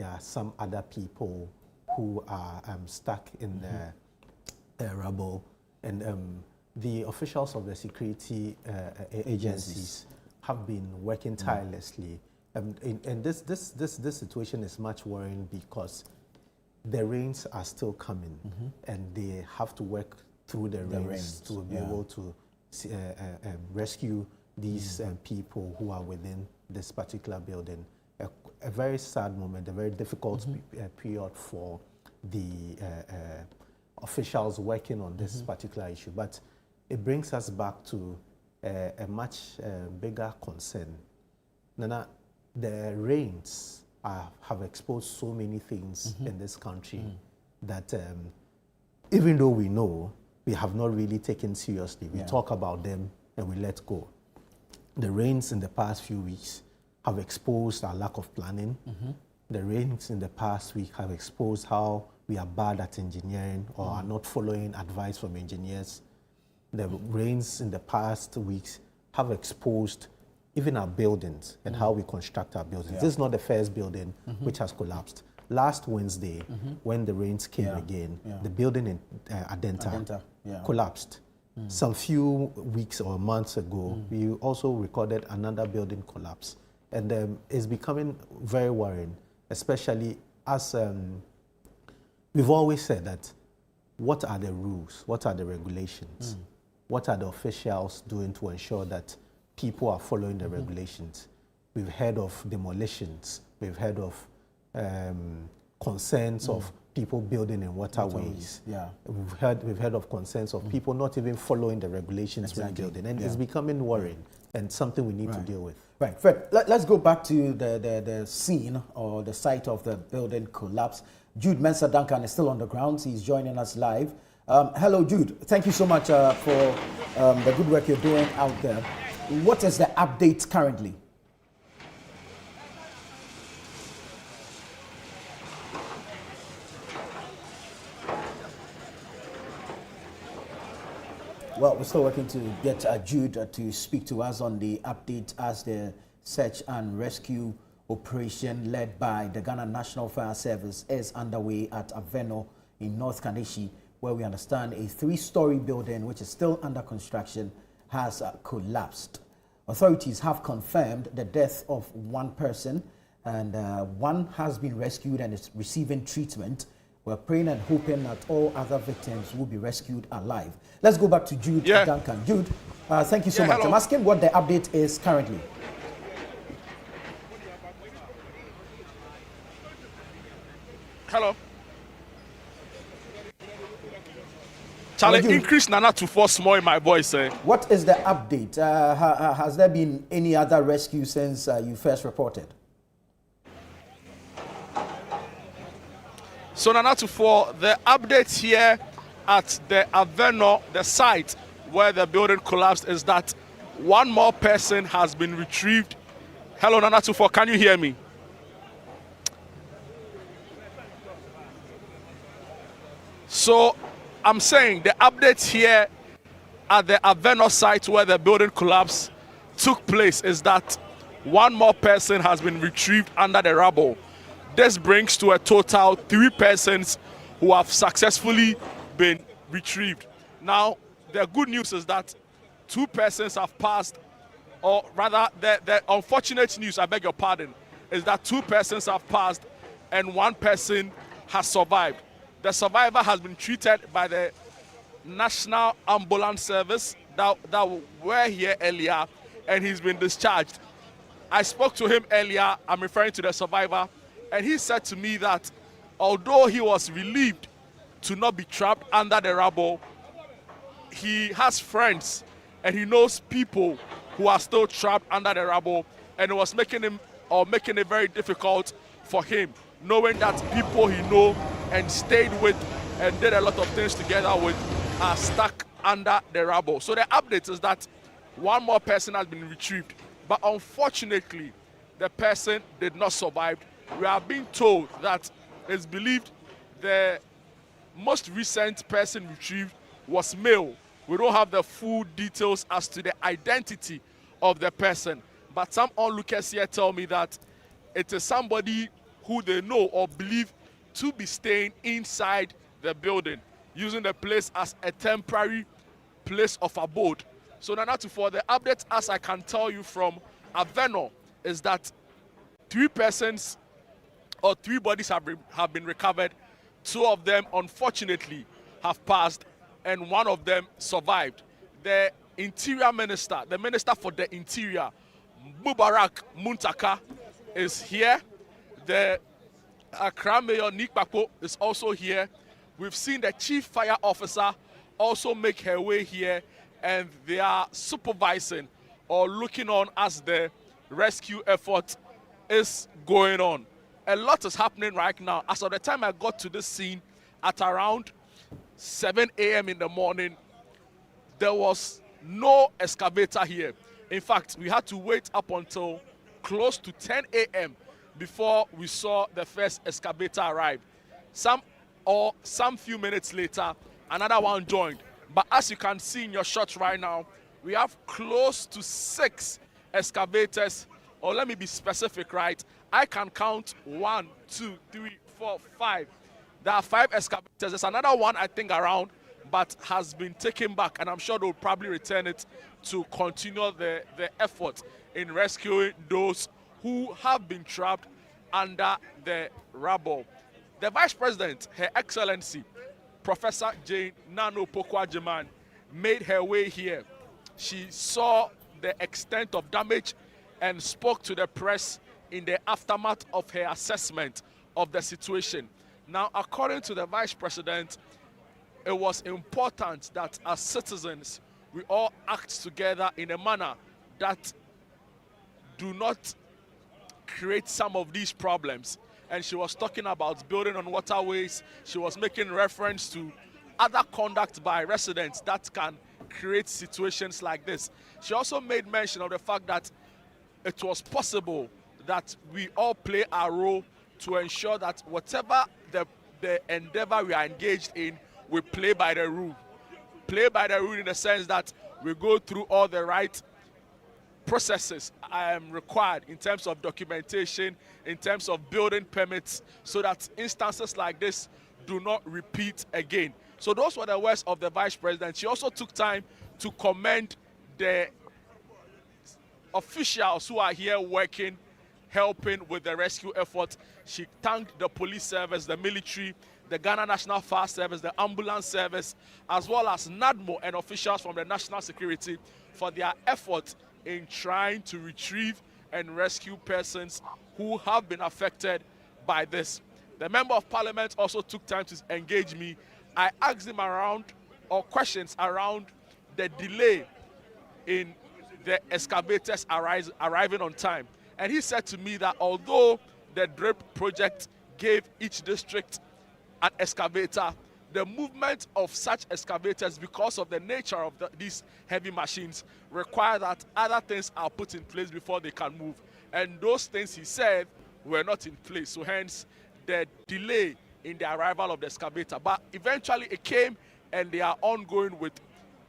there are some other people who are stuck in the rubble, and the officials of the security agencies have been working tirelessly. And this situation is much worrying because the rains are still coming, and they have to work through the rains to be able to rescue these people who are within this particular building. A very sad moment, a very difficult period for the officials working on this particular issue. But it brings us back to a much bigger concern. Nana, the rains have exposed so many things in this country that even though we know, we have not really taken seriously. We talk about them and we let go. The rains in the past few weeks have exposed our lack of planning. The rains in the past week have exposed how we are bad at engineering or are not following advice from engineers. The rains in the past weeks have exposed even our buildings and how we construct our buildings. This is not the first building which has collapsed. Last Wednesday, when the rains came again, the building in Adenta collapsed. Some few weeks or months ago, we also recorded another building collapse. And it's becoming very worrying, especially as we've always said that what are the rules, what are the regulations, what are the officials doing to ensure that people are following the regulations. We've heard of demolitions. We've heard of concerns of people building in waterways. We've heard of concerns of people not even following the regulations when building. And it's becoming worrying and something we need to deal with. Right, Fred, let's go back to the scene or the site of the building collapse. Jude Mensah Duncan is still on the ground. He's joining us live. Hello, Jude. Thank you so much for the good work you're doing out there. What is the update currently? Well, we're still working to get Jude to speak to us on the update as the search and rescue operation led by the Ghana National Fire Service is underway at Avenor in North Kaneshie, where we understand a 3-story building which is still under construction has collapsed. Authorities have confirmed the death of one person, and one has been rescued and is receiving treatment. We're praying and hoping that all other victims will be rescued alive. Let's go back to Jude Duncan. Jude, thank you so much. Hello. I'm asking what the update is currently. Hello. Charlie, increase Nana to 4 small in my voice. What is the update? Has there been any other rescue since you first reported? So Nana to 4, the update here at the Avenor, the site where the building collapsed, is that one more person has been retrieved. Hello, Nana to 4, can you hear me? So I'm saying the update here at the Avenor site where the building collapse took place is that one more person has been retrieved under the rubble. This brings to a total 3 persons who have successfully been retrieved. Now, the good news is that 2 persons have passed, or rather, the unfortunate news, I beg your pardon, is that 2 persons have passed and 1 person has survived. The survivor has been treated by the National Ambulance Service that were here earlier, and he's been discharged. I spoke to him earlier, I'm referring to the survivor, and he said to me that although he was relieved to not be trapped under the rubble, he has friends and he knows people who are still trapped under the rubble, and it was making it very difficult for him, knowing that people he know and stayed with and did a lot of things together with are stuck under the rubble. So the update is that 1 more person has been retrieved, but unfortunately the person did not survive. We are being told that it's believed the most recent person retrieved was male. We don't have the full details as to the identity of the person, but some onlookers here tell me that it is somebody who they know or believe to be staying inside the building, using the place as a temporary place of abode. So now for the update, as I can tell you from Avenor, is that 3 persons or 3 bodies have been recovered. 2 of them, unfortunately, have passed, and 1 of them survived. The Interior Minister, the Minister for the Interior, Mubarak Muntaka, is here. The Accra Mayor Nick Bakpo is also here. We've seen the Chief Fire Officer also make her way here, and they are supervising or looking on as the rescue effort is going on. A lot is happening right now. As of the time I got to this scene at around 7 a.m. in the morning, there was no excavator here. In fact, we had to wait up until close to 10 a.m. before we saw the first excavator arrive. Some few minutes later, another one joined. But as you can see in your shots right now, we have close to 6 excavators, or let me be specific, right? I can count 1, 2, 3, 4, 5. There are 5 excavators. There's another one, I think, around, but has been taken back, and I'm sure they'll probably return it to continue the effort in rescuing those who have been trapped under the rubble. The Vice President, Her Excellency, Professor Jane Nano Pokwa-Jiman, made her way here. She saw the extent of damage and spoke to the press in the aftermath of her assessment of the situation. Now, according to the Vice President, it was important that as citizens, we all act together in a manner that do not create some of these problems. And she was talking about building on waterways. She was making reference to other conduct by residents that can create situations like this. She also made mention of the fact that it was possible that we all play our role to ensure that whatever the endeavor we are engaged in, we play by the rule. Play by the rule in the sense that we go through all the right processes required in terms of documentation, in terms of building permits, so that instances like this do not repeat again. So those were the words of the Vice President. She also took time to commend the officials who are here working, helping with the rescue effort. She thanked the police service, the military, the Ghana National Fire Service, the ambulance service, as well as NADMO and officials from the National Security for their effort in trying to retrieve and rescue persons who have been affected by this. The Member of Parliament also took time to engage me. I asked him questions around the delay in the excavators arriving on time. And he said to me that although the DRIP project gave each district an excavator, the movement of such excavators, because of the nature of these heavy machines, require that other things are put in place before they can move. And those things, he said, were not in place. So hence, the delay in the arrival of the excavator. But eventually it came, and they are ongoing with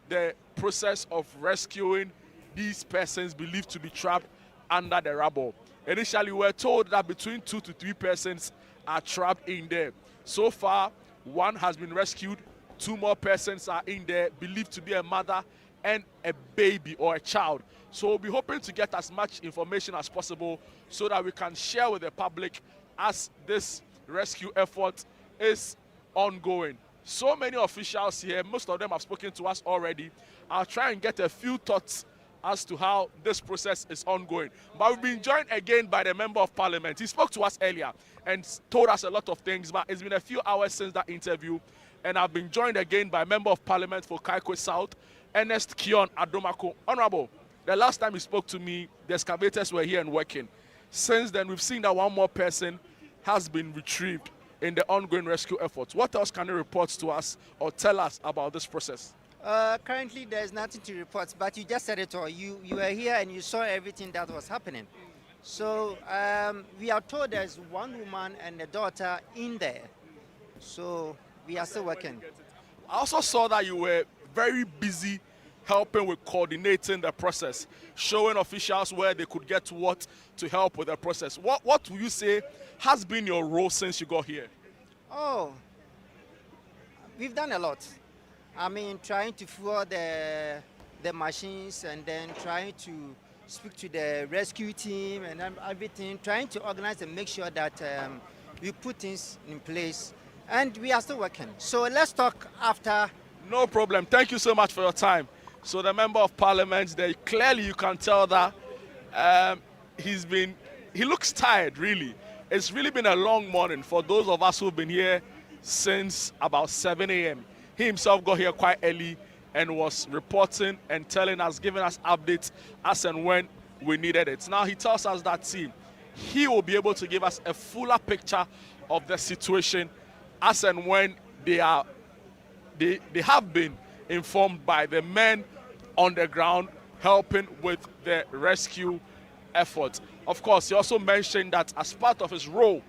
the process of rescuing these persons believed to be trapped under the rubble. Initially, we were told that between 2 to 3 persons are trapped in there. So far, 1 has been rescued. 2 more persons are in there, believed to be a mother and a baby or a child. So we'll be hoping to get as much information as possible so that we can share with the public as this rescue effort is ongoing. So many officials here, most of them have spoken to us already. I'll try and get a few thoughts as to how this process is ongoing. But we've been joined again by the Member of Parliament. He spoke to us earlier and told us a lot of things, but it's been a few hours since that interview, and I've been joined again by Member of Parliament for Kaikwe South, Ernest Kion Adomako. Honorable, the last time he spoke to me, the excavators were here and working. Since then, we've seen that 1 more person has been retrieved in the ongoing rescue efforts. What else can you report to us or tell us about this process? Currently, there's nothing to report, but you just said it all. You were here and you saw everything that was happening. So we are told there's 1 woman and a daughter in there. So we are still working. I also saw that you were very busy helping with coordinating the process, showing officials where they could get what to help with the process. What would you say has been your role since you got here? Oh, we've done a lot. I mean, trying to fuel the machines and then trying to speak to the rescue team and everything, trying to organize and make sure that we put things in place. And we are still working. So let's talk after. No problem. Thank you so much for your time. So the member of parliament there, clearly you can tell that he looks tired, really. It's really been a long morning for those of us who've been here since about 7 a.m. He himself got here quite early and was reporting and telling us, giving us updates as and when we needed it. Now he tells us that he will be able to give us a fuller picture of the situation as and when they have been informed by the men on the ground helping with the rescue effort. Of course, he also mentioned that as part of his role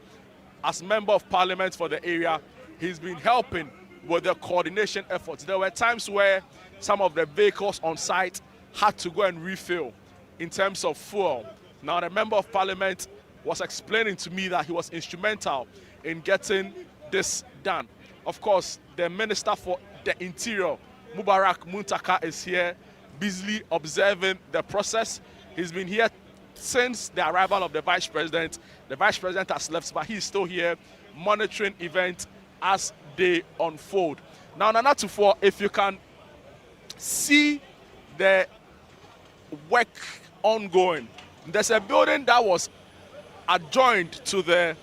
as member of parliament for the area, he's been helping with the coordination efforts. There were times where some of the vehicles on site had to go and refill in terms of fuel. Now, the member of parliament was explaining to me that he was instrumental in getting this done. Of course, the Minister for the Interior, Mubarak Muntaka, is here busily observing the process. He's been here since the arrival of the Vice President. The Vice President has left, but he's still here monitoring events as they unfold. Now, Nana Tufo, if you can see the work ongoing, there's a building that was adjoined to the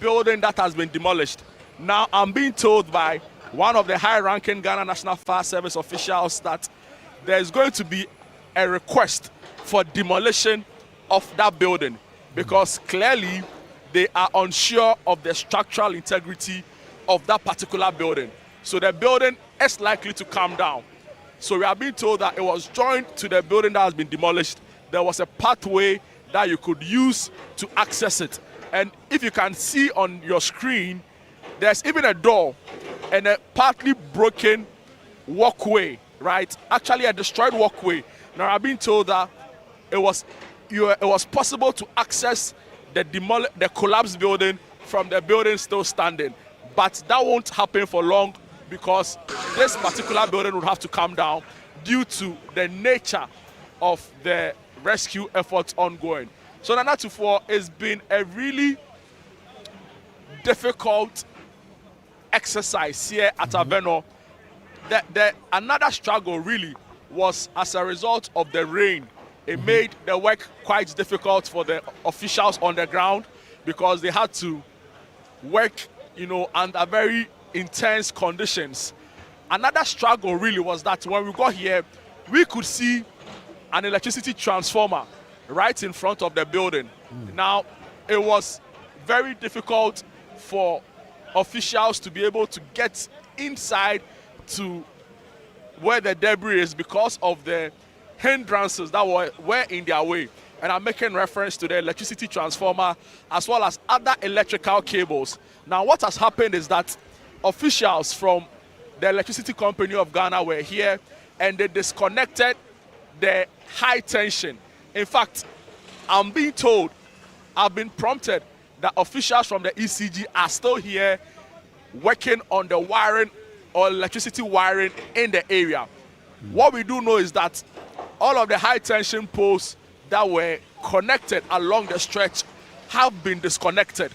building that has been demolished. Now, I'm being told by one of the high-ranking Ghana National Fire Service officials that there's going to be a request for demolition of that building because clearly they are unsure of the structural integrity of that particular building. So the building is likely to come down. So we are being told that it was joined to the building that has been demolished. There was a pathway that you could use to access it. And if you can see on your screen, there's even a door and a partly broken walkway, right? Actually a destroyed walkway. Now I've been told that it was possible to access the collapsed building from the building still standing. But that won't happen for long because this particular building would have to come down due to the nature of the rescue efforts ongoing. So Nana Tufo, it's been a really difficult exercise here at Avenor. Another struggle really was as a result of the rain. It made the work quite difficult for the officials on the ground because they had to work, under very intense conditions. Another struggle really was that when we got here, we could see an electricity transformer right in front of the building. Now, it was very difficult for officials to be able to get inside to where the debris is because of the hindrances that were in their way. And I'm making reference to the electricity transformer as well as other electrical cables. Now, what has happened is that officials from the Electricity Company of Ghana were here and they disconnected the high tension. In fact, I'm being told, I've been prompted that officials from the ECG are still here working on the wiring or electricity wiring in the area. What we do know is that all of the high tension poles that were connected along the stretch have been disconnected.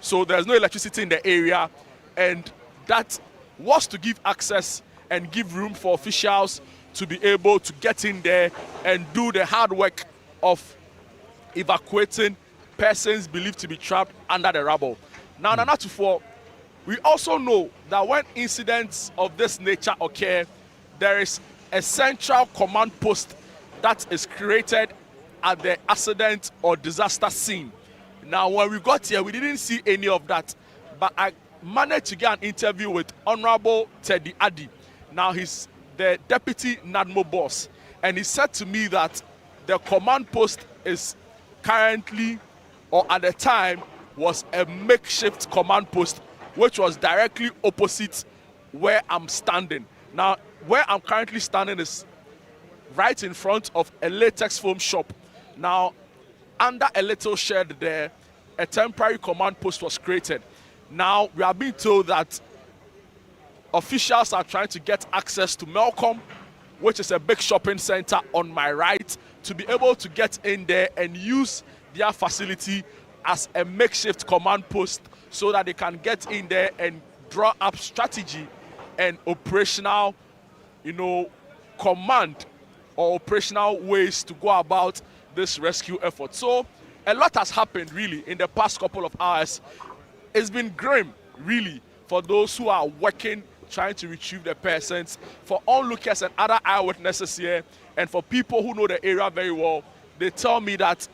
So there's no electricity in the area, and that was to give access and give room for officials to be able to get in there and do the hard work of evacuating persons believed to be trapped under the rubble. Now, Nana Tufo, we also know that when incidents of this nature occur, there is a central command post that is created at the accident or disaster scene. Now, when we got here, we didn't see any of that, but I managed to get an interview with Honorable Teddy Addy. Now, he's the deputy NADMO boss, and he said to me that the command post is currently, or at the time, was a makeshift command post, which was directly opposite where I'm standing. Now, where I'm currently standing is right in front of a latex foam shop. Now, under a little shed there, a temporary command post was created. Now, we are being told that officials are trying to get access to Melcom, which is a big shopping center on my right, to be able to get in there and use their facility as a makeshift command post so that they can get in there and draw up strategy and operational, command or operational ways to go about this rescue effort. So a lot has happened really in the past couple of hours. It's been grim really for those who are working, trying to retrieve the persons, for onlookers and other eyewitnesses here, and for people who know the area very well. They tell me that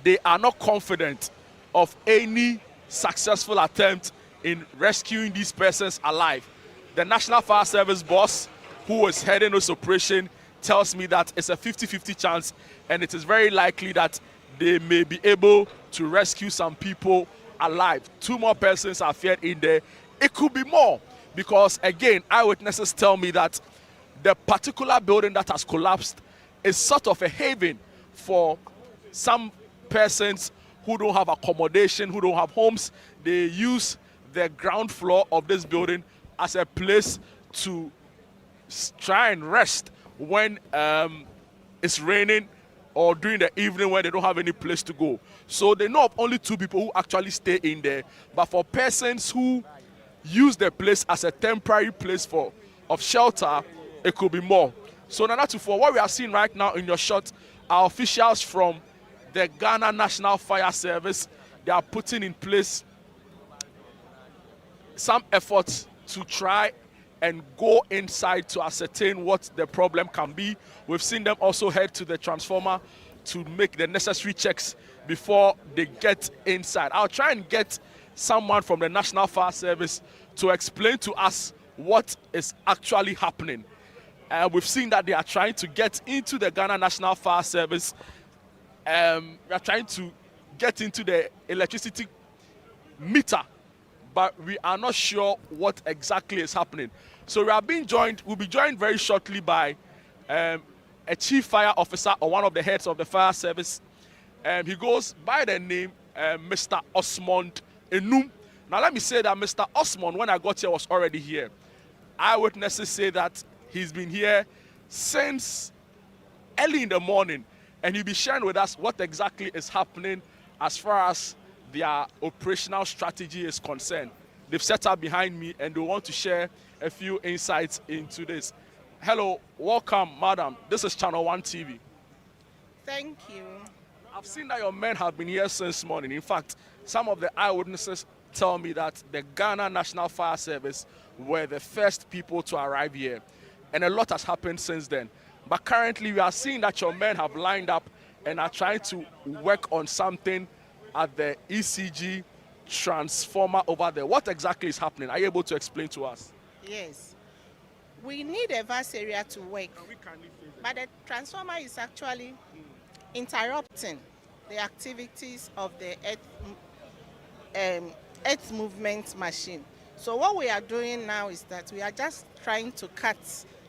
they are not confident of any successful attempt in rescuing these persons alive. The National Fire Service boss, who is heading this operation, tells me that it's a 50-50 chance, and it is very likely that they may be able to rescue some people alive. 2 more persons are feared in there. It could be more, because again, eyewitnesses tell me that the particular building that has collapsed is sort of a haven for some persons who don't have accommodation, who don't have homes. They use the ground floor of this building as a place to try and rest when it's raining or during the evening when they don't have any place to go. So they know of only 2 people who actually stay in there. But for persons who use the place as a temporary place of shelter, it could be more. So Nana Tufo, what we are seeing right now in your shot are officials from the Ghana National Fire Service. They are putting in place some efforts to try and go inside to ascertain what the problem can be. We've seen them also head to the transformer to make the necessary checks before they get inside. I'll try and get someone from the National Fire Service to explain to us what is actually happening. We've seen that they are trying to get into the Ghana National Fire Service. We are trying to get into the electricity meter, but we are not sure what exactly is happening. So we'll be joined very shortly by a chief fire officer or one of the heads of the fire service. He goes by the name Mr. Osmond Enum. Now let me say that Mr. Osmond, when I got here, was already here. Eyewitnesses say that he's been here since early in the morning, and he'll be sharing with us what exactly is happening as far as their operational strategy is concerned. They've set up behind me and they want to share a few insights into this. Hello, welcome, madam. This is Channel 1 TV. Thank you. I've seen that your men have been here since morning. In fact, some of the eyewitnesses tell me that the Ghana National Fire Service were the first people to arrive here. And a lot has happened since then. But currently, we are seeing that your men have lined up and are trying to work on something at the ECG transformer over there. What exactly is happening? Are you able to explain to us? Yes. We need a vast area to work, but the transformer is actually interrupting the activities of the earth movement machine. So what we are doing now is that we are just trying to cut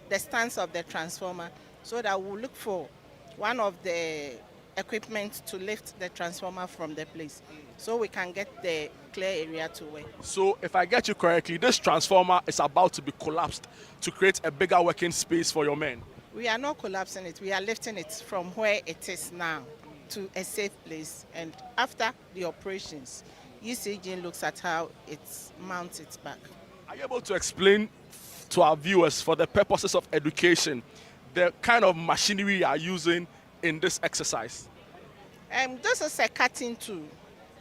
the stance of the transformer so that we'll look for one of the equipment to lift the transformer from the place so we can get the clear area to work. So if I get you correctly, this transformer is about to be collapsed to create a bigger working space for your men. We are not collapsing it. We are lifting it from where it is now to a safe place. And after the operations, ECG looks at how it mounts it back. Are you able to explain to our viewers, for the purposes of education, the kind of machinery you are using in this exercise? This is a cutting tool.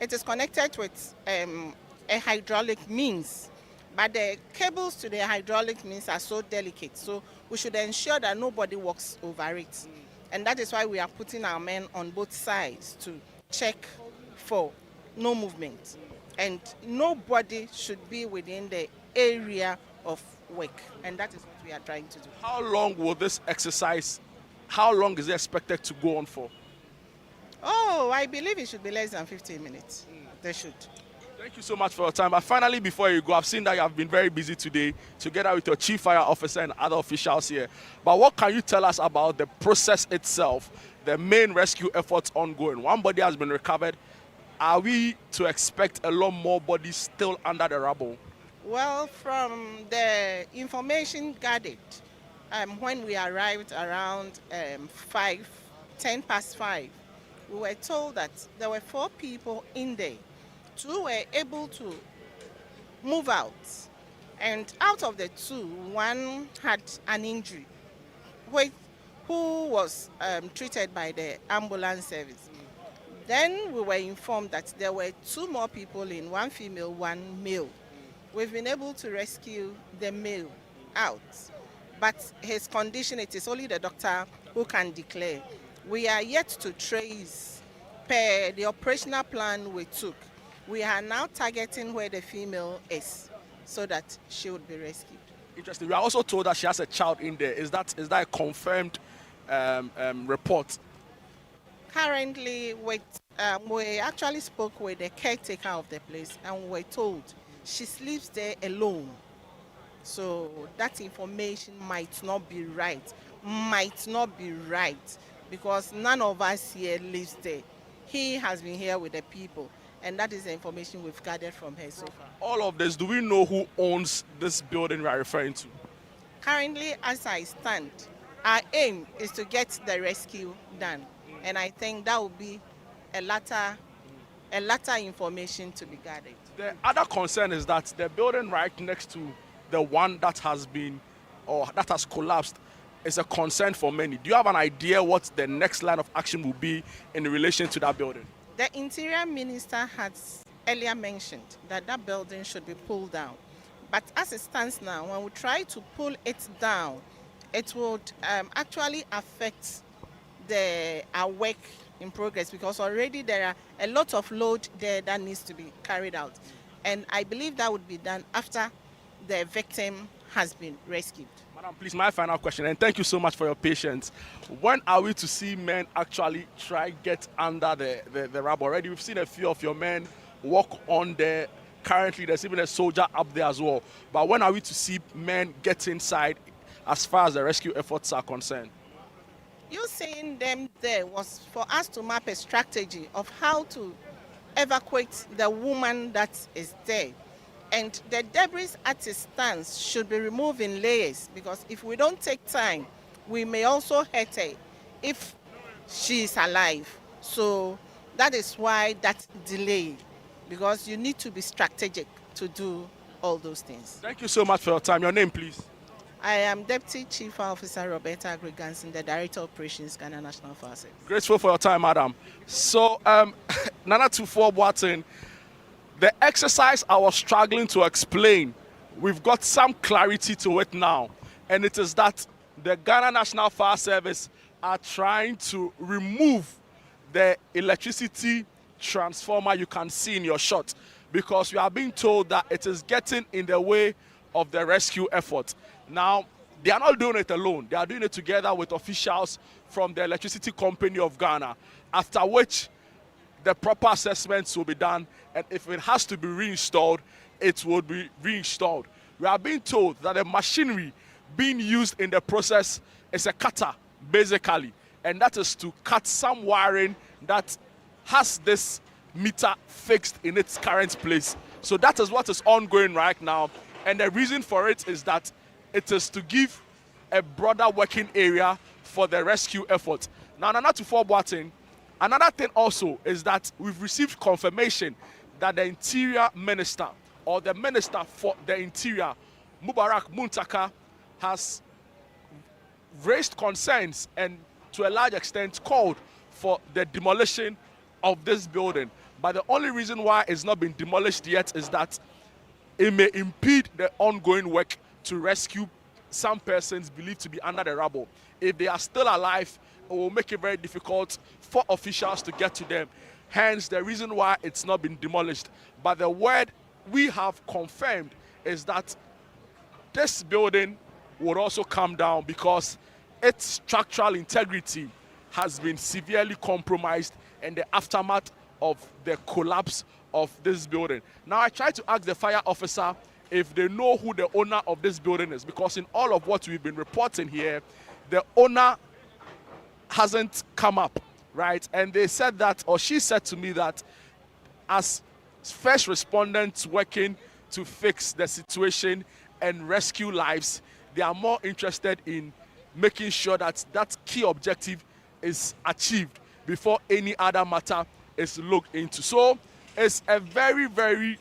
It is connected with a hydraulic means, but the cables to the hydraulic means are so delicate, so we should ensure that nobody walks over it. And that is why we are putting our men on both sides to check for no movement. And nobody should be within the area of work. And that is what we are trying to do. How long will this exercise, how long is it expected to go on for? Oh, I believe it should be less than 15 minutes. They should. Thank you so much for your time. But finally, before you go, I've seen that you have been very busy today, together with your chief fire officer and other officials here. But what can you tell us about the process itself, the main rescue efforts ongoing? One body has been recovered. Are we to expect a lot more bodies still under the rubble? Well, from the information gathered, when we arrived around 10 past 5, we were told that there were 4 people in there. 2 were able to move out, and out of the 2, 1 had an injury, who was treated by the ambulance service. Then we were informed that there were 2 more people in, 1 female, 1 male. We've been able to rescue the male out, but his condition, it is only the doctor who can declare. We are yet to trace, per the operational plan we took. We are now targeting where the female is so that she would be rescued. Interesting. We are also told that she has a child in there. Is that a confirmed report? Currently, we actually spoke with the caretaker of the place, and we were told she sleeps there alone. So that information might not be right. Because none of us here lives there. He has been here with the people, and that is the information we've gathered from her so far. All of this, do we know who owns this building we are referring to? Currently, as I stand, our aim is to get the rescue done, and I think that will be a latter information to be gathered. The other concern is that the building right next to the one that has been or that has collapsed is a concern for many. Do you have an idea what the next line of action will be in relation to that building? The Interior Minister has earlier mentioned that that building should be pulled down. But as it stands now, when we try to pull it down, it would actually affect our work in progress, because already there are a lot of load there that needs to be carried out. And I believe that would be done after the victim has been rescued. Madam, please, my final question, and thank you so much for your patience. When are we to see men actually try get under the rubble? Already we've seen a few of your men walk on there. Currently, there's even a soldier up there as well. But when are we to see men get inside as far as the rescue efforts are concerned? You seeing them there was for us to map a strategy of how to evacuate the woman that is there. And the debris at its stance should be removed in layers, because if we don't take time, we may also hurt her if she is alive. So that is why that delay, because you need to be strategic to do all those things. Thank you so much for your time. Your name, please. I am Deputy Chief Officer Roberta Agriganson, the Director of Operations, Ghana National Fire Service. Grateful for your time, madam. So, Nana Tufo Boateng, the exercise I was struggling to explain, we've got some clarity to it now. And it is that the Ghana National Fire Service are trying to remove the electricity transformer you can see in your shot, because we are being told that it is getting in the way of the rescue effort. Now, they are not doing it alone. They are doing it together with officials from the Electricity Company of Ghana, after which the proper assessments will be done, and if it has to be reinstalled, it will be reinstalled. We are being told that the machinery being used in the process is a cutter, basically, and that is to cut some wiring that has this meter fixed in its current place. So that is what is ongoing right now, and the reason for it is that it is to give a broader working area for the rescue effort. Now, Nana Tufo Boateng, another thing also is that we've received confirmation that the Interior Minister, or the Minister for the Interior, Mubarak Muntaka, has raised concerns and to a large extent called for the demolition of this building. But the only reason why it's not been demolished yet is that it may impede the ongoing work to rescue some persons believed to be under the rubble. If they are still alive, it will make it very difficult for officials to get to them. Hence, the reason why it's not been demolished. But the word we have confirmed is that this building would also come down because its structural integrity has been severely compromised in the aftermath of the collapse of this building. Now, I tried to ask the fire officer if they know who the owner of this building is, because in all of what we've been reporting here, the owner hasn't come up, right? And they said that, or she said to me that as first respondents working to fix the situation and rescue lives, they are more interested in making sure that that key objective is achieved before any other matter is looked into. So it's a very, very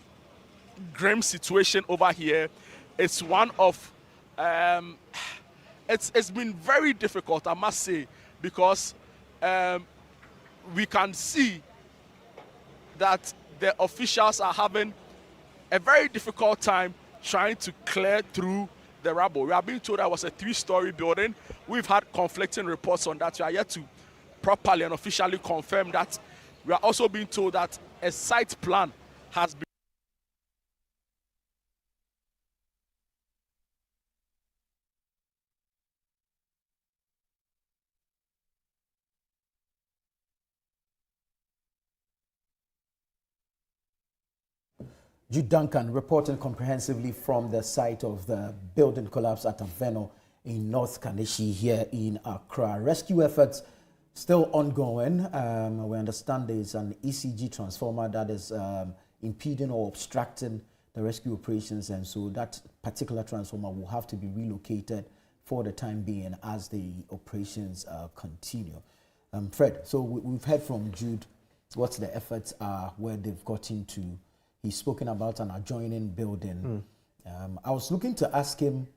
grim situation over here. It's one of it's been very difficult, I must say, because we can see that the officials are having a very difficult time trying to clear through the rubble. We are being told that was a 3-story building. We've had conflicting reports on that. We are yet to properly and officially confirm that. We are also being told that a site plan has been Jude Duncan reporting comprehensively from the site of the building collapse at Avenor in North Kaneshie here in Accra. Rescue efforts still ongoing. We understand there's an ECG transformer that is impeding or obstructing the rescue operations, and so that particular transformer will have to be relocated for the time being as the operations continue. Fred, so we've heard from Jude what the efforts are, where they've gotten to. He's spoken about an adjoining building. I was looking to ask him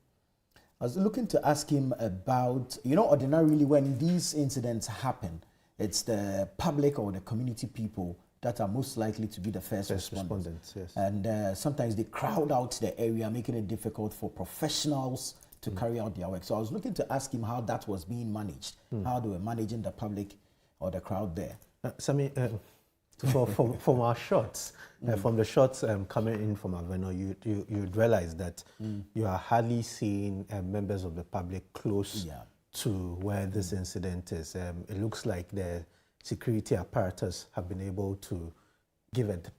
about, ordinarily when these incidents happen, it's the public or the community people that are most likely to be the first responders. Yes. And sometimes they crowd out the area, making it difficult for professionals to carry out their work. So I was looking to ask him how that was being managed, how they were managing the public or the crowd there. Sami, from our shots, from the shots coming in from Avenor, you'd realize that you are hardly seeing members of the public close to where this incident is. It looks like the security apparatus have been able to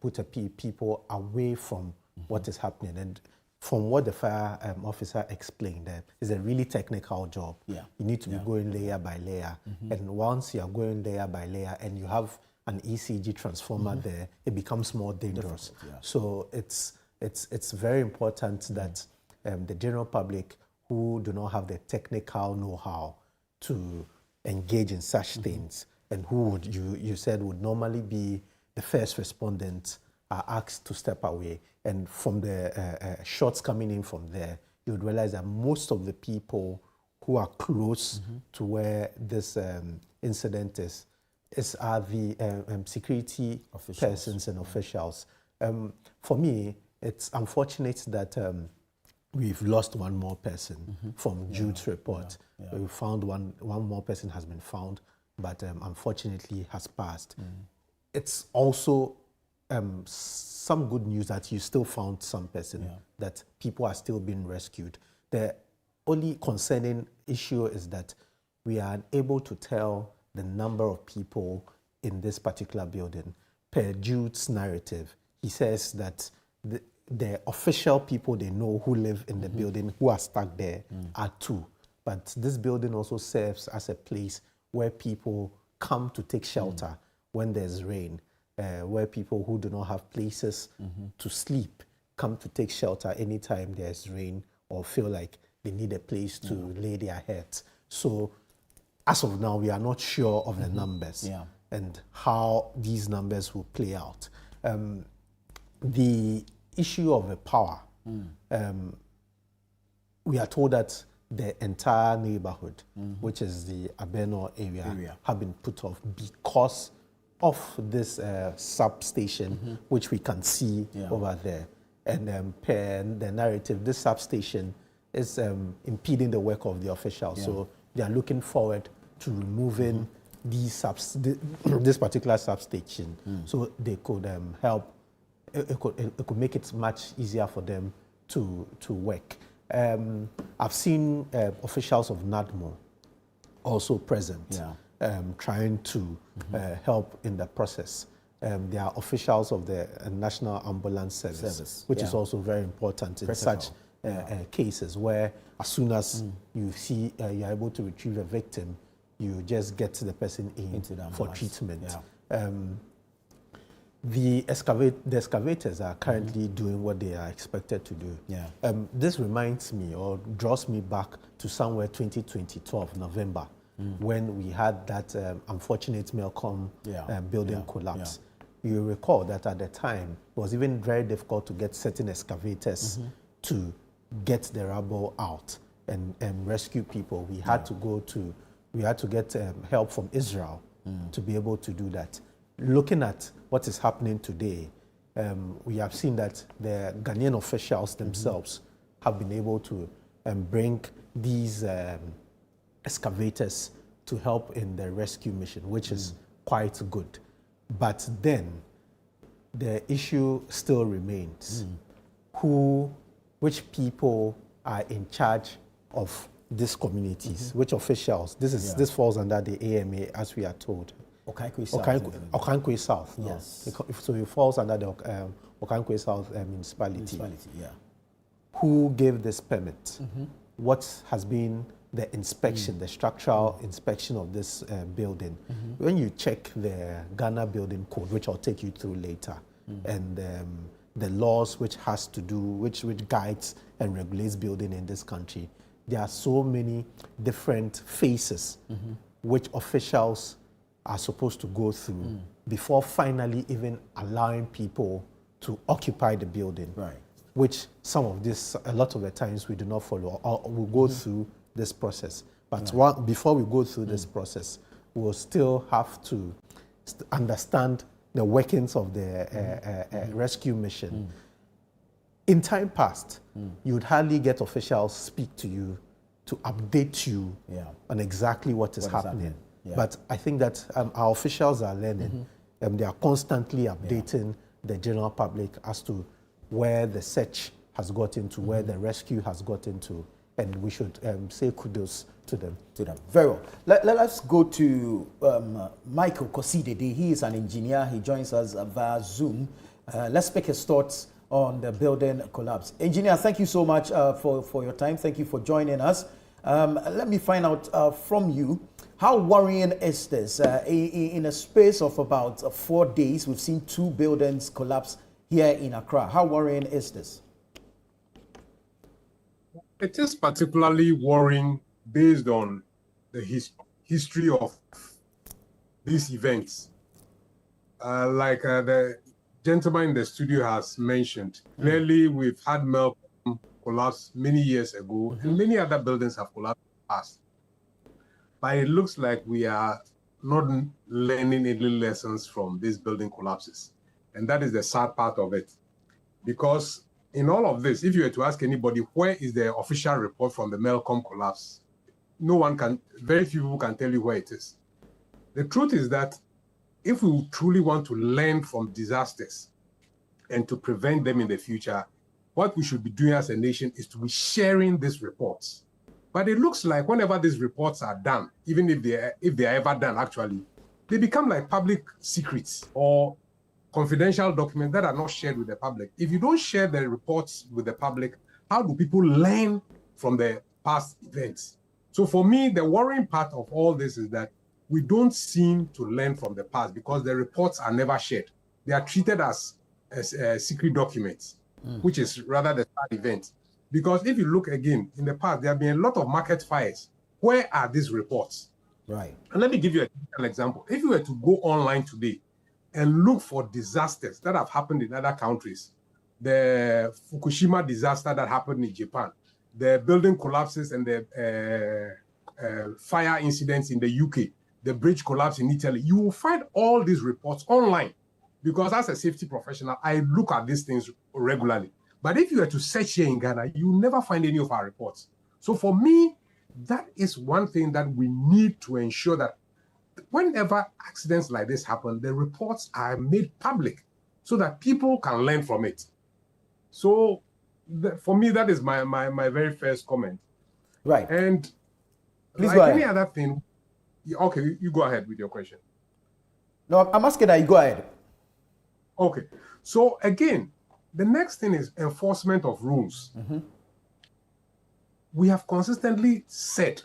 put people away from what is happening. And from what the fire officer explained, it's a really technical job. Yeah. You need to be going layer by layer. And once you are going layer by layer and you have an ECG transformer there, it becomes more dangerous. So it's very important that the general public who do not have the technical know-how to engage in such things, and who would you said would normally be the first respondents, are asked to step away. And from the shots coming in from there, you would realize that most of the people who are close to where this incident are the security persons and officials. For me, it's unfortunate that we've lost one more person from Jude's report. We found one more person has been found, but unfortunately has passed. It's also some good news that you still found some person, that people are still being rescued. The only concerning issue is that we are unable to tell the number of people in this particular building. Per Jude's narrative, he says that the official people they know who live in the building who are stuck there are 2. But this building also serves as a place where people come to take shelter when there's rain, where people who do not have places to sleep come to take shelter anytime there's rain or feel like they need a place to lay their heads. So as of now, we are not sure of the numbers and how these numbers will play out. The issue of the power, we are told that the entire neighborhood, which is the Avenor area, have been put off because of this substation, which we can see over there. And per the narrative, this substation is impeding the work of the officials. So they are looking forward to removing this particular substation, so they could help. It could make it much easier for them to work. I've seen officials of NADMO also present, trying to help in the process. They are officials of the National Ambulance Service, which is also very important in such cases where as soon as you see you're able to retrieve a victim, you just get the person into for treatment. The excavators are currently doing what they are expected to do. This reminds me or draws me back to somewhere 2012, November, when we had that unfortunate Melcom building collapse. You recall that at the time, it was even very difficult to get certain excavators to get the rubble out and rescue people. We had to get help from Israel to be able to do that. Looking at what is happening today, we have seen that the Ghanaian officials themselves have been able to bring these excavators to help in the rescue mission, which is quite good. But then the issue still remains. Which people are in charge of these communities? Which officials? This falls under the AMA, as we are told. Okankwe South. Yes. So it falls under the Okankwe South municipality. Who gave this permit? What has been the inspection, the structural inspection of this building? When you check the Ghana Building Code, which I'll take you through later, and the laws which guides and regulates building in this country, there are so many different phases which officials are supposed to go through before finally even allowing people to occupy the building. Which some of this, a lot of the times we do not follow, or we'll go through this process. But before we go through this process, we'll still have to understand the workings of the rescue mission. In time past, you would hardly get officials speak to you to update you on exactly what is happening. But I think that our officials are learning. They are constantly updating the general public as to where the search has gotten to, where the rescue has gotten to, and we should say kudos to them. Very well. Let us go to Michael Kosidede. He is an engineer. He joins us via Zoom. Let's pick his thoughts on the building collapse. Engineer, thank you so much for your time. Thank you for joining us. Let me find out from you, how worrying is this? In a space of about 4 days, we've seen 2 buildings collapse here in Accra. How worrying is this? It is particularly worrying based on the history of these events. Like the gentleman in the studio has mentioned, clearly we've had Melbourne collapse many years ago, and many other buildings have collapsed in the past. But it looks like we are not learning any lessons from these building collapses. And that is the sad part of it. Because in all of this, if you were to ask anybody, where is the official report from the Melcom collapse? Very few people can tell you where it is. The truth is that if we truly want to learn from disasters and to prevent them in the future, what we should be doing as a nation is to be sharing these reports. But it looks like whenever these reports are done, even if they are ever done actually, they become like public secrets or confidential documents that are not shared with the public. If you don't share the reports with the public, how do people learn from the past events? So for me, the worrying part of all this is that we don't seem to learn from the past because the reports are never shared. They are treated as secret documents, which is rather the sad event. Because if you look again, in the past, there have been a lot of market fires. Where are these reports? Right. And let me give you an example. If you were to go online today and look for disasters that have happened in other countries, the Fukushima disaster that happened in Japan, the building collapses and the fire incidents in the UK, the bridge collapse in Italy, you will find all these reports online. Because as a safety professional, I look at these things regularly. But if you were to search here in Ghana, you will never find any of our reports. So for me, that is one thing that we need to ensure that whenever accidents like this happen, the reports are made public so that people can learn from it. So for me, that is my very first comment. Right. And please like any other thing, okay, you go ahead with your question. No, I'm asking that you go ahead. Okay. So again, the next thing is enforcement of rules. We have consistently said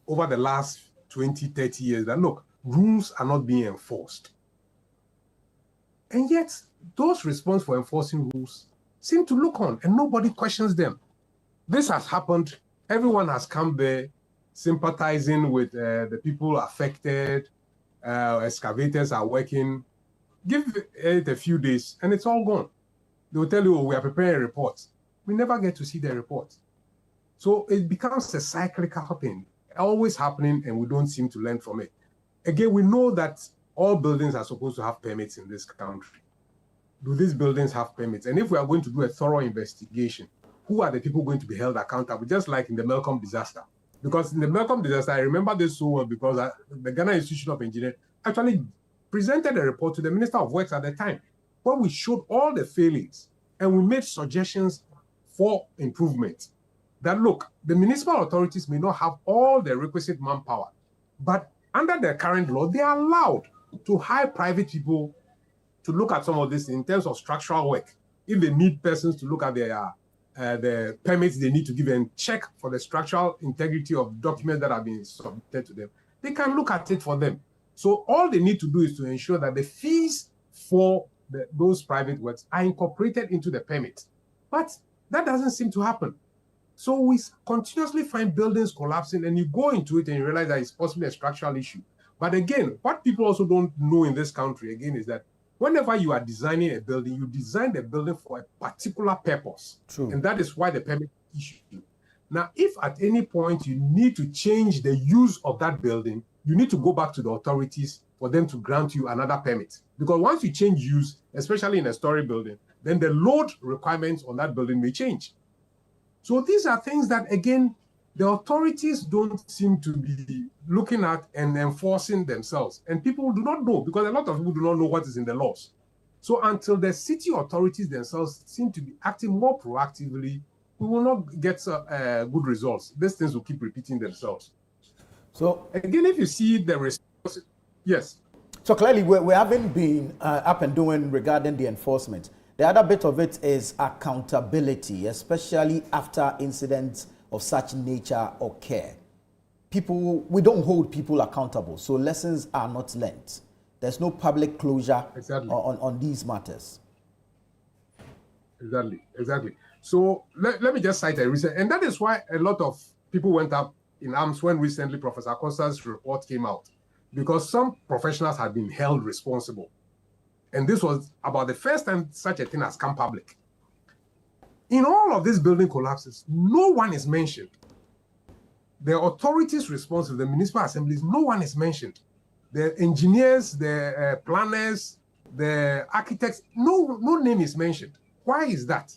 over the last 20, 30 years that, look, rules are not being enforced. And yet, those responsible for enforcing rules seem to look on and nobody questions them. This has happened. Everyone has come there sympathizing with the people affected. Excavators are working. Give it a few days and it's all gone. They will tell you, oh, we are preparing reports. We never get to see the reports. So it becomes a cyclical thing, always happening, and we don't seem to learn from it. Again, we know that all buildings are supposed to have permits in this country. Do these buildings have permits? And if we are going to do a thorough investigation, who are the people going to be held accountable? Just like in the Melcombe disaster. Because in the Melcombe disaster, I remember this so well because the Ghana Institution of Engineers actually presented a report to the Minister of Works at the time, where we showed all the failings and we made suggestions for improvement. That look, the municipal authorities may not have all the requisite manpower, but under the current law, they are allowed to hire private people to look at some of this in terms of structural work. If they need persons to look at the permits they need to give and check for the structural integrity of documents that have been submitted to them, they can look at it for them. So all they need to do is to ensure that the fees for those private works are incorporated into the permit. But that doesn't seem to happen. So we continuously find buildings collapsing and you go into it and you realize that it's possibly a structural issue. But again, what people also don't know in this country, again, is that whenever you are designing a building, you design the building for a particular purpose. True. And that is why the permit is issued. Now, if at any point you need to change the use of that building, you need to go back to the authorities for them to grant you another permit. Because once you change use, especially in a story building, then the load requirements on that building may change. So these are things that, again, the authorities don't seem to be looking at and enforcing themselves. And people do not know, because a lot of people do not know what is in the laws. So until the city authorities themselves seem to be acting more proactively, we will not get good results. These things will keep repeating themselves. So again, if you see the response, yes. So clearly, we haven't been up and doing regarding the enforcement. The other bit of it is accountability, especially after incidents of such nature occur. We don't hold people accountable, so lessons are not learned. There's no public closure on these matters. Exactly. So let me just cite a recent, and that is why a lot of people went up in arms when recently Professor Acosta's report came out, because some professionals had been held responsible. And this was about the first time such a thing has come public. In all of these building collapses, no one is mentioned. The authorities responsible, the municipal assemblies, no one is mentioned. The engineers, the planners, the architects, no name is mentioned. Why is that?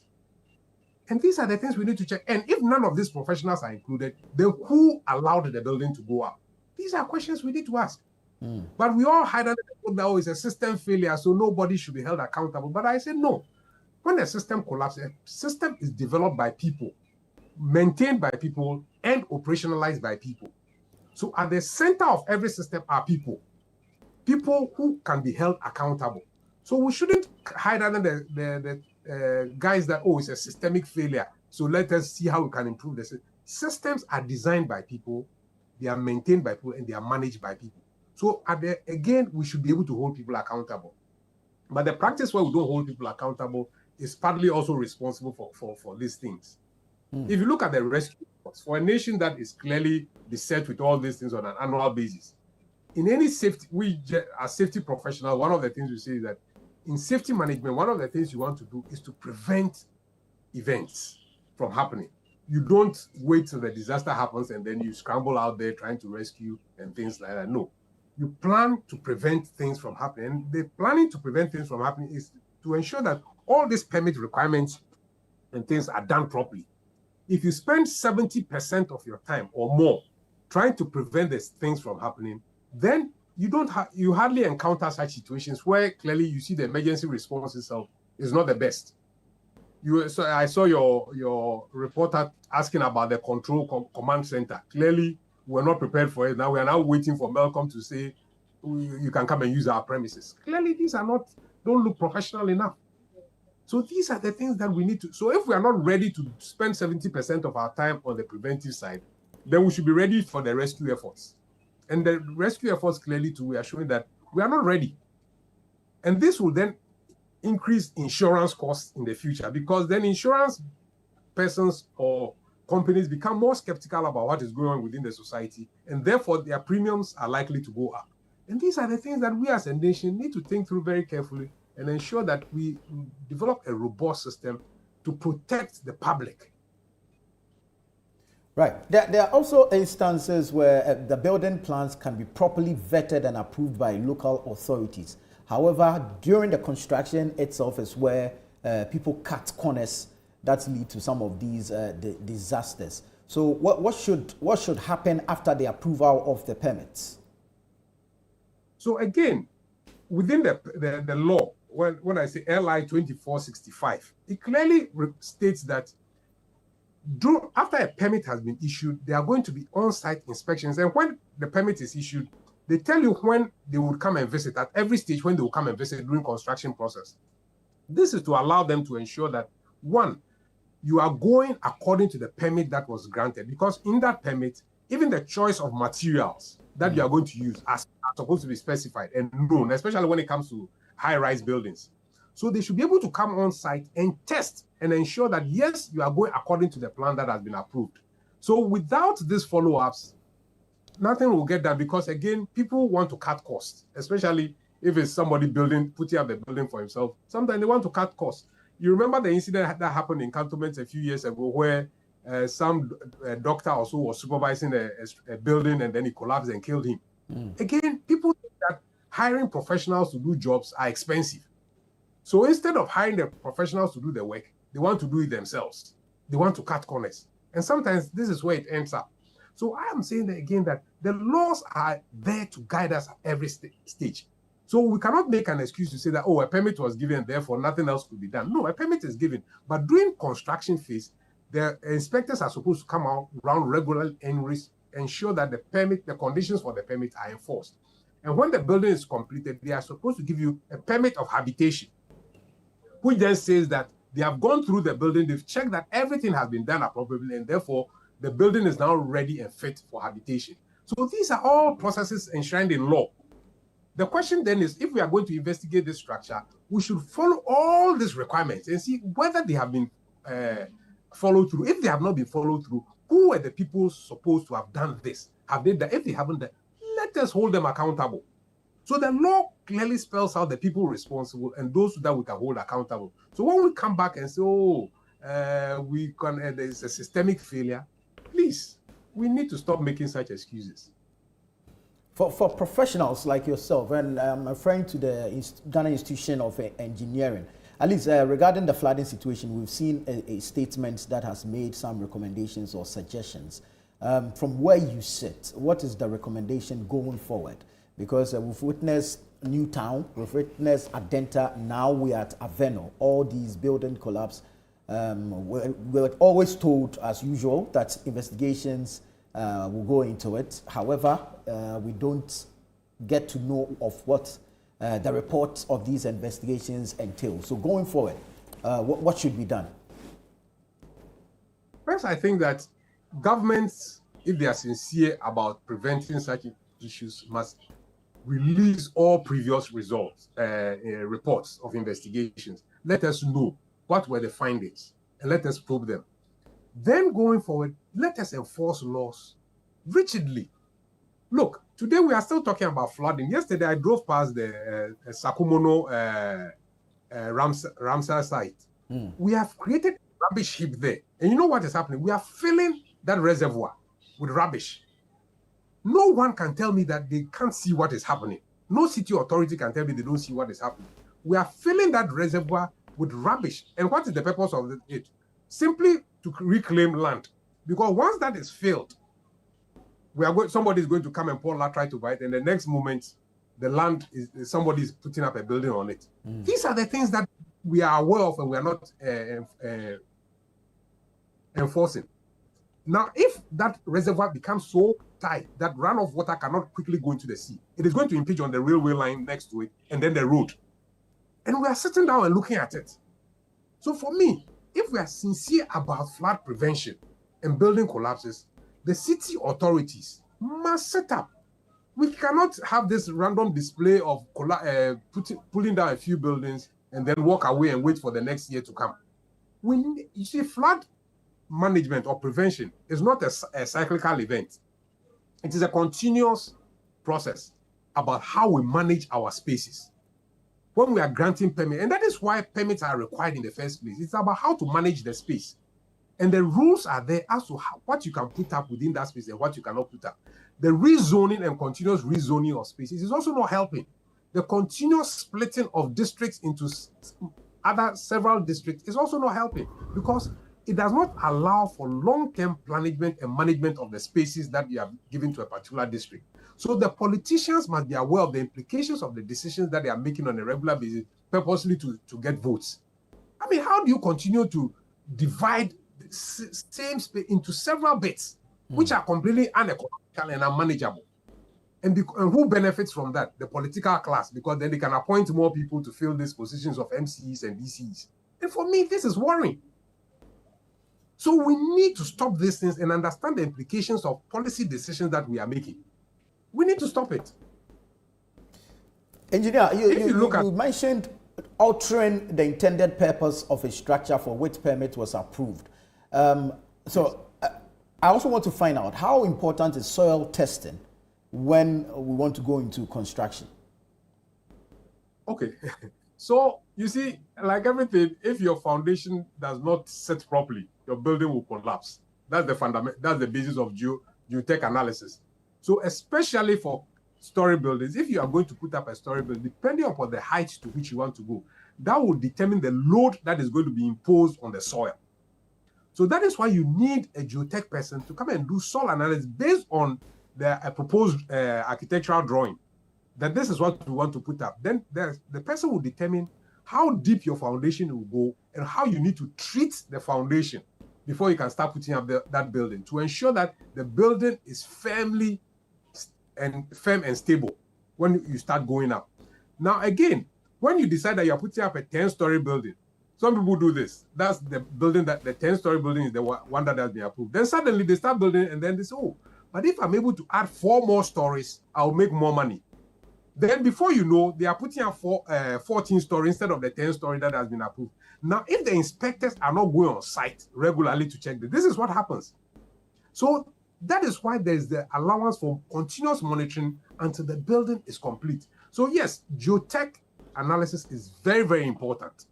And these are the things we need to check. And if none of these professionals are included, then who allowed the building to go up? These are questions we need to ask. But we all hide under the fact that it's a system failure, so nobody should be held accountable. But I said no. When a system collapses, a system is developed by people, maintained by people, and operationalized by people. So at the center of every system are people who can be held accountable. So we shouldn't hide under the guys that, it's a systemic failure, so let us see how we can improve the system. Systems are designed by people, they are maintained by people, and they are managed by people. So again, we should be able to hold people accountable. But the practice where we don't hold people accountable is partly also responsible for these things. If you look at the rescue reports, for a nation that is clearly beset with all these things on an annual basis, in any safety, we as safety professionals, one of the things we say is that in safety management, one of the things you want to do is to prevent events from happening. You don't wait till the disaster happens and then you scramble out there trying to rescue and things like that. No. You plan to prevent things from happening. And the planning to prevent things from happening is to ensure that all these permit requirements and things are done properly. If you spend 70% of your time or more trying to prevent these things from happening, then you hardly encounter such situations where clearly you see the emergency response itself is not the best. So I saw your reporter asking about the control command center. Clearly, we're not prepared for it. Now we are now waiting for Melcombe to say you can come and use our premises. Clearly, these are not don't look professional enough. So these are the things that we need to. So if we are not ready to spend 70% of our time on the preventive side, then we should be ready for the rescue efforts. And the rescue efforts clearly too, we are showing that we are not ready. And this will then increase insurance costs in the future, because then insurance persons or companies become more skeptical about what is going on within the society, and therefore their premiums are likely to go up. And these are the things that we as a nation need to think through very carefully and ensure that we develop a robust system to protect the public. Right. There are also instances where the building plans can be properly vetted and approved by local authorities. However, during the construction itself is where people cut corners that lead to some of these disasters. So what should happen after the approval of the permits? So again, within the law, when I say LI 2465, it clearly states that after a permit has been issued, there are going to be on-site inspections. And when the permit is issued, they tell you when they will come and visit, at every stage when they will come and visit during construction process. This is to allow them to ensure that, one, you are going according to the permit that was granted, because in that permit, even the choice of materials that you are going to use are supposed to be specified and known, especially when it comes to high-rise buildings. So they should be able to come on site and test and ensure that, yes, you are going according to the plan that has been approved. So without these follow-ups, nothing will get done, because, again, people want to cut costs, especially if it's somebody putting up the building for himself. Sometimes they want to cut costs. You remember the incident that happened in Cantonment a few years ago where some doctor also was supervising a building and then he collapsed and killed him. Again, people think that hiring professionals to do jobs are expensive. So instead of hiring the professionals to do the work, they want to do it themselves. They want to cut corners. And sometimes this is where it ends up. So I am saying that again, that the laws are there to guide us at every stage. So we cannot make an excuse to say that, oh, a permit was given, therefore nothing else could be done. No, a permit is given. But during construction phase, the inspectors are supposed to come around regularly and ensure that the conditions for the permit are enforced. And when the building is completed, they are supposed to give you a permit of habitation, which then says that they have gone through the building, they've checked that everything has been done appropriately, and therefore the building is now ready and fit for habitation. So these are all processes enshrined in law. The question then is, if we are going to investigate this structure, we should follow all these requirements and see whether they have been followed through. If they have not been followed through, who are the people supposed to have done this? Have they done? If they haven't done, let us hold them accountable. So the law clearly spells out the people responsible and those that we can hold accountable. So when we come back and say, oh, there's a systemic failure, please, we need to stop making such excuses. For professionals like yourself, and I'm referring to the Ghana Institution of Engineering, at least regarding the flooding situation, we've seen a statement that has made some recommendations or suggestions. From where you sit, what is the recommendation going forward? Because we've witnessed Newtown, we've witnessed Adenta, now we're at Avenor, all these building collapse. We're always told, as usual, that investigations will go into it. However, we don't get to know of what the reports of these investigations entail. So going forward, what should be done? First, I think that governments, if they are sincere about preventing such issues, must release all previous results, reports of investigations. Let us know what were the findings and let us probe them. Then going forward, let us enforce laws rigidly. Look, today we are still talking about flooding. Yesterday I drove past the Sakumono Ramsar site. We have created a rubbish heap there. And you know what is happening? We are filling that reservoir with rubbish. No one can tell me that they can't see what is happening. No city authority can tell me they don't see what is happening. We are filling that reservoir with rubbish. And what is the purpose of it? Simply to reclaim land. Because once that is filled, somebody is going to come and pour latrite over it, and the next moment, the land somebody is putting up a building on it. These are the things that we are aware of and we are not enforcing. Now, if that reservoir becomes so tight that runoff water cannot quickly go into the sea, it is going to impinge on the railway line next to it and then the road. And we are sitting down and looking at it. So for me, if we are sincere about flood prevention and building collapses, the city authorities must set up. We cannot have this random display of pulling down a few buildings and then walk away and wait for the next year to come. You see, flood management or prevention is not a cyclical event. It is a continuous process about how we manage our spaces. When we are granting permits, and that is why permits are required in the first place. It's about how to manage the space. And the rules are there as to what you can put up within that space and what you cannot put up. The rezoning and continuous rezoning of spaces is also not helping. The continuous splitting of districts into several districts is also not helping, because it does not allow for long-term management and management of the spaces that you have given to a particular district. So the politicians must be aware of the implications of the decisions that they are making on a regular basis, purposely to get votes. I mean, how do you continue to divide the same space into several bits, which are completely uneconomical and unmanageable? And who benefits from that? The political class, because then they can appoint more people to fill these positions of MCs and DCs. And for me, this is worrying. So we need to stop these things and understand the implications of policy decisions that we are making. We need to stop it. Engineer, you mentioned altering the intended purpose of a structure for which permit was approved. I also want to find out, how important is soil testing when we want to go into construction? Okay. So, you see, like everything, if your foundation does not set properly, your building will collapse. That's the basis of geotech analysis. So, especially for story buildings, if you are going to put up a story building, depending upon the height to which you want to go, that will determine the load that is going to be imposed on the soil. So that is why you need a geotech person to come and do soil analysis based on the proposed architectural drawing, that this is what we want to put up. Then the person will determine how deep your foundation will go and how you need to treat the foundation before you can start putting up that building, to ensure that the building is firm and stable when you start going up. Now, again, when you decide that you're putting up a 10-story building, some people do this. That's the building, that the 10-story building is the one that has been approved. Then suddenly they start building and then they say, oh, but if I'm able to add 4 more stories, I'll make more money. Then before you know, they are putting up 14 stories instead of the 10-story that has been approved. Now, if the inspectors are not going on site regularly to check this is what happens. So that is why there's the allowance for continuous monitoring until the building is complete. So yes, geotech analysis is very, very important.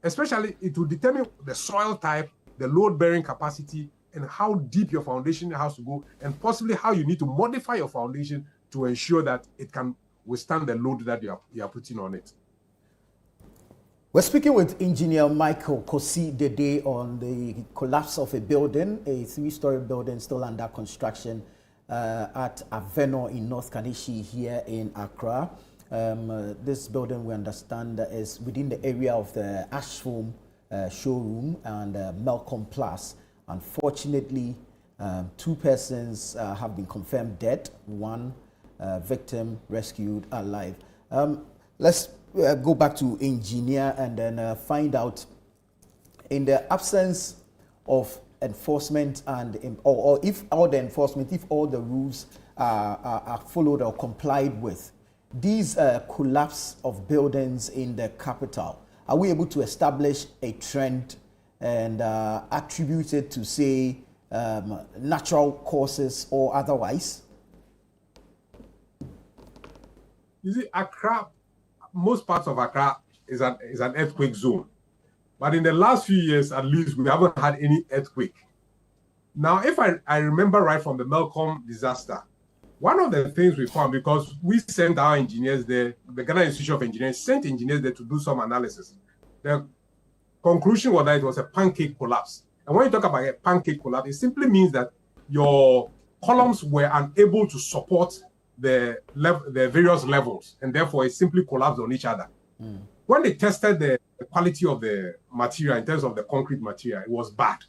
Especially, it will determine the soil type, the load-bearing capacity, and how deep your foundation has to go, and possibly how you need to modify your foundation to ensure that it can withstand the load that you are putting on it. We're speaking with Engineer Michael Kosi Dede on the collapse of a building, a 3-story building still under construction at Avenor in North Kaneshie here in Accra. This building, we understand, is within the area of the Ashfoam showroom and Malcolm Plus. Unfortunately, 2 persons have been confirmed dead, 1 victim rescued alive. Let's go back to engineer and then find out, in the absence of enforcement and or if all the enforcement, if all the rules are followed or complied with, these collapse of buildings in the capital, are we able to establish a trend and attribute it to, say, natural causes or otherwise? You see, Accra, most parts of Accra is an earthquake zone. But in the last few years, at least, we haven't had any earthquake. Now, if I remember right from the Malcolm disaster, one of the things we found, because we sent our engineers there, the Ghana Institute of Engineers sent engineers there to do some analysis. The conclusion was that it was a pancake collapse. And when you talk about a pancake collapse, it simply means that your columns were unable to support the various levels, and therefore it simply collapsed on each other. When they tested the quality of the material in terms of the concrete material, it was bad.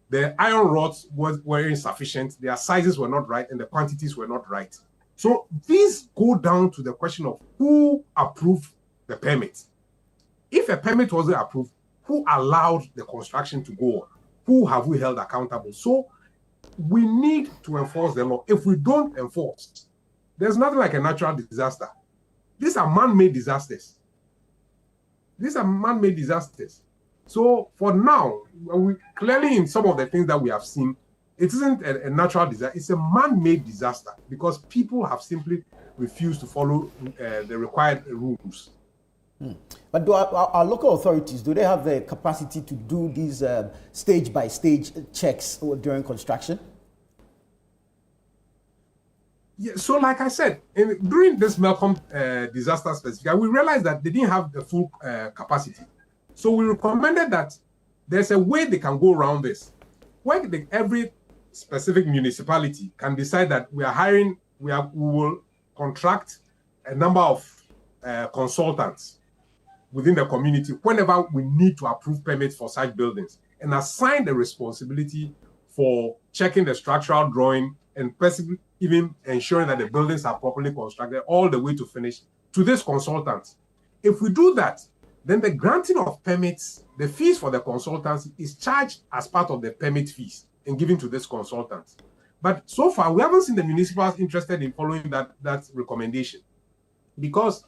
The iron rods were insufficient, their sizes were not right, and the quantities were not right. So these go down to the question of who approved the permit. If a permit wasn't approved, who allowed the construction to go on? Who have we held accountable? So we need to enforce the law. If we don't enforce, there's nothing like a natural disaster. These are man-made disasters. So for now, we clearly in some of the things that we have seen, it isn't a natural disaster, it's a man-made disaster because people have simply refused to follow the required rules. But do our local authorities, do they have the capacity to do these stage-by-stage checks during construction? Yeah, so like I said, during this Malcolm disaster specifically, we realized that they didn't have the full capacity. So we recommended that there's a way they can go around this, where every specific municipality can decide that we will contract a number of consultants within the community whenever we need to approve permits for such buildings and assign the responsibility for checking the structural drawing and possibly even ensuring that the buildings are properly constructed all the way to finish to this consultant. If we do that, then the granting of permits, the fees for the consultants is charged as part of the permit fees and given to this consultant. But so far, we haven't seen the municipals interested in following that recommendation because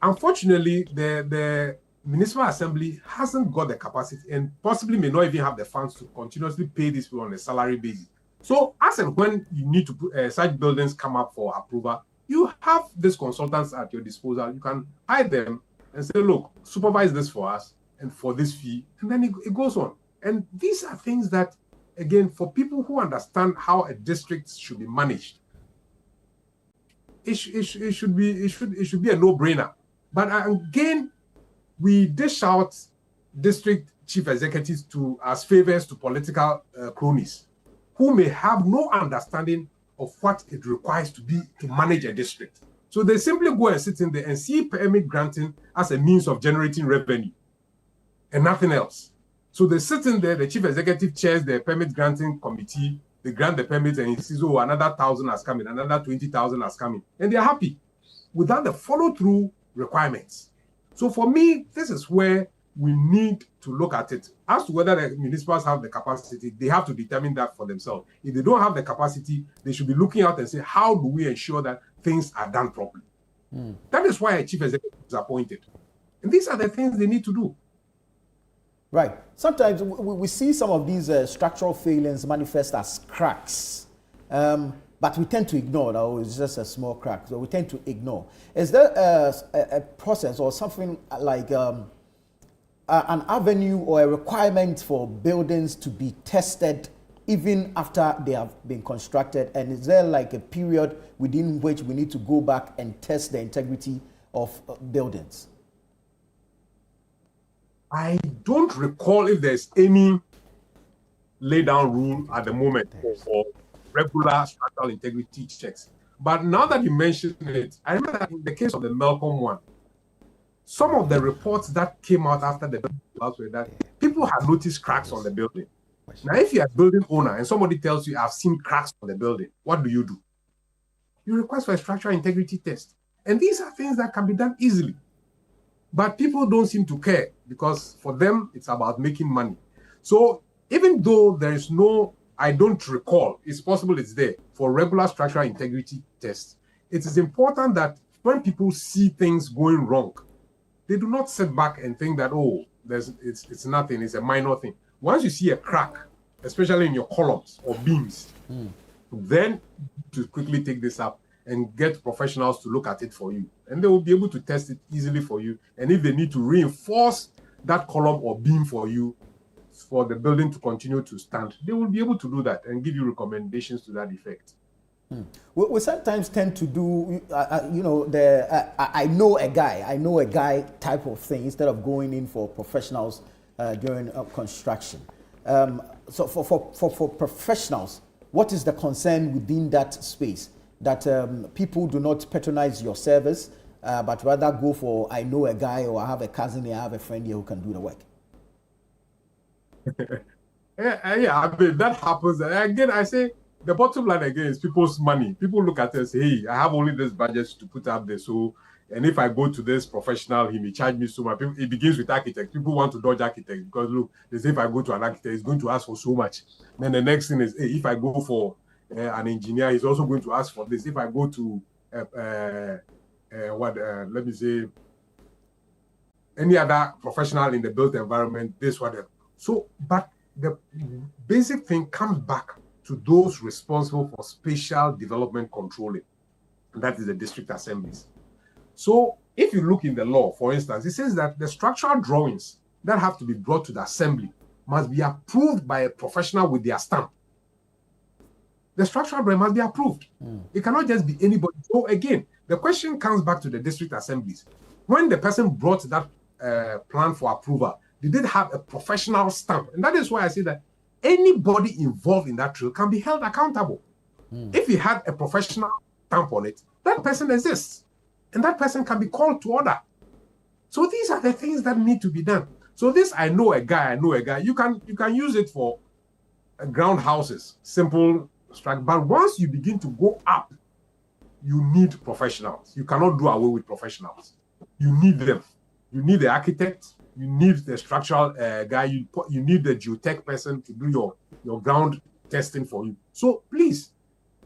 unfortunately, the municipal assembly hasn't got the capacity and possibly may not even have the funds to continuously pay these people on a salary basis. So as and when you need to put such buildings come up for approval, you have these consultants at your disposal. You can hire them and say, look, supervise this for us and for this fee, and then it goes on. And these are things that, again, for people who understand how a district should be managed, it should be a no-brainer. But again, we dish out district chief executives as favors to political cronies who may have no understanding of what it requires to manage a district. So they simply go and sit in there and see permit granting as a means of generating revenue and nothing else. So they sit in there, the chief executive chairs the permit granting committee, they grant the permit and he sees, oh, another 1,000 has come in, another 20,000 has come in, and they're happy without the follow-through requirements. So for me, this is where we need to look at it. As to whether the municipals have the capacity, they have to determine that for themselves. If they don't have the capacity, they should be looking out and say, how do we ensure that things are done properly? That is why a chief executive is appointed. And these are the things they need to do. Right. Sometimes we see some of these structural failings manifest as cracks. But we tend to ignore that. Oh, it's just a small crack. So we tend to ignore. Is there a process or something like an avenue or a requirement for buildings to be tested even after they have been constructed? And is there like a period within which we need to go back and test the integrity of buildings? I don't recall if there's any lay down rule at the moment for regular structural integrity checks. But now that you mention it, I remember that in the case of the Malcolm one, some of the reports that came out after the building were that people had noticed cracks on the building. Now, if you're a building owner and somebody tells you, I've seen cracks on the building, what do? You request for a structural integrity test. And these are things that can be done easily. But people don't seem to care because for them, it's about making money. So even though there is I don't recall, it's possible it's there for regular structural integrity tests, it is important that when people see things going wrong, they do not sit back and think that, oh, it's nothing, it's a minor thing. Once you see a crack, especially in your columns or beams, then to quickly take this up and get professionals to look at it for you. And they will be able to test it easily for you. And if they need to reinforce that column or beam for you, for the building to continue to stand, they will be able to do that and give you recommendations to that effect. We sometimes tend to do, I know a guy type of thing instead of going in for professionals during construction. So for professionals, what is the concern within that space? That people do not patronize your service, but rather go for, I know a guy, or I have a cousin here, I have a friend here who can do the work. Yeah, I mean, that happens. Again, I say, the bottom line again is people's money. People look at us, hey, I have only this budget to put up there, so And if I go to this professional, he may charge me so much. It begins with architect. People want to dodge architect because look, they say if I go to an architect, he's going to ask for so much. Then the next thing is, hey, if I go for an engineer, he's also going to ask for this. If I go to let me say, any other professional in the built environment, this whatever. So, but the basic thing comes back to those responsible for spatial development controlling, and that is the district assemblies. So if you look in the law, for instance, it says that the structural drawings that have to be brought to the assembly must be approved by a professional with their stamp. The structural drawing must be approved. It cannot just be anybody. So again, the question comes back to the district assemblies. When the person brought that plan for approval, did it have a professional stamp? And that is why I say that anybody involved in that trail can be held accountable. If he had a professional stamp on it, that person exists. And that person can be called to order. So these are the things that need to be done. So this, I know a guy. You can use it for ground houses, simple structure. But once you begin to go up, you need professionals. You cannot do away with professionals. You need them. You need the architect. You need the structural guy. You need the geotech person to do your ground testing for you. So please,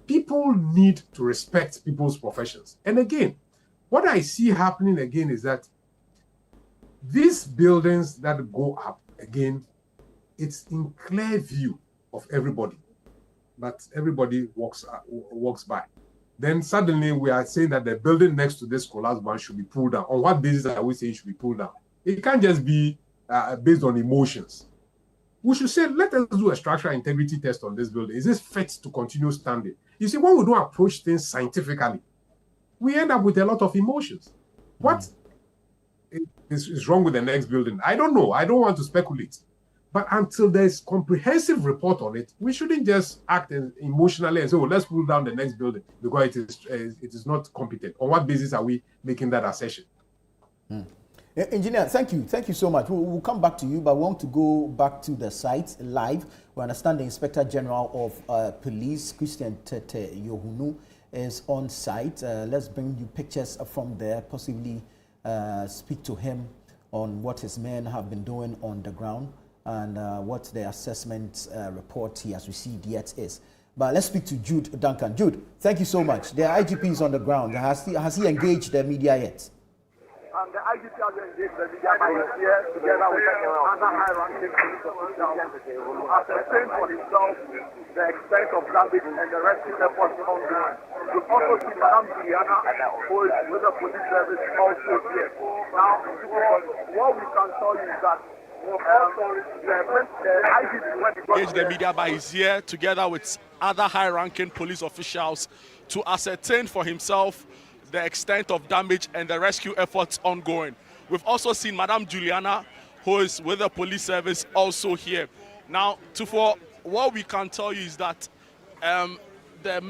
people need to respect people's professions. And again, what I see happening again is that these buildings that go up again, it's in clear view of everybody, but everybody walks by. Then suddenly we are saying that the building next to this collapsed one should be pulled down. On what basis are we saying it should be pulled down? It can't just be based on emotions. We should say, let us do a structural integrity test on this building. Is this fit to continue standing? You see, when we don't approach things scientifically, we end up with a lot of emotions. What is wrong with the next building? I don't know. I don't want to speculate. But until there's comprehensive report on it, we shouldn't just act emotionally and say, oh, let's pull down the next building because it is not competent. On what basis are we making that assertion? Engineer, thank you so much. We'll come back to you, but we want to go back to the site live. We understand the Inspector General of Police, Christian Tete Yohunu, is on site. Let's bring you pictures from there, possibly speak to him on what his men have been doing on the ground and what the assessment report he has received yet is. But let's speak to Jude Duncan. Jude, thank you so much. The IGP is on the ground. Has he engaged the media yet? The IGP has engaged the media by here together with other high-ranking police officials to ascertain for himself the extent of damage and the rescue efforts ongoing. We also see Madam Juliana, who is with the police service, also here. Now, what we can tell you is that the IGP, when he got the media by his here together with other high-ranking police officials to ascertain for himself the extent of damage and the rescue efforts ongoing. We've also seen Madam Juliana, who is with the police service, also here. Now, for what we can tell you is that the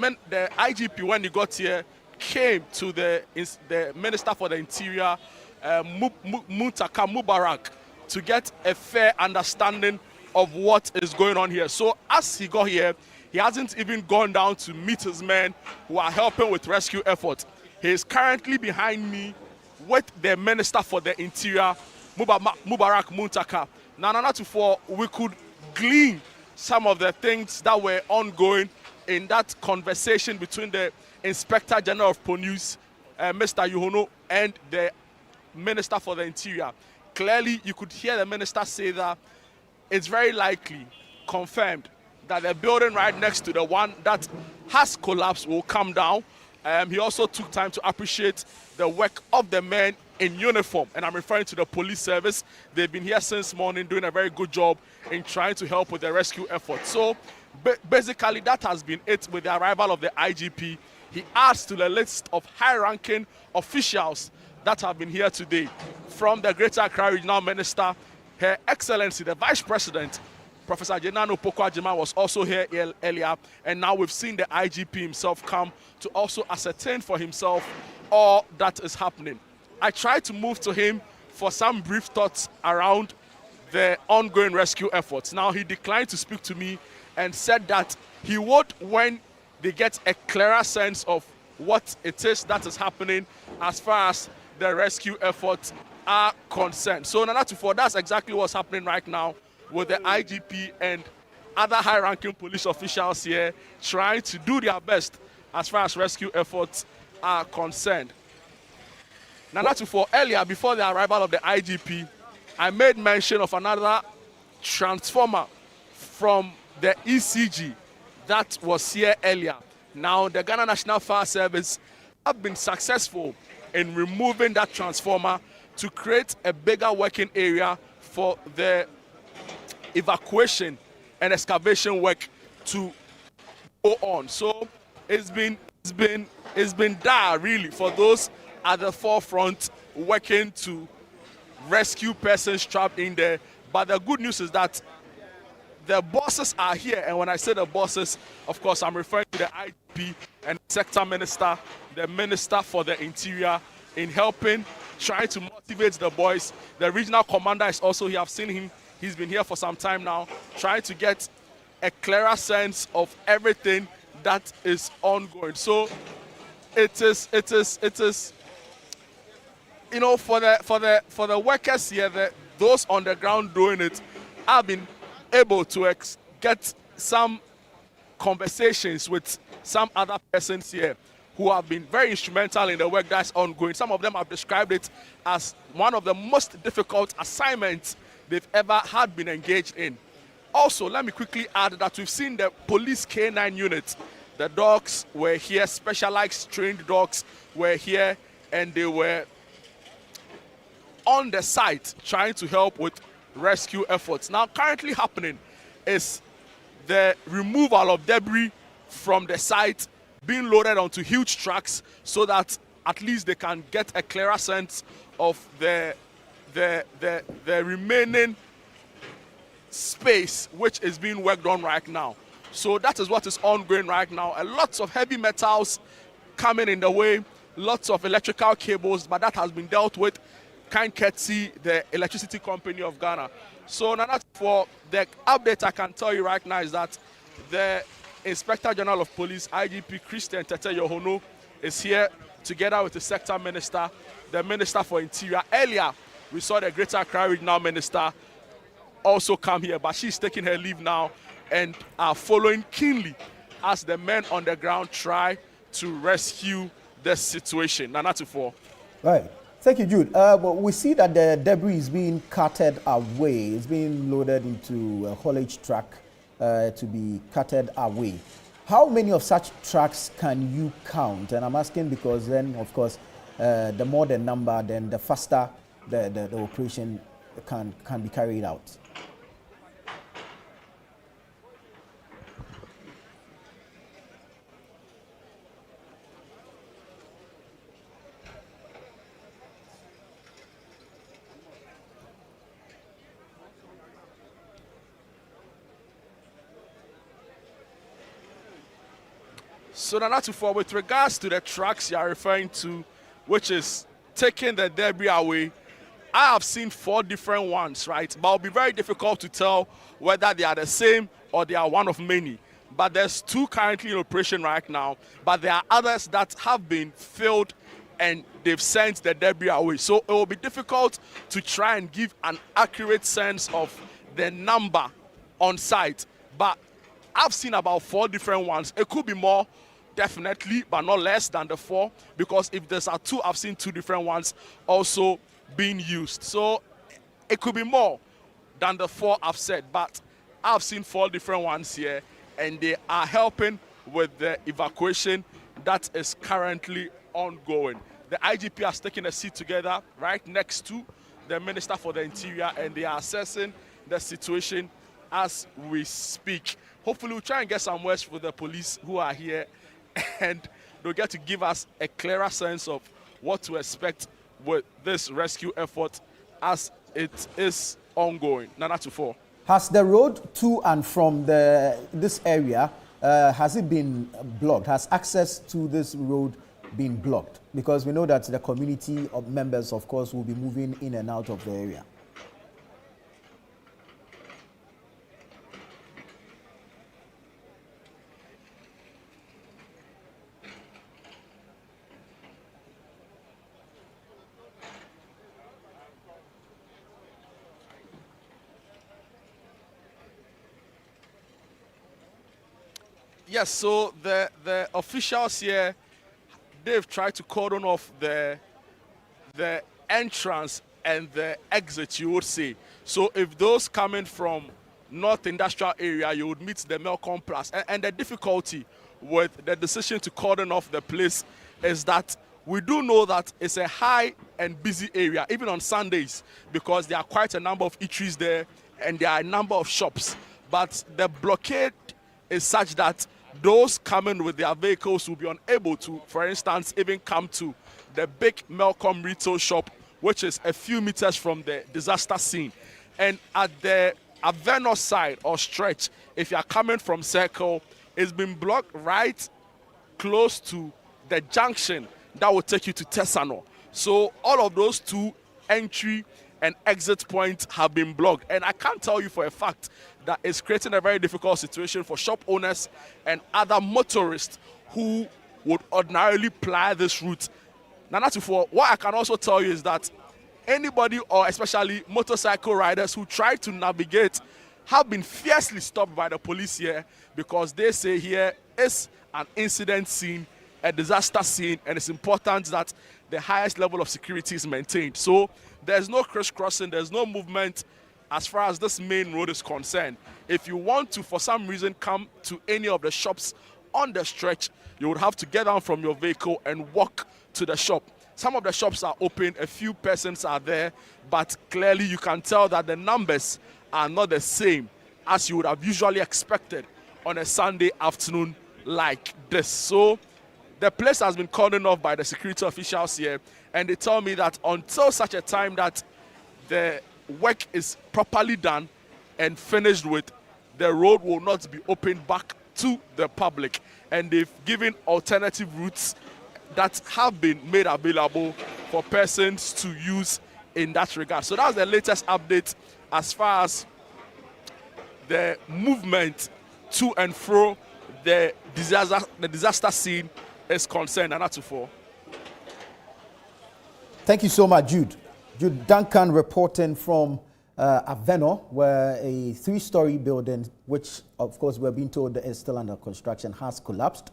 IGP, when he got here, came to the Minister for the Interior, Muntaka Mubarak, to get a fair understanding of what is going on here. So as he got here, he hasn't even gone down to meet his men who are helping with rescue efforts. He is currently behind me with the Minister for the Interior, Mubarak Muntaka. Now, we could glean some of the things that were ongoing in that conversation between the Inspector General of Police, Mr. Yohunu, and the Minister for the Interior. Clearly, you could hear the minister say that it's very likely, confirmed, that the building right next to the one that has collapsed will come down. He also took time to appreciate the work of the men in uniform, and I'm referring to the police service. They've been here since morning doing a very good job in trying to help with the rescue effort. So basically that has been it with the arrival of the IGP. He adds to the list of high-ranking officials that have been here today. From the Greater Accra Regional Minister, Her Excellency, the Vice President, Professor Jenano Poko-Ajima, was also here earlier, and now we've seen the IGP himself come to also ascertain for himself all that is happening. I tried to move to him for some brief thoughts around the ongoing rescue efforts. Now, he declined to speak to me and said that he would when they get a clearer sense of what it is that is happening as far as the rescue efforts are concerned. So Nana Tufo, that's exactly what's happening right now with the IGP and other high-ranking police officials here trying to do their best as far as rescue efforts are concerned. Nana Tufo, earlier, before the arrival of the IGP, I made mention of another transformer from the ECG that was here earlier. Now, the Ghana National Fire Service have been successful in removing that transformer to create a bigger working area for the evacuation and excavation work to go on. So it's been dire really for those at the forefront working to rescue persons trapped in there. But the good news is that the bosses are here, and when I say the bosses, of course, I'm referring to the IGP and the sector minister, the minister for the interior, in helping, trying to motivate the boys. The regional commander is also here. I've seen him. He's been here for some time now, trying to get a clearer sense of everything that is ongoing. So it is, you know, for the workers here, those on the ground doing it, have been able to get some conversations with some other persons here who have been very instrumental in the work that's ongoing. Some of them have described it as one of the most difficult assignments they've ever had been engaged in. Also, let me quickly add that we've seen the police K9 unit. The dogs were here, specialized trained dogs were here, and they were on the site trying to help with rescue efforts. Now, currently happening is the removal of debris from the site being loaded onto huge trucks so that at least they can get a clearer sense of the remaining space which is being worked on right now. So that is what is ongoing right now. A lots of heavy metals coming in the way, lots of electrical cables, but that has been dealt with, kind courtesy the Electricity Company of Ghana. So Nana, for the update I can tell you right now is that the Inspector General of Police, IGP Christian Tete Yohono, is here together with the sector minister, the Minister for Interior. Earlier, we saw the Greater Accra Regional Minister also come here, but she's taking her leave now and are following keenly as the men on the ground try to rescue the situation. Nana Tufo. Right. Thank you, Jude. But we see that the debris is being carted away. It's being loaded into a haulage truck to be carted away. How many of such trucks can you count? And I'm asking because then, of course, the more the number, then the faster the operation can be carried out. So Nana Tufo, with regards to the trucks you are referring to, which is taking the debris away, I have seen 4 different ones, right? But it'll be very difficult to tell whether they are the same or they are one of many. But there's 2 currently in operation right now, but there are others that have been filled and they've sent the debris away. So it will be difficult to try and give an accurate sense of the number on site. But I've seen about 4 different ones. It could be more, definitely, but not less than the 4, because if there's 2, I've seen 2 different ones also being used. So it could be more than the 4 I've said, but I've seen 4 different ones here, and they are helping with the evacuation that is currently ongoing. The IGP has taken a seat together right next to the Minister for the Interior, and they are assessing the situation as we speak. Hopefully we'll try and get some words with the police who are here, and they'll get to give us a clearer sense of what to expect with this rescue effort as it is ongoing. Nana Tufo. Has the road to and from this area, has it been blocked? Has access to this road been blocked? Because we know that the community of members, of course, will be moving in and out of the area. Yes, so the officials here, they've tried to cordon off the entrance and the exit, you would say. So if those coming from North Industrial Area, you would meet the Melcom Plus. And the difficulty with the decision to cordon off the place is that we do know that it's a high and busy area, even on Sundays, because there are quite a number of eateries there and there are a number of shops. But the blockade is such that those coming with their vehicles will be unable to, for instance, even come to the big Melcom retail shop, which is a few meters from the disaster scene. And at the Avenor side or stretch, if you are coming from Circle, it's been blocked right close to the junction that will take you to Tesano. So all of those two entry and exit points have been blocked. And I can't tell you for a fact that it's creating a very difficult situation for shop owners and other motorists who would ordinarily ply this route. Now, that's before. What I can also tell you is that anybody, or especially motorcycle riders who try to navigate, have been fiercely stopped by the police here, because they say here is an incident scene, a disaster scene, and it's important that the highest level of security is maintained. So there's no crisscrossing, there's no movement as far as this main road is concerned. If you want to, for some reason, come to any of the shops on the stretch, you would have to get down from your vehicle and walk to the shop. Some of the shops are open, a few persons are there, but clearly you can tell that the numbers are not the same as you would have usually expected on a Sunday afternoon like this. So the place has been cordoned off by the security officials here, and they tell me that until such a time that the work is properly done and finished with, the road will not be opened back to the public. And they've given alternative routes that have been made available for persons to use in that regard. So that's the latest update as far as the movement to and fro the disaster scene is concerned. And that's for. Thank you so much, Jude. Jude Duncan reporting from Avenor, where a 3-story building, which of course we're being told is still under construction, has collapsed.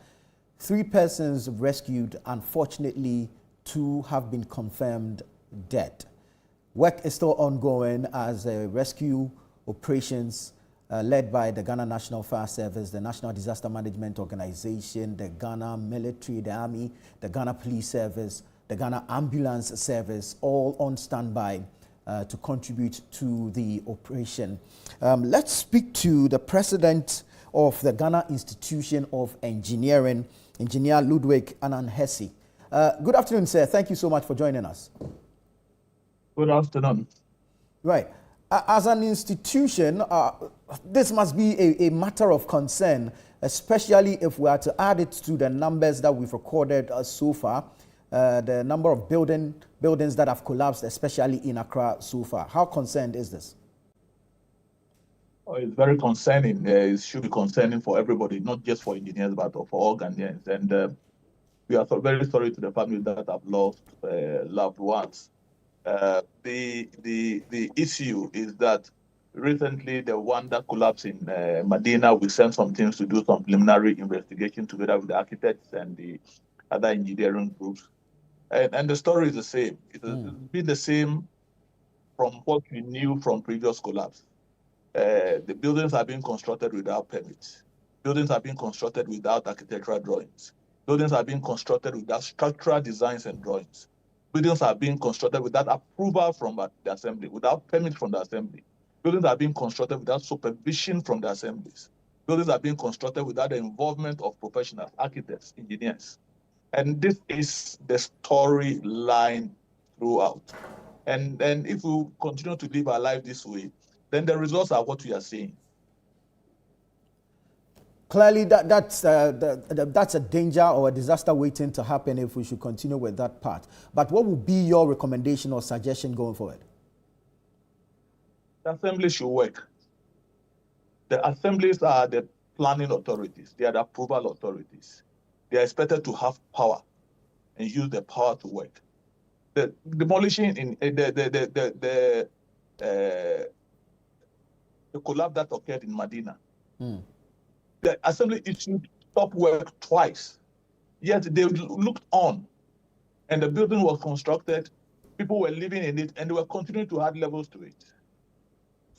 3 persons rescued. Unfortunately, 2 have been confirmed dead. Work is still ongoing as rescue operations led by the Ghana National Fire Service, the National Disaster Management Organization, the Ghana Military, the Army, the Ghana Police Service, the Ghana Ambulance Service, all on standby to contribute to the operation. Let's speak to the president of the Ghana Institution of Engineering, Engineer Ludwig Ananhesi. Good afternoon, sir. Thank you so much for joining us. Good afternoon. Right. As an institution, this must be a matter of concern, especially if we are to add it to the numbers that we've recorded so far, the number of buildings that have collapsed, especially in Accra so far. How concerned is this? Oh, it's very concerning. It should be concerning for everybody, not just for engineers, but for all Ghanaians. And we are very sorry to the families that have lost loved ones. The issue is that recently the one that collapsed in Medina, we sent some teams to do some preliminary investigation together with the architects and the other engineering groups. And the story is the same. It's been the same from what we knew from previous collapse. The buildings are being constructed without permits. Buildings are being constructed without architectural drawings. Buildings are being constructed without structural designs and drawings. Buildings are being constructed without approval from the assembly, without permit from the assembly. Buildings are being constructed without supervision from the assemblies. Buildings are being constructed without the involvement of professionals, architects, engineers. And this is the storyline throughout. And if we continue to live our life this way, then the results are what we are seeing. Clearly, that's a danger or a disaster waiting to happen if we should continue with that part. But what would be your recommendation or suggestion going forward? The assembly should work. The assemblies are the planning authorities. They are the approval authorities. They are expected to have power and use the power to work. The demolition in the collapse that occurred in Medina. The assembly issued stopped work twice. Yet they looked on, and the building was constructed. People were living in it, and they were continuing to add levels to it.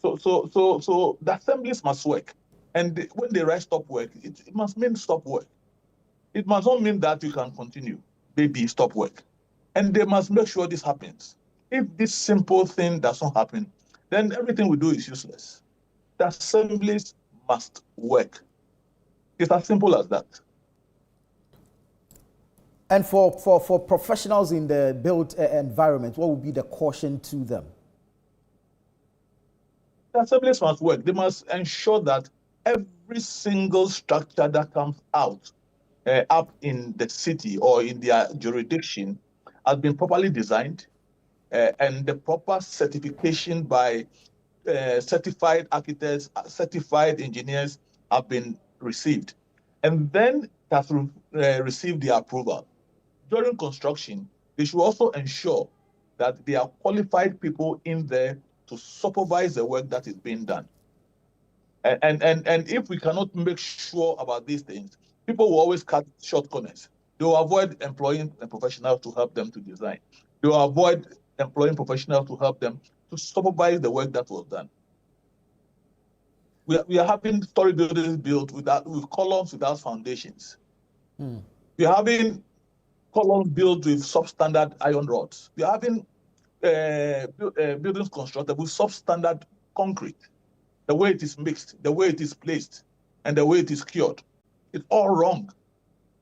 So the assemblies must work, and when they write stop work, it must mean stop work. It must not mean that you can continue. Maybe stop work, and they must make sure this happens. If this simple thing does not happen, then everything we do is useless. The assemblies must work. It's as simple as that. And for professionals in the built environment, what would be the caution to them? The assemblies must work. They must ensure that every single structure that comes out up in the city or in their jurisdiction has been properly designed, and the proper certification by certified architects, certified engineers have been received. And then it has received the approval. During construction, they should also ensure that there are qualified people in there to supervise the work that is being done. And if we cannot make sure about these things, people will always cut short corners. They will avoid employing a professional to help them to design. They will avoid employing professionals to help them to supervise the work that was done. We are having story buildings built with columns without foundations. We are having columns built with substandard iron rods. We are having buildings constructed with substandard concrete. The way it is mixed, the way it is placed, and the way it is cured, it's all wrong.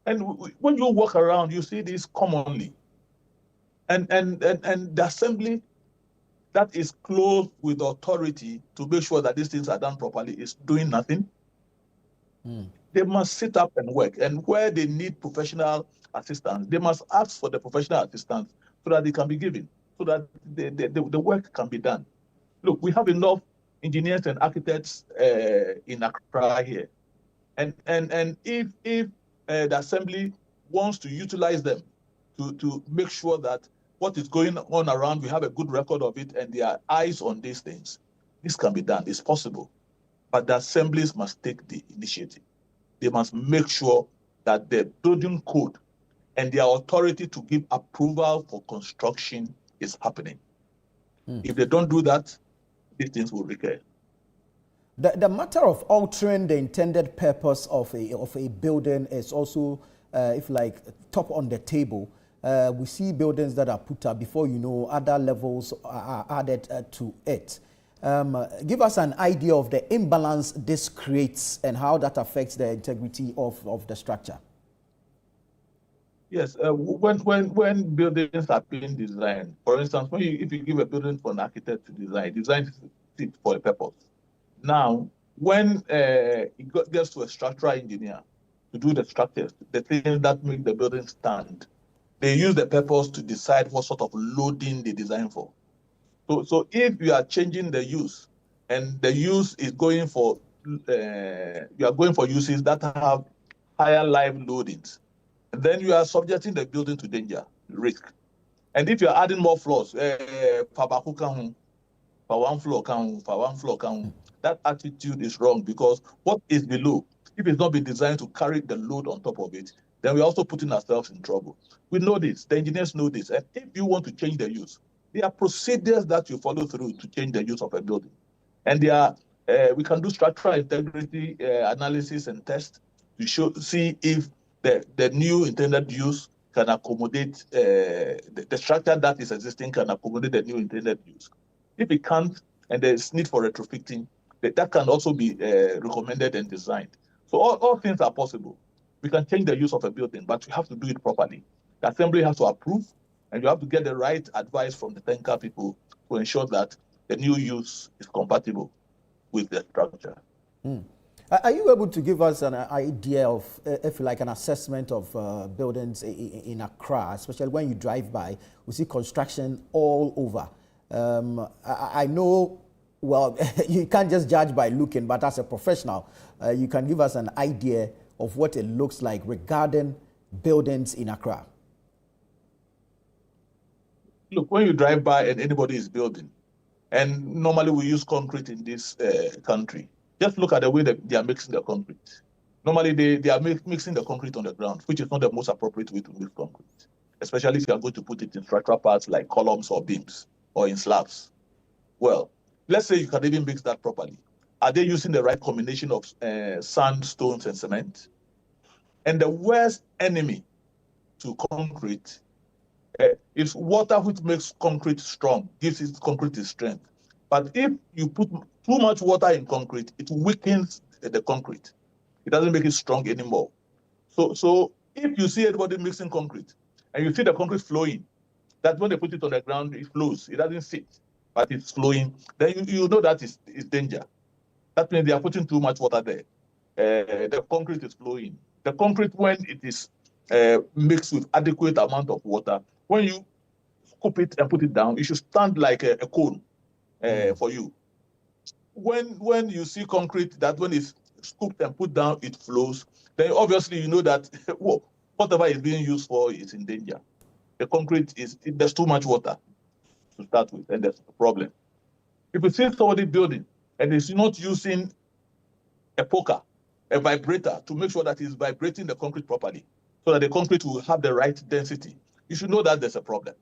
And when you walk around, you see this commonly. And the assembly that is close with authority to make sure that these things are done properly is doing nothing. They must sit up and work. And where they need professional assistance, they must ask for the professional assistance so that they can be given, so that the work can be done. Look, we have enough engineers and architects in Accra here. And if the assembly wants to utilize them to make sure that what is going on around, we have a good record of it, and there are eyes on these things, this can be done. It's possible. But the assemblies must take the initiative. They must make sure that the building code and their authority to give approval for construction is happening. If they don't do that, these things will recur. The matter of altering the intended purpose of a building is also, if like, top on the table. We see buildings that are put up before you know other levels are added to it. Give us an idea of the imbalance this creates and how that affects the integrity of the structure. Yes, when buildings are being designed, for instance, if you give a building for an architect to design it for a purpose. Now, when it gets to a structural engineer to do the structures, the things that make the building stand, they use the purpose to decide what sort of loading they design for. So if you are changing the use, and the use is going for, you are going for uses that have higher live loadings, then you are subjecting the building to danger, risk. And if you are adding more floors, for one floor, that attitude is wrong, because what is below, if it's not been designed to carry the load on top of it, then we're also putting ourselves in trouble. We know this, the engineers know this, and if you want to change the use, there are procedures that you follow through to change the use of a building. And we can do structural integrity analysis and tests to see if the new intended use can accommodate, the structure that is existing can accommodate the new intended use. If it can't, and there's need for retrofitting, that can also be recommended and designed. So all things are possible. We can change the use of a building, but we have to do it properly. The assembly has to approve, and you have to get the right advice from the tanker people to ensure that the new use is compatible with the structure. Are you able to give us an idea of, if like, an assessment of buildings in Accra, especially when you drive by, we see construction all over. I know, well, you can't just judge by looking, but as a professional, you can give us an idea of what it looks like regarding buildings in Accra. Look, when you drive by and anybody is building, and normally we use concrete in this country, just look at the way that they are mixing the concrete. Normally, they are mixing the concrete on the ground, which is not the most appropriate way to mix concrete, especially if you are going to put it in structural parts like columns or beams or in slabs. Well, let's say you can even mix that properly. Are they using the right combination of sand, stones, and cement? And the worst enemy to concrete is water, which makes concrete strong, gives it concrete its strength. But if you put too much water in concrete, it weakens the concrete. It doesn't make it strong anymore. So if you see anybody mixing concrete and you see the concrete flowing, that when they put it on the ground, it flows. It doesn't sit, but it's flowing. Then you know that is danger. That means they are putting too much water there. The concrete is flowing. The concrete, when it is mixed with adequate amount of water, when you scoop it and put it down, it should stand like a cone for you. When you see concrete that when it's scooped and put down, it flows, then obviously you know that whatever is being used for is in danger. The concrete there's too much water to start with, and that's a problem. If you see somebody building and it's not using a poker, a vibrator to make sure that it's vibrating the concrete properly, so that the concrete will have the right density, you should know that there's a problem.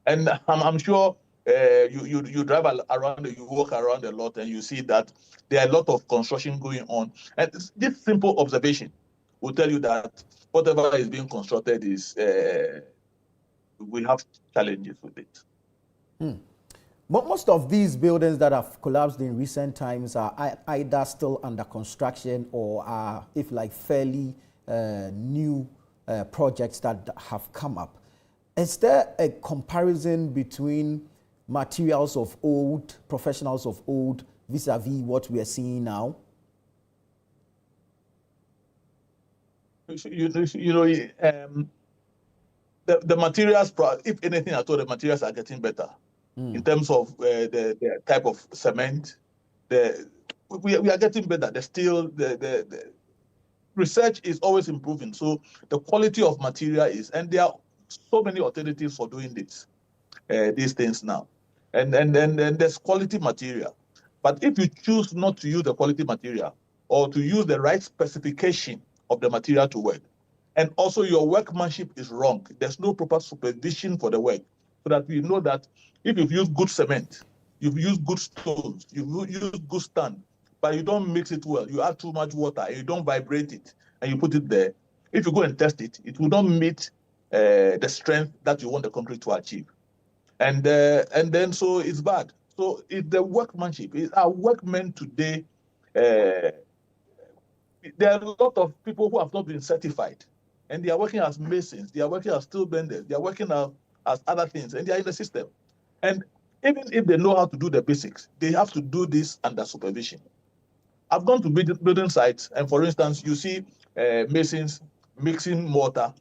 And I'm sure you drive around, you walk around a lot, and you see that there are a lot of construction going on. And this simple observation will tell you that whatever is being constructed is, we have challenges with it. But most of these buildings that have collapsed in recent times are either still under construction or are, if like, fairly new projects that have come up. Is there a comparison between materials of old, professionals of old, vis-a-vis what we are seeing now? You know, the materials, if anything at all, the materials are getting better. In terms of the type of cement, we are getting better. The research is always improving. So the quality of material and there are so many alternatives for doing these things now. And there's quality material. But if you choose not to use the quality material or to use the right specification of the material to work, and also your workmanship is wrong, there's no proper supervision for the work, so that we know that if you've used good cement, you've used good stones, you've used good sand, but you don't mix it well, you add too much water, and you don't vibrate it, and you put it there, if you go and test it, it will not meet the strength that you want the concrete to achieve. And then so it's bad. So it's the workmanship. Our workmen today, there are a lot of people who have not been certified, and they are working as masons, they are working as steel benders, they are working as other things, and they are in the system. And even if they know how to do the basics, they have to do this under supervision. I've gone to building sites, and for instance, you see masons mixing mortar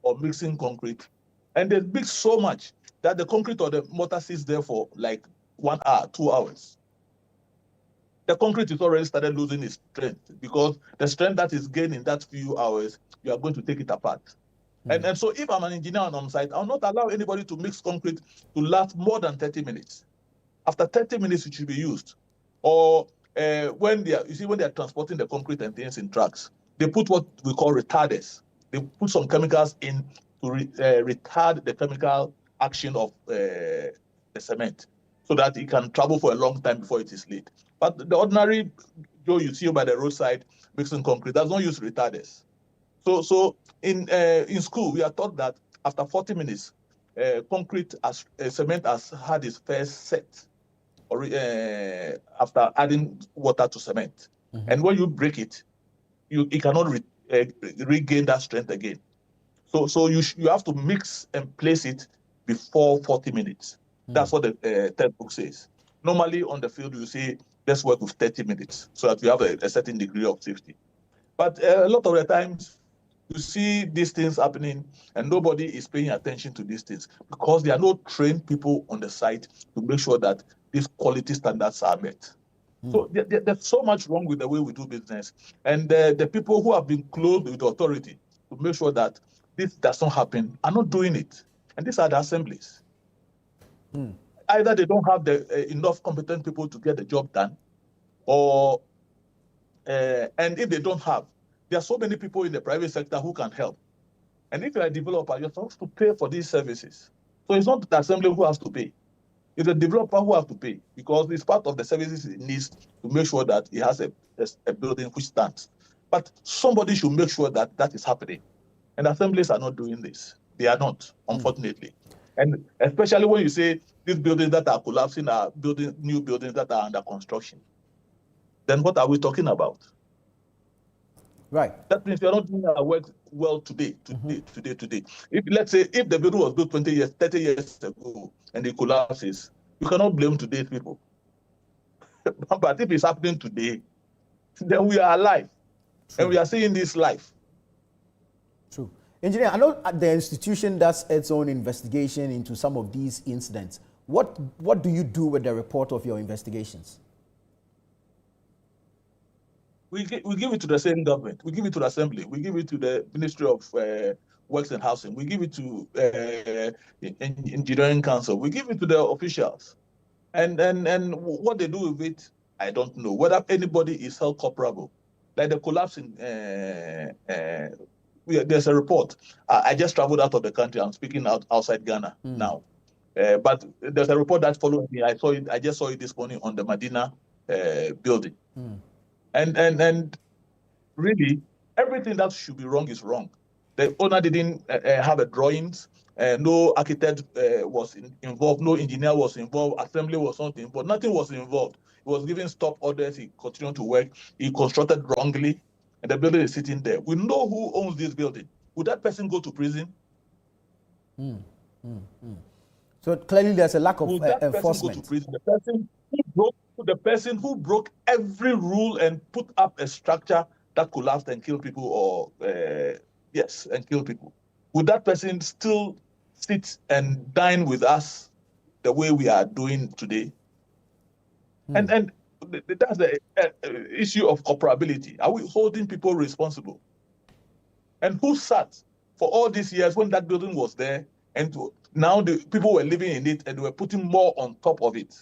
or mixing concrete, and they mix so much that the concrete or the mortar sits there for like 1 hour, 2 hours. The concrete is already started losing its strength, because the strength that is gained in that few hours, you are going to take it apart. And so if I'm an engineer on site, I'll not allow anybody to mix concrete to last more than 30 minutes. After 30 minutes, it should be used. Or when they are transporting the concrete and things in trucks, they put what we call retarders. They put some chemicals in to retard the chemical action of the cement, so that it can travel for a long time before it is laid. But the ordinary Joe you see by the roadside mixing concrete does not use retarders. So in school, we are taught that after 40 minutes, cement has had its first set, or after adding water to cement. And when you break it, it cannot regain that strength again. So you have to mix and place it before 40 minutes. That's what the textbook says. Normally on the field, you say, let's work with 30 minutes so that you have a certain degree of safety. But a lot of the times, you see these things happening and nobody is paying attention to these things, because there are no trained people on the site to make sure that these quality standards are met. So there's so much wrong with the way we do business. And the people who have been close with the authority to make sure that this does not happen are not doing it. And these are the assemblies. Either they don't have enough competent people to get the job done, or and if they don't have, There are so many people in the private sector who can help. And if you're a developer, you're supposed to pay for these services. So it's not the assembly who has to pay. It's the developer who has to pay because it's part of the services it needs to make sure that it has a building which stands. But somebody should make sure that that is happening. And assemblies are not doing this. They are not, unfortunately. And especially when you say these buildings that are collapsing are new buildings that are under construction. Then what are we talking about? Right. That means you're not doing our work well today. If let's say if the building was built 20 years, 30 years ago and it collapses, you cannot blame today's people. But if it's happening today, then we are alive. True. And we are seeing this life. True. Engineer, I know the institution does its own investigation into some of these incidents. What do you do with the report of your investigations? We give it to the same government. We give it to the assembly. We give it to the Ministry of Works and Housing. We give it to Engineering Council. We give it to the officials. And what they do with it, I don't know. Whether anybody is held culpable. Like the collapse in, there's a report. I just traveled out of the country. I'm speaking outside Ghana now. But there's a report that followed me. I saw it. I just saw it this morning on the Medina building. And really, everything that should be wrong is wrong. The owner didn't have a drawings. No architect was involved. No engineer was involved. Assembly was not involved. Nothing was involved. He was giving stop orders. He continued to work. He constructed wrongly, and the building is sitting there. We know who owns this building. Would that person go to prison? So clearly, there's a lack of Would that enforcement. person go to prison? The person who broke every rule and put up a structure that collapsed and killed people, or and kill people. Would that person still sit and dine with us the way we are doing today? And that's the issue of operability. Are we holding people responsible? And who sat for all these years when that building was there, and now the people were living in it and they were putting more on top of it?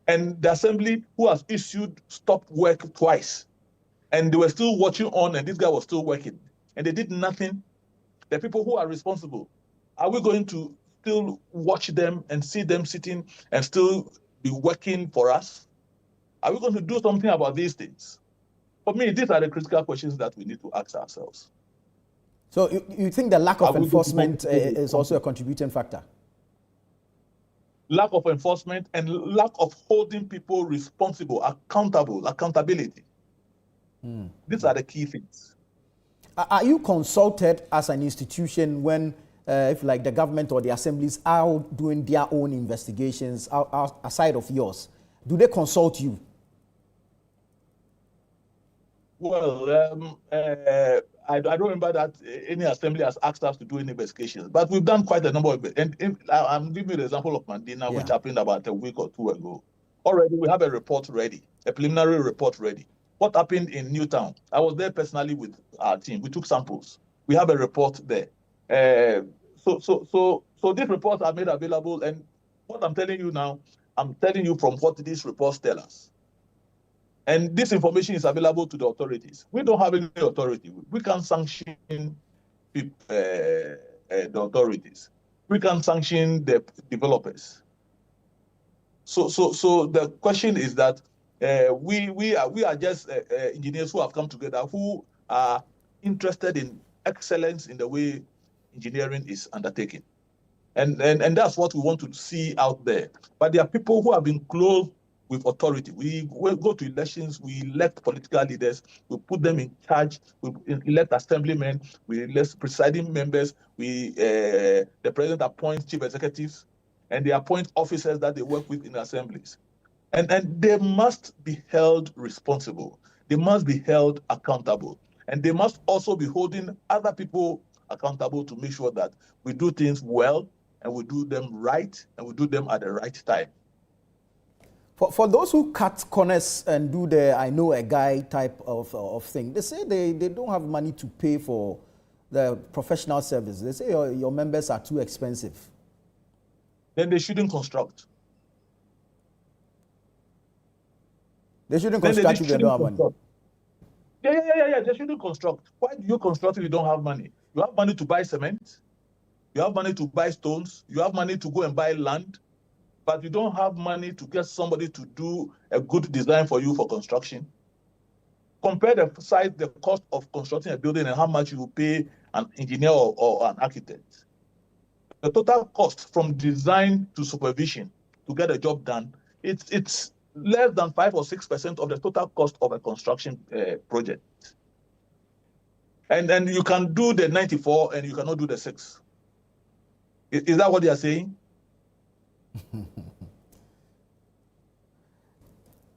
And the assembly, who has issued stop work twice, and they were still watching on, and this guy was still working, and they did nothing. The people who are responsible, are we going to still watch them and see them sitting and still be working for us? Are we going to do something about these things? For me, these are the critical questions that we need to ask ourselves. So you think the lack of enforcement is also a contributing factor? Lack of enforcement and lack of holding people responsible, accountability. These are the key things. Are you consulted as an institution when, if like the government or the assemblies are doing their own investigations aside of yours? Do they consult you? Well, I don't remember that any assembly has asked us to do any investigations, but we've done quite a number of it. And I'm giving you the example of Medina, which happened about a week or two ago. Already, we have a report ready, a preliminary report ready. What happened in Newtown? I was there personally with our team. We took samples. We have a report there. So these reports are made available. And what I'm telling you now, I'm telling you from what these reports tell us. And this information is available to the authorities. We don't have any authority. We can sanction the authorities. We can sanction the developers. So the question is that we are just engineers who have come together, who are interested in excellence in the way engineering is undertaken. And that's what we want to see out there. But there are people who have been close with authority. We go to elections, we elect political leaders, we put them in charge, we elect assemblymen, we elect presiding members, the president appoints chief executives, and they appoint officers that they work with in assemblies. And they must be held responsible. They must be held accountable. And they must also be holding other people accountable to make sure that we do things well, and we do them right, and we do them at the right time. For those who cut corners and do the I know a guy type of thing, they say they don't have money to pay for the professional service. They say your members are too expensive. Then they shouldn't construct. They shouldn't construct if they don't have money. Yeah. They shouldn't construct. Why do you construct if you don't have money? You have money to buy cement. You have money to buy stones. You have money to go and buy land. But you don't have money to get somebody to do a good design for you for construction. Compare the cost of constructing a building and how much you will pay an engineer or an architect. The total cost from design to supervision to get a job done, it's less than 5 or 6% of the total cost of a construction project. And then you can do the 94 and you cannot do the 6. Is that what they are saying?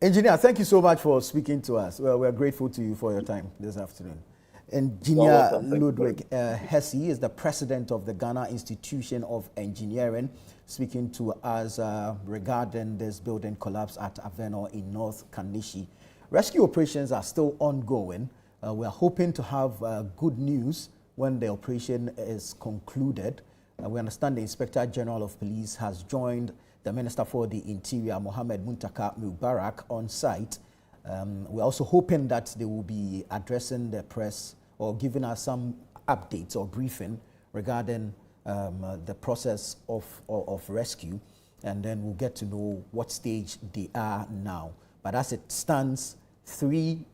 Engineer, thank you so much for speaking to us. Well, we're grateful to you for your time this afternoon. Engineer Ludwig Hesse is the president of the Ghana Institution of Engineering, speaking to us regarding this building collapse at Avenor in North Kaneshie. Rescue operations are still ongoing. We are hoping to have good news when the operation is concluded. We understand the Inspector General of Police has joined the Minister for the Interior, Mohammed Muntaka Mubarak, on site. We're also hoping that they will be addressing the press or giving us some updates or briefing regarding the process of rescue, and then we'll get to know what stage they are now. But as it stands, 3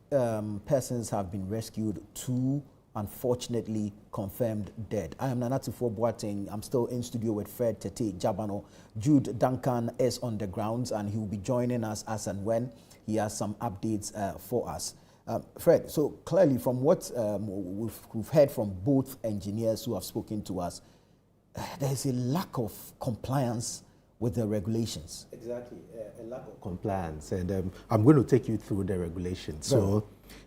persons have been rescued, 2 unfortunately confirmed dead. I am Nanatufo Boateng. I'm still in studio with Fred Tete Jabano. Jude Duncan is on the grounds and he will be joining us as and when he has some updates for us. Fred, so clearly from what we've heard from both engineers who have spoken to us, there is a lack of compliance with the regulations. Exactly, a lack of compliance. And I'm going to take you through the regulations. So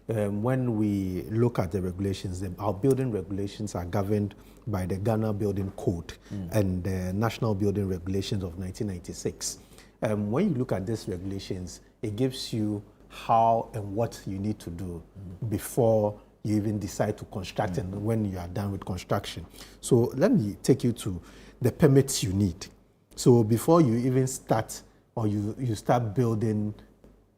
when we look at the regulations, our building regulations are governed by the Ghana Building Code and the National Building Regulations of 1996. When you look at these regulations, it gives you how and what you need to do before you even decide to construct and when you are done with construction. So let me take you to the permits you need. So before you even start or you start building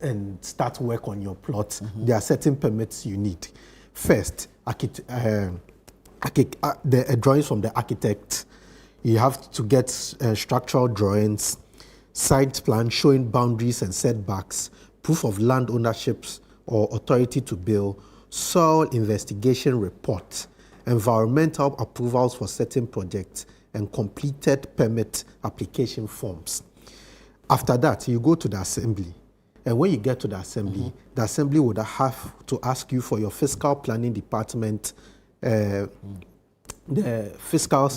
and start work on your plot, there are certain permits you need. First, the drawings from the architect. You have to get structural drawings, site plan showing boundaries and setbacks, proof of land ownerships or authority to build, soil investigation report, environmental approvals for certain projects, and completed permit application forms. After that, you go to the assembly. And when you get to the assembly would have to ask you for your fiscal planning department, the fiscal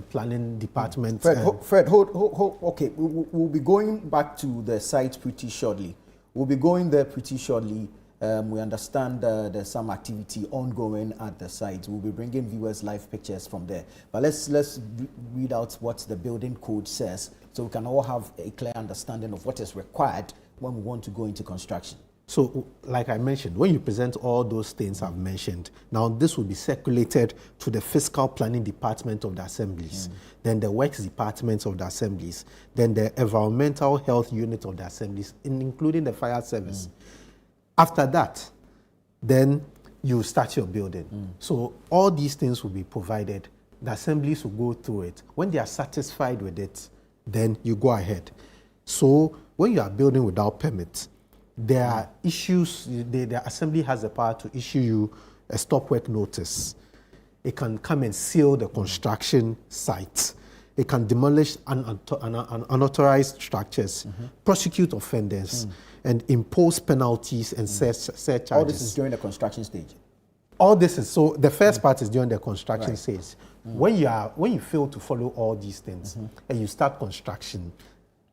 planning department. Fred, hold, okay, we'll be going back to the site pretty shortly. We'll be going there pretty shortly. We understand there's some activity ongoing at the site. We'll be bringing viewers live pictures from there. But let's read out what the building code says so we can all have a clear understanding of what is required when we want to go into construction. So, like I mentioned, when you present all those things I've mentioned, now this will be circulated to the fiscal planning department of the assemblies, then the works department of the assemblies, then the environmental health unit of the assemblies, including the fire service. After that, then you start your building. So all these things will be provided. The assemblies will go through it. When they are satisfied with it, then you go ahead. So when you are building without permit, there are issues. The assembly has the power to issue you a stop work notice. It can come and seal the construction site. It can demolish unauthorized structures, prosecute offenders, and impose penalties and surcharges. All this is during the construction stage? All this is, so the first part is during the construction stage. When you fail to follow all these things and you start construction,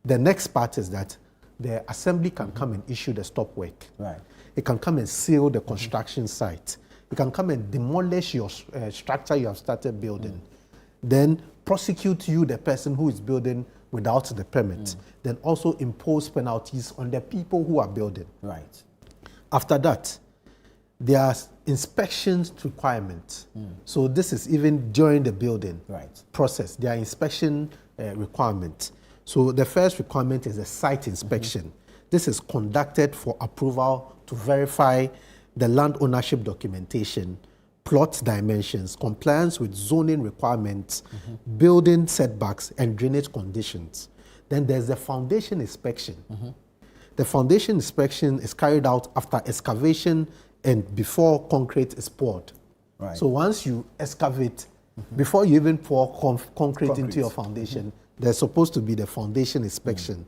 the next part is that the assembly can come and issue the stop work. It can come and seal the construction site. It can come and demolish your structure you have started building. Then prosecute you, the person who is building without the permit. Then also impose penalties on the people who are building. After that, there are inspections requirements. So this is even during the building process. There are inspection requirements. So the first requirement is a site inspection. This is conducted for approval to verify the land ownership documentation, plot dimensions, compliance with zoning requirements, building setbacks, and drainage conditions. Then there's the foundation inspection. The foundation inspection is carried out after excavation and before concrete is poured. Right. So once you excavate, before you even pour concrete into your foundation, there's supposed to be the foundation inspection.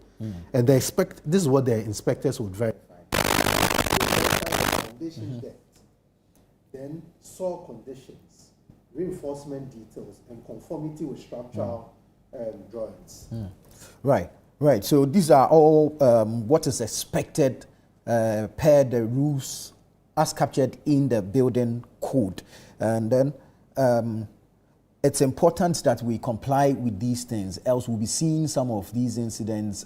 And this is what the inspectors would verify. Foundation depth, then soil conditions, reinforcement details, and conformity with structural drawings. Right, right. So these are all what is expected per the rules as captured in the building code. And then it's important that we comply with these things, else we'll be seeing some of these incidents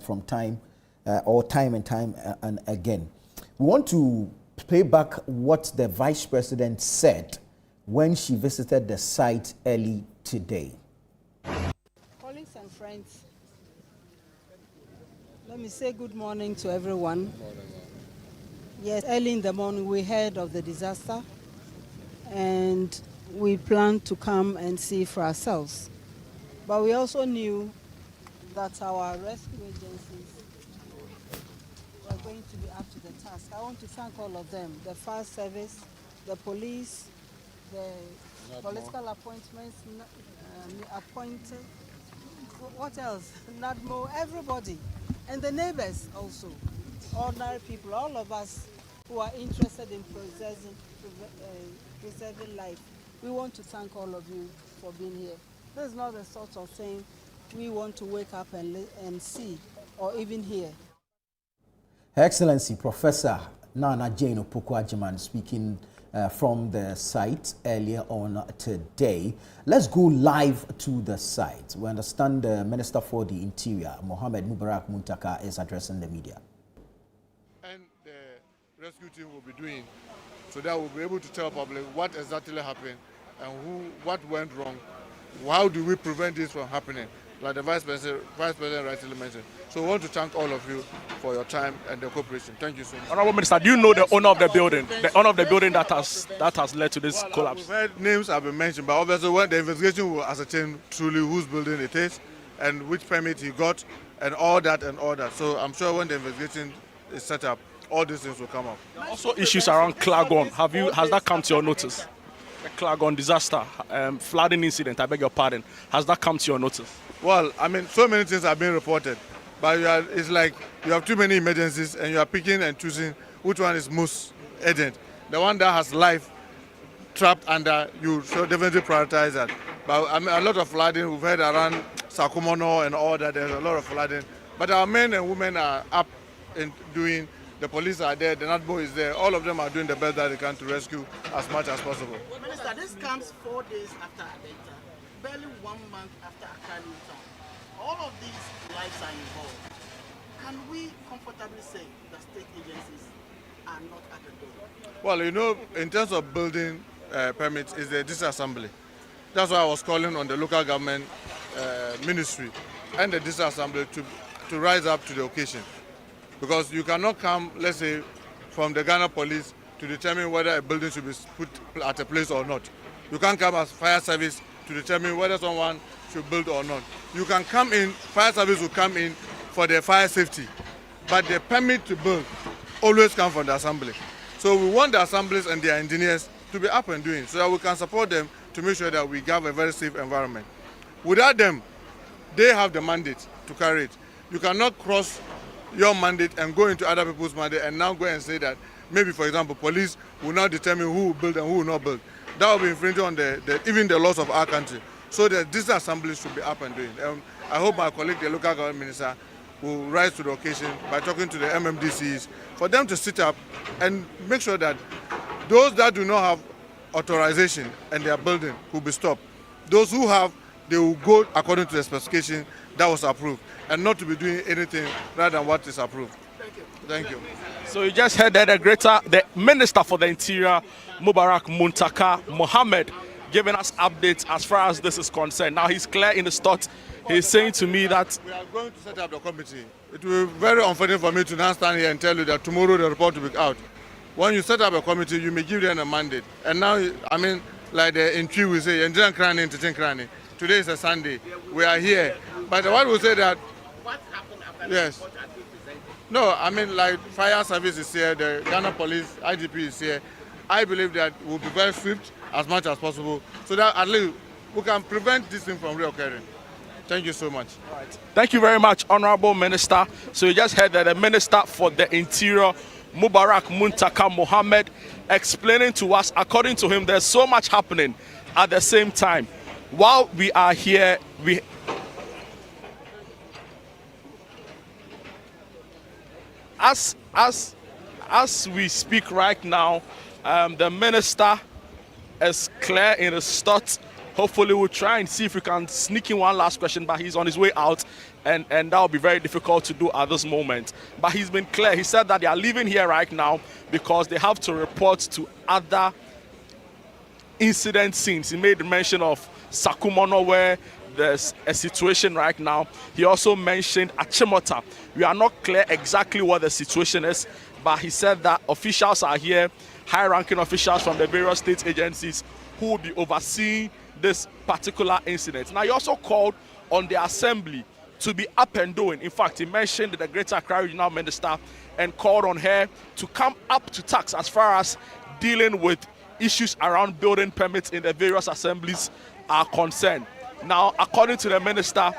from time and again. We want to play back what the Vice President said when she visited the site early today. Colleagues and friends, let me say good morning to everyone. Good morning. Yes, early in the morning we heard of the disaster and we planned to come and see for ourselves. But we also knew that our rescue agencies were going to be up to the task. I want to thank all of them, the fire service, the police, the political appointments, appointed, what else? NADMO, everybody, and the neighbors also, ordinary people, all of us who are interested in preserving life. We want to thank all of you for being here. This is not the sort of thing we want to wake up and see or even hear. Her Excellency Professor Nana Jane Opoku-Agyeman speaking from the site earlier on today. Let's go live to the site. We understand the Minister for the Interior, Mohammed Mubarak Muntaka, is addressing the media. And the rescue team will be doing so that we'll be able to tell public what exactly happened and what went wrong. How do we prevent this from happening? Like the Vice President rightly mentioned. So we want to thank all of you for your time and the cooperation. Thank you so much. Honorable Minister, do you know the owner of the building? The owner of the building that has led to this collapse? We've heard names have been mentioned, but obviously when the investigation will ascertain truly whose building it is and which permit he got and all that. So I'm sure when the investigation is set up, all these things will come up. Also issues around Clagon. Has that come to your notice? The Clagon disaster, flooding incident, I beg your pardon. Has that come to your notice? Well, I mean, so many things have been reported, but it's like you have too many emergencies and you are picking and choosing which one is most urgent. The one that has life trapped under, you should definitely prioritize that. But I mean, a lot of flooding, we've heard around Sakumono and all that, there's a lot of flooding. But our men and women are up and doing, the police are there, the NADMO is there, all of them are doing the best that they can to rescue as much as possible. Minister, this comes 4 days after Adenta, barely 1 month after Accra New Town. All of these lives are involved. Can we comfortably say that state agencies are not at the door? Well, you know, in terms of building permits, is the disassembly. That's why I was calling on the local government ministry and the disassembly to rise up to the occasion. Because you cannot come, let's say, from the Ghana police to determine whether a building should be put at a place or not. You can't come as fire service to determine whether someone should build or not. You can come in, fire service will come in for the fire safety, but the permit to build always comes from the assembly. So we want the assemblies and their engineers to be up and doing so that we can support them to make sure that we have a very safe environment. Without them, they have the mandate to carry it. You cannot cross your mandate and go into other people's mandate and now go and say that maybe, for example, police will now determine who will build and who will not build. That will be infringing on even the laws of our country. So that this assembly should be up and doing. I hope my colleague, the local government minister, will rise to the occasion by talking to the MMDCs for them to sit up and make sure that those that do not have authorization and their building will be stopped. Those who have, they will go according to the specification that was approved and not to be doing anything rather than what is approved. Thank you. So you just heard that the Minister for the Interior, Mubarak Muntaka Mohammed, giving us updates as far as this is concerned. Now he's clear in his thoughts. He's saying to me that we are going to set up the committee. It will be very unfortunate for me to now stand here and tell you that tomorrow the report will be out. when you set up a committee, you may give them a mandate. And now, I mean, like in Tree we say, today is a Sunday. We are here. But what we say that, What happened after yes. the report has been presented? No, I mean, like fire service is here, the Ghana police, IGP is here. I believe that we'll be very swift as much as possible so that at least we can prevent this thing from reoccurring. Thank you so much. Thank you very much, Honorable Minister. So you just heard that the Minister for the Interior, Mubarak Muntaka Mohammed, explaining to us, according to him, there's so much happening at the same time. While we are here, as we speak right now, the Minister is clear in his thoughts. Hopefully we'll try and see if we can sneak in one last question, but he's on his way out, and that will be very difficult to do at this moment. But he's been clear. He said that they are leaving here right now because they have to report to other incident scenes. He made mention of Sakumono, where there's a situation right now. He also mentioned Achimota. We are not clear exactly what the situation is, but he said that officials are here, high-ranking officials from the various state agencies who will be overseeing this particular incident. Now, he also called on the assembly to be up and doing. In fact, he mentioned the Greater Accra Regional Minister and called on her to come up to task as far as dealing with issues around building permits in the various assemblies are concerned. Now, according to the minister,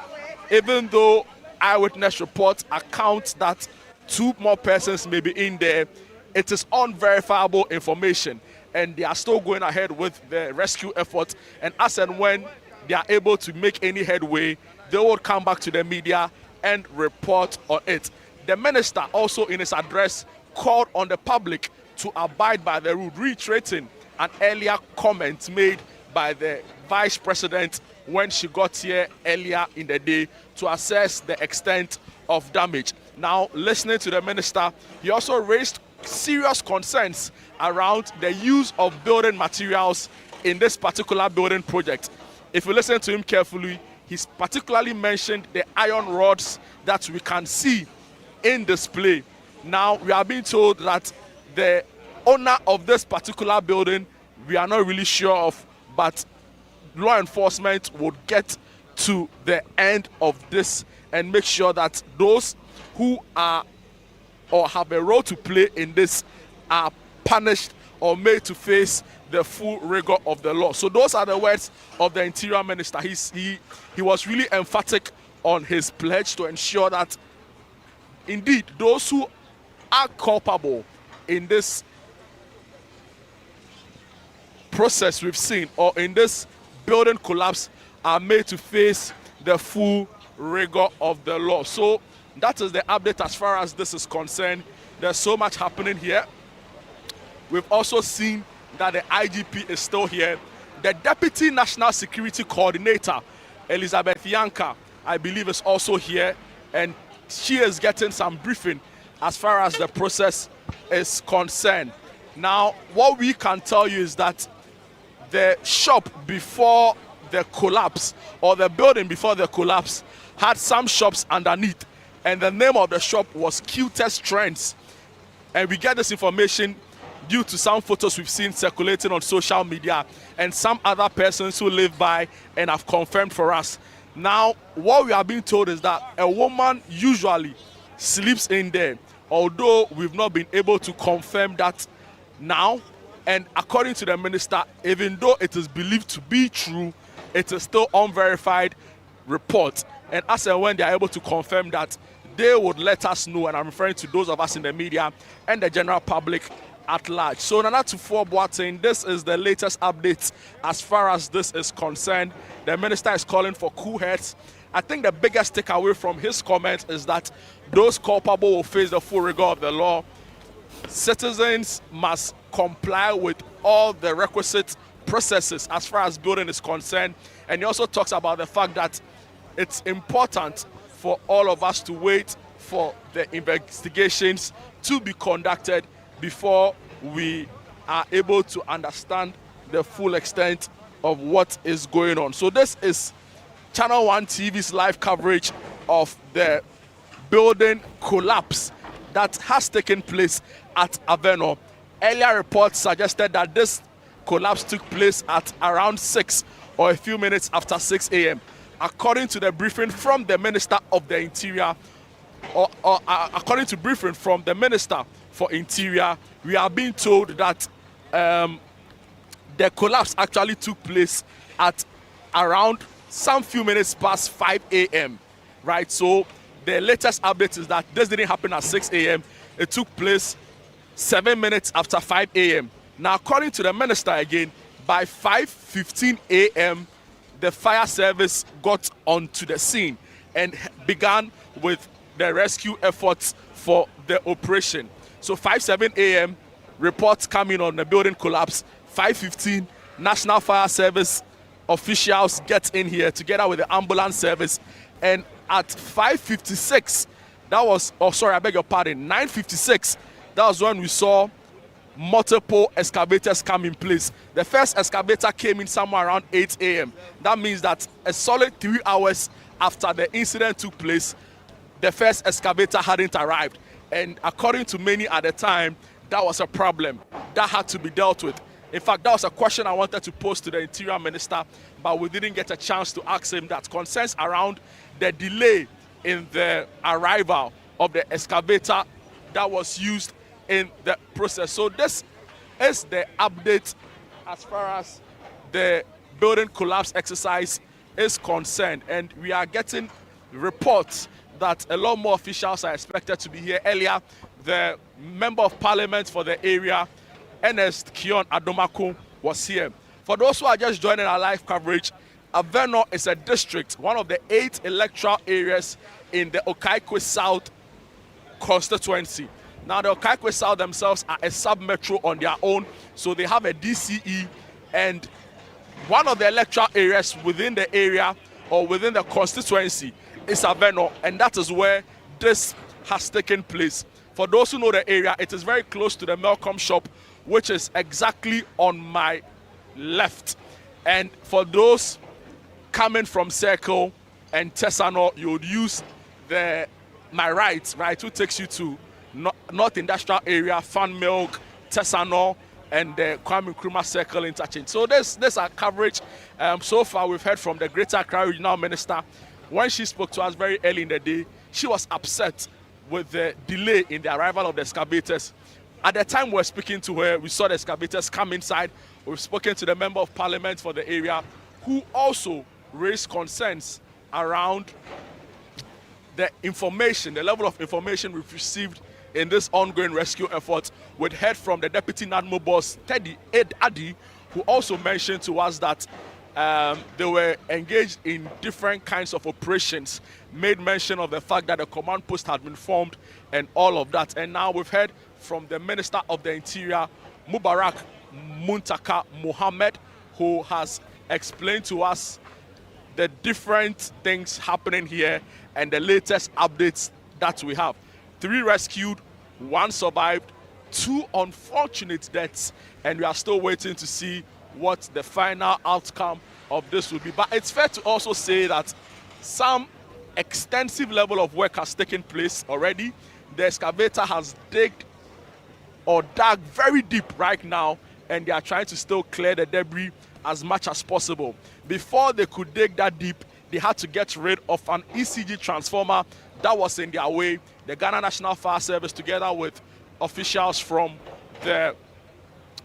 even though eyewitness reports account that 2 more persons may be in there, it is unverifiable information, and they are still going ahead with the rescue effort. And as and when they are able to make any headway, they will come back to the media and report on it. The minister also, in his address, called on the public to abide by the rule, reiterating an earlier comment made by the vice president when she got here earlier in the day to assess the extent of damage. Now, listening to the minister, he also raised serious concerns around the use of building materials in this particular building project. If you listen to him carefully, he's particularly mentioned the iron rods that we can see in display. Now, we are being told that the owner of this particular building, we are not really sure of, but law enforcement would get to the end of this and make sure that those who are or have a role to play in this are punished or made to face the full rigor of the law. So those are the words of the Interior Minister. He was really emphatic on his pledge to ensure that indeed those who are culpable in this process we've seen or in this building collapse are made to face the full rigor of the law. So that is the update as far as this is concerned. There's so much happening here. We've also seen that the IGP is still here. The Deputy National Security Coordinator, Elizabeth Yanka, I believe is also here, and she is getting some briefing as far as the process is concerned. Now, what we can tell you is that the shop before the collapse, or the building before the collapse, had some shops underneath, and the name of the shop was Cutest Trends. And we get this information due to some photos we've seen circulating on social media and some other persons who live by and have confirmed for us. Now, what we are being told is that a woman usually sleeps in there, although we've not been able to confirm that now. And according to the minister, even though it is believed to be true, it is still unverified report. And as and when they are able to confirm that, they would let us know, and I'm referring to those of us in the media and the general public at large. So Nana Tufo Boateng, this is the latest updates as far as this is concerned. The minister is calling for cool heads. I think the biggest takeaway from his comments is that those culpable will face the full rigor of the law. Citizens must comply with all the requisite processes as far as building is concerned. And he also talks about the fact that it's important for all of us to wait for the investigations to be conducted before we are able to understand the full extent of what is going on. So this is Channel 1 TV's live coverage of the building collapse that has taken place at Avenor. Earlier reports suggested that this collapse took place at around 6 or a few minutes after 6 a.m. According to the briefing from the Minister of the Interior, according to briefing from the Minister for Interior, we are being told that the collapse actually took place at around some few minutes past 5 a.m. Right? So the latest update is that this didn't happen at 6 a.m. It took place 7 minutes after 5 a.m. Now, according to the minister again, by 5:15 a.m., the fire service got onto the scene and began with the rescue efforts for the operation. So 5:07 a.m., reports coming on the building collapse. 5:15, National Fire Service officials get in here together with the ambulance service. And at 5:56, that was, oh sorry, I beg your pardon, 9:56, that was when we saw multiple excavators come in place. The first excavator came in somewhere around 8 a.m. That means that a solid 3 hours after the incident took place, the first excavator hadn't arrived. And according to many at the time, that was a problem that had to be dealt with. In fact, that was a question I wanted to pose to the Interior Minister, but we didn't get a chance to ask him that concerns around the delay in the arrival of the excavator that was used in the process. So this is the update as far as the building collapse exercise is concerned. And we are getting reports that a lot more officials are expected to be here. Earlier, the Member of Parliament for the area, Ernest Kion Adomako, was here. For those who are just joining our live coverage, Avenor is a district, one of the 8 electoral areas in the Okaikwe South constituency. Now, the Okaikwe South themselves are a sub-metro on their own, so they have a DCE, and one of the electoral areas within the area or within the constituency is Avenor, and that is where this has taken place. For those who know the area, it is very close to the Melcom shop, which is exactly on my left. And for those coming from Circle and Tesano, you would use my right, which takes you to North Industrial Area, Fan Milk, Tesano, and the Kwame Nkrumah Circle interchange. So this our coverage. So far, we've heard from the Greater Accra Regional Minister. When she spoke to us very early in the day, she was upset with the delay in the arrival of the excavators. At the time we were speaking to her, we saw the excavators come inside. We've spoken to the Member of Parliament for the area, who also raised concerns around the information, the level of information we've received in this ongoing rescue effort. We'd heard from the Deputy NADMO boss, Teddy Ed Addy, who also mentioned to us that they were engaged in different kinds of operations, made mention of the fact that the command post had been formed and all of that. And now we've heard from the Minister of the Interior, Mubarak Muntaka Mohammed, who has explained to us the different things happening here and the latest updates that we have. 3 rescued, 1 survived, 2 unfortunate deaths, and we are still waiting to see what the final outcome of this will be. But it's fair to also say that some extensive level of work has taken place already. The excavator has dug very deep right now, and they are trying to still clear the debris as much as possible. Before they could dig that deep, they had to get rid of an ECG transformer that was in their way. The Ghana National Fire Service, together with officials from the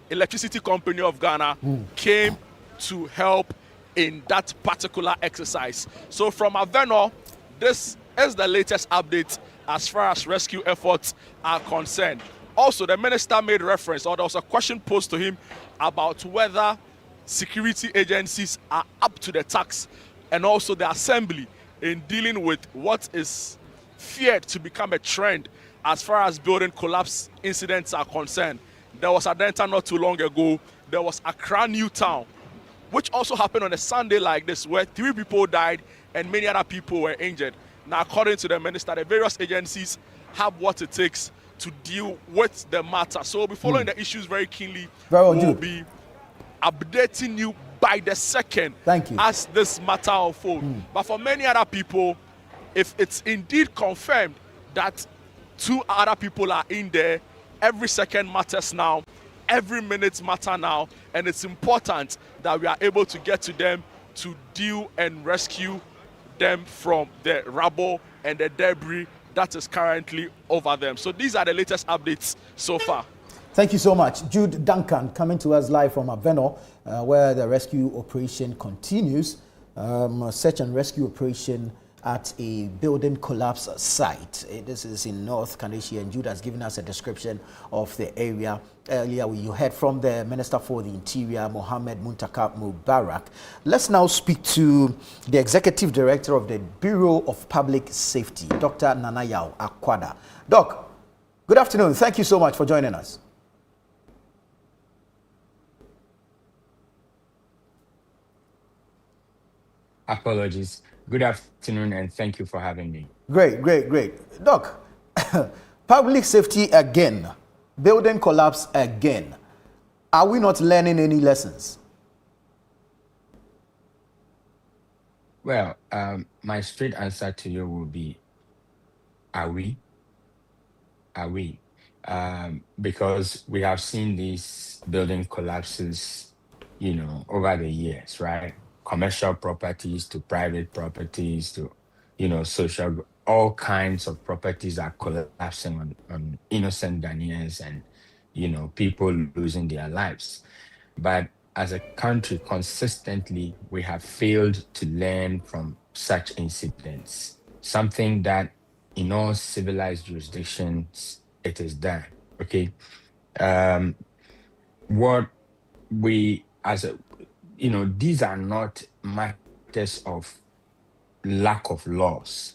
Electricity Company of Ghana, came to help in that particular exercise. So from Avenor, this is the latest update as far as rescue efforts are concerned. Also, the minister made reference, or there was a question posed to him about whether security agencies are up to the task, and also the assembly in dealing with what is feared to become a trend as far as building collapse incidents are concerned. There was Adenta not too long ago. There was Accra New Town, which also happened on a Sunday like this, where 3 people died and many other people were injured. Now, according to the minister, the various agencies have what it takes to deal with the matter. So we'll be following the issues very keenly. We'll be updating you by the second as this matter unfolds. But for many other people, if it's indeed confirmed that 2 other people are in there, every second matters now. every minute matter now, and it's important that we are able to get to them to deal and rescue them from the rubble and the debris that is currently over them. So these are the latest updates so far. Thank you so much. Jude Duncan coming to us live from Avenor, where the rescue operation continues. Search and rescue operation at a building collapse site. This is in North Kaneshie, and Jude has given us a description of the area. Earlier, you heard from the Minister for the Interior, Mohammed Muntaka Mubarak. Let's now speak to the Executive Director of the Bureau of Public Safety, Dr. Nanayao Akwada. Doc, good afternoon. Thank you so much for joining us. Apologies. Good afternoon, and thank you for having me. Great. Doc, public safety again, building collapse again. Are we not learning any lessons? Well, my straight answer to you will be, are we? Are we? Because we have seen these building collapses, over the years, right? Commercial properties to private properties to, social, all kinds of properties are collapsing on innocent Ghanaians and, people losing their lives. But as a country, consistently, we have failed to learn from such incidents, something that in all civilized jurisdictions, it is done. Okay. What we, as a, these are not matters of lack of laws.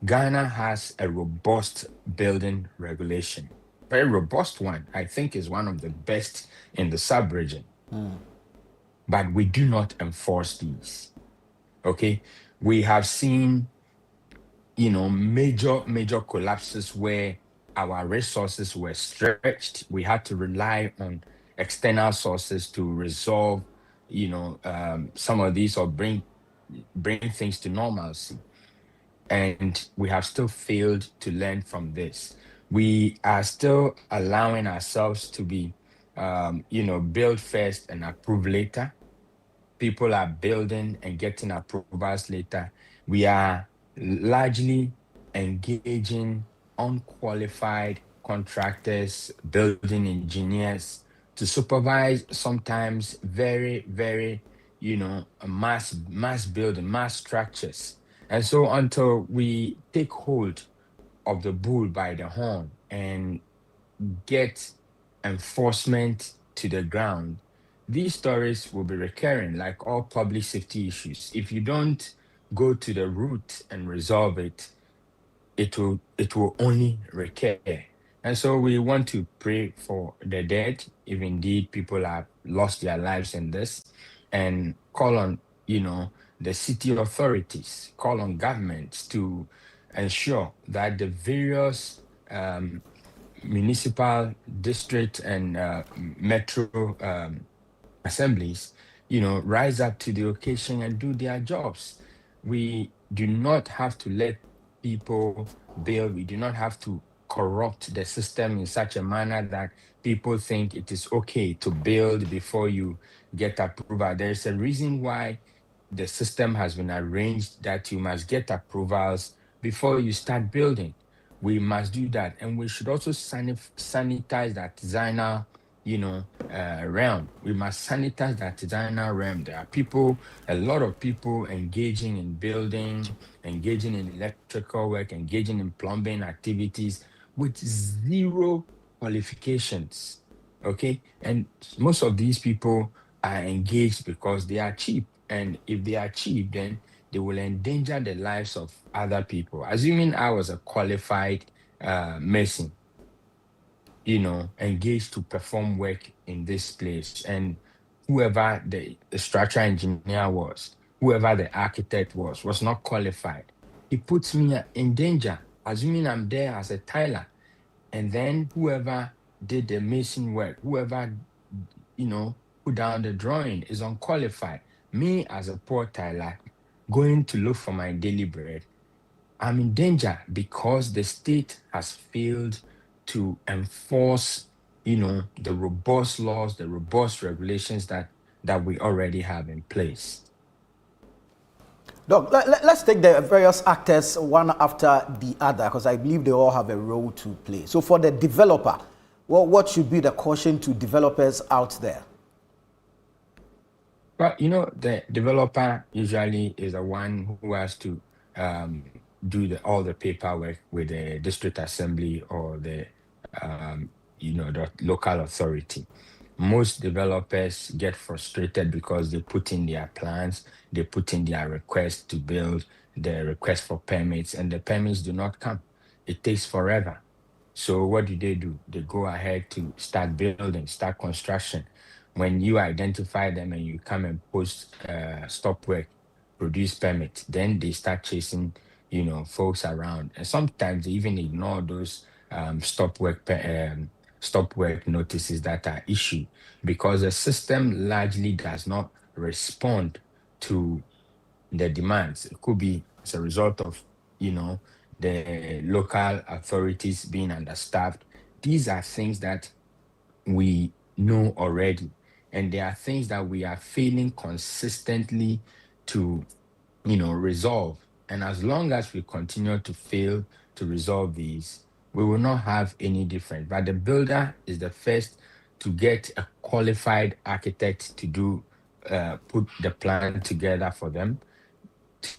Ghana has a robust building regulation, very robust one. I think is one of the best in the sub-region. But we do not enforce these. Okay. We have seen, major collapses where our resources were stretched. We had to rely on external sources to resolve, some of these or bring things to normalcy. And we have still failed to learn from this. We are still allowing ourselves to be, build first and approve later. People are building and getting approvals later. We are largely engaging unqualified contractors, building engineers to supervise sometimes very, very, mass building, mass structures. And so until we take hold of the bull by the horn and get enforcement to the ground, these stories will be recurring like all public safety issues. If you don't go to the root and resolve it, it will only recur. And so we want to pray for the dead, if indeed people have lost their lives in this, and call on, the city authorities, call on governments to ensure that the various municipal, district, and metro assemblies, rise up to the occasion and do their jobs. We do not have to let people build. We do not have to corrupt the system in such a manner that people think it is okay to build before you get approval. There's a reason why the system has been arranged that you must get approvals before you start building. We must do that. And we should also sanitize that designer, realm. We must sanitize that designer realm. There are people, a lot of people engaging in building, engaging in electrical work, engaging in plumbing activities with zero qualifications. Okay. And most of these people are engaged because they are cheap. And if they are cheap, then they will endanger the lives of other people. Assuming I was a qualified mason, engaged to perform work in this place, and whoever the structural engineer was, whoever the architect was not qualified, he puts me in danger. Assuming I'm there as a tiler, and then whoever did the mason work, whoever put down the drawing is unqualified. Me as a poor tiler going to look for my daily bread, I'm in danger because the state has failed to enforce the robust laws, the robust regulations that we already have in place. Doc, let's take the various actors one after the other, because I believe they all have a role to play. So for the developer, well, what should be the caution to developers out there? Well, the developer usually is the one who has to do all the paperwork with the district assembly or the local authority. Most developers get frustrated because they put in their plans, they put in their request to build, the request for permits, and the permits do not come. It takes forever. So what do? They go ahead to start building, start construction. When you identify them and you come and post stop work, produce permit, then they start chasing, folks around. And sometimes they even ignore those stop work notices that are issued because the system largely does not respond to the demands. It could be as a result of, the local authorities being understaffed. These are things that we know already. And there are things that we are failing consistently to, resolve. And as long as we continue to fail to resolve these, we will not have any difference. But the builder is the first to get a qualified architect to put the plan together for them,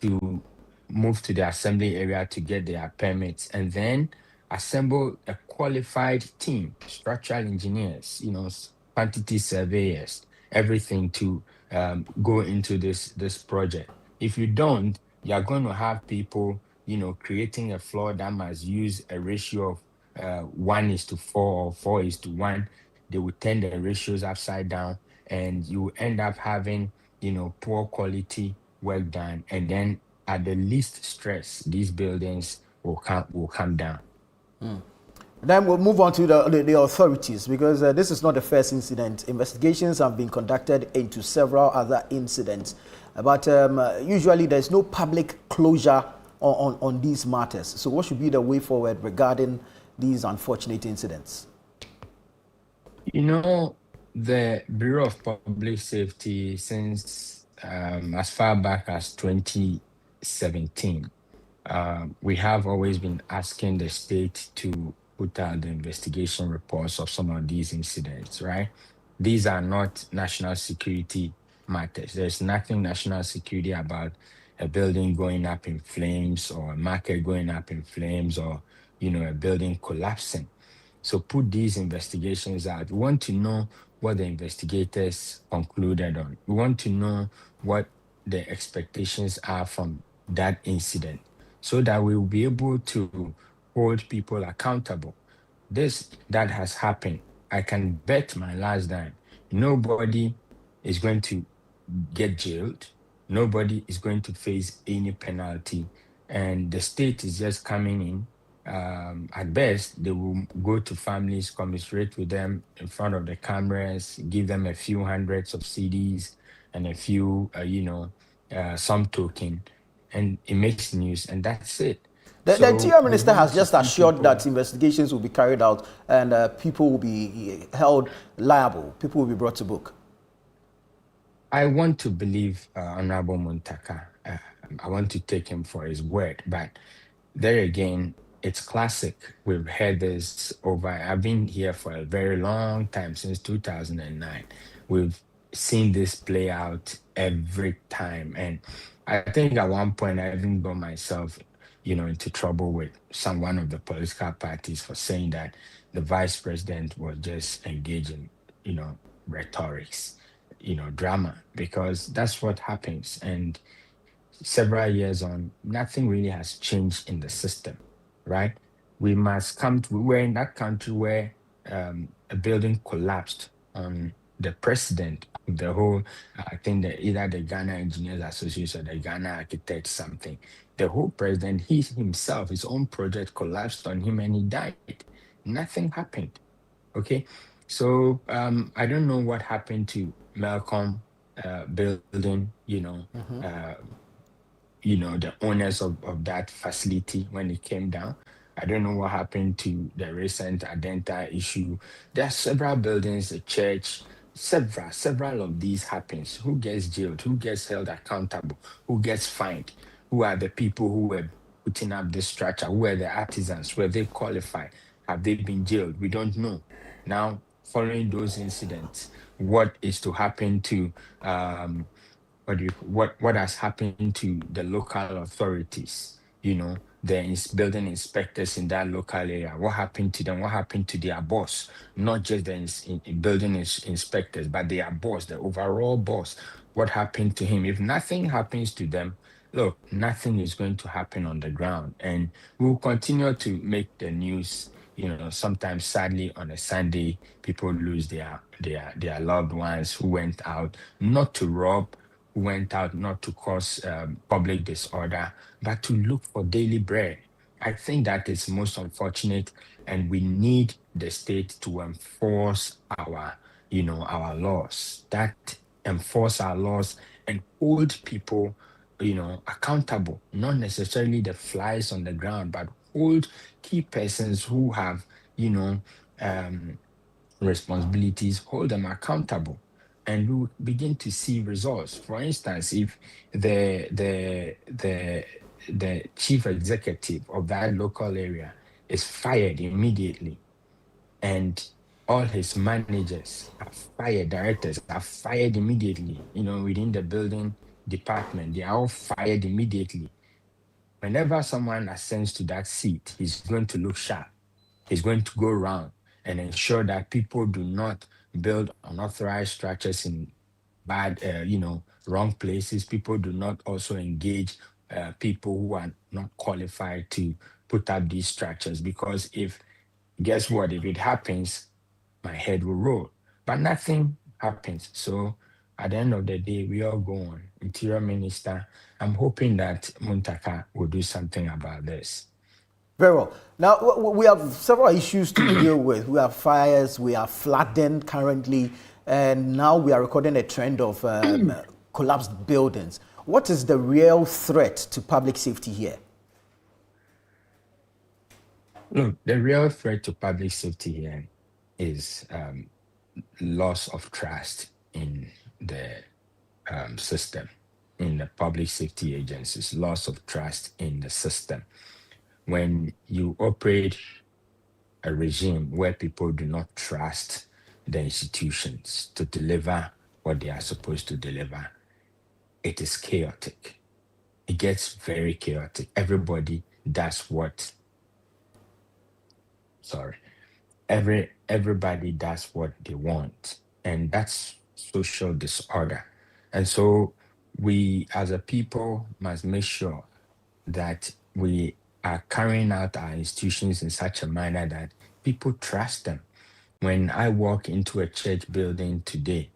to move to the assembly area to get their permits, and then assemble a qualified team, structural engineers, quantity surveyors, everything to go into this project. If you don't, you're going to have people, creating a floor that must use a ratio of 1:4 or 4:1. They will turn the ratios upside down, and you end up having, poor quality work done, and then at the least stress, these buildings will come down. Then we'll move on to the authorities, because this is not the first incident. Investigations have been conducted into several other incidents, but usually there's no public closure on these matters. So what should be the way forward regarding these unfortunate incidents? The Bureau of Public Safety, since as far back as 2017, we have always been asking the state to put out the investigation reports of some of these incidents, right? These are not national security matters. There's nothing national security about a building going up in flames or a market going up in flames or, a building collapsing. So put these investigations out. We want to know what the investigators concluded on. We want to know what the expectations are from that incident so that we will be able to hold people accountable. That has happened. I can bet my last dime. Nobody is going to get jailed. Nobody is going to face any penalty. And the state is just coming in. At best, they will go to families, commiserate with them in front of the cameras, give them a few hundreds of CDs and a few, some token, and it makes news, and that's it. The Interior Minister has just assured that investigations will be carried out and people will be held liable. People will be brought to book. I want to believe Honorable Muntaka. I want to take him for his word, but there again, it's classic. We've heard this over. I've been here for a very long time, since 2009. We've seen this play out every time. And I think at one point I even got myself, into trouble with one of the political parties for saying that the vice president was just engaging, rhetorics, drama, because that's what happens. And several years on, nothing really has changed in the system, right? We're in that country where a building collapsed on the president of the whole, I think that either the Ghana Engineers Association or the Ghana Architects something. The whole president, he himself, his own project collapsed on him and he died. Nothing happened. Okay. So I don't know what happened to Malcolm building, the owners of that facility when it came down. I don't know what happened to the recent Adenta issue. There are several buildings, a church, several of these happens. Who gets jailed? Who gets held accountable? Who gets fined? Who are the people who were putting up this structure? Who are the artisans? Were they qualified? Have they been jailed? We don't know. Now, following those incidents, what is to happen to what has happened to the local authorities, the building inspectors in that local area? What happened to them? What happened to their boss? Not just the building inspectors, but their boss, the overall boss. What happened to him? If nothing happens to them, look, nothing is going to happen on the ground, and we'll continue to make the news. Sometimes sadly on a Sunday, people lose their loved ones who went out not to rob, who went out not to cause public disorder, but to look for daily bread. I think that is most unfortunate, and we need the state to enforce our laws. That enforce our laws and hold people, accountable. Not necessarily the flies on the ground, but hold key persons who have, um, responsibilities, hold them accountable, and we will begin to see results. For instance, if the chief executive of that local area is fired immediately, and all his managers are fired, directors are fired immediately, within the building department, they are all fired immediately. Whenever someone ascends to that seat, he's going to look sharp. He's going to go around and ensure that people do not build unauthorized structures in bad, wrong places. People do not also engage people who are not qualified to put up these structures. Because guess what? If it happens, my head will roll. But nothing happens. So at the end of the day, we all go on. Interior Minister, I'm hoping that Muntaka will do something about this. Very well. Now, we have several issues to deal with. We have fires, we are flooding currently, and now we are recording a trend of collapsed buildings. What is the real threat to public safety here? Look, the real threat to public safety here is loss of trust in the system, in the public safety agencies, loss of trust in the system. When you operate a regime where people do not trust the institutions to deliver what they are supposed to deliver, it is chaotic. It gets very chaotic. Everybody does what, sorry, everybody does what they want, and that's social disorder. And so we as a people must make sure that we are carrying out our institutions in such a manner that people trust them. When I walk into a church building today,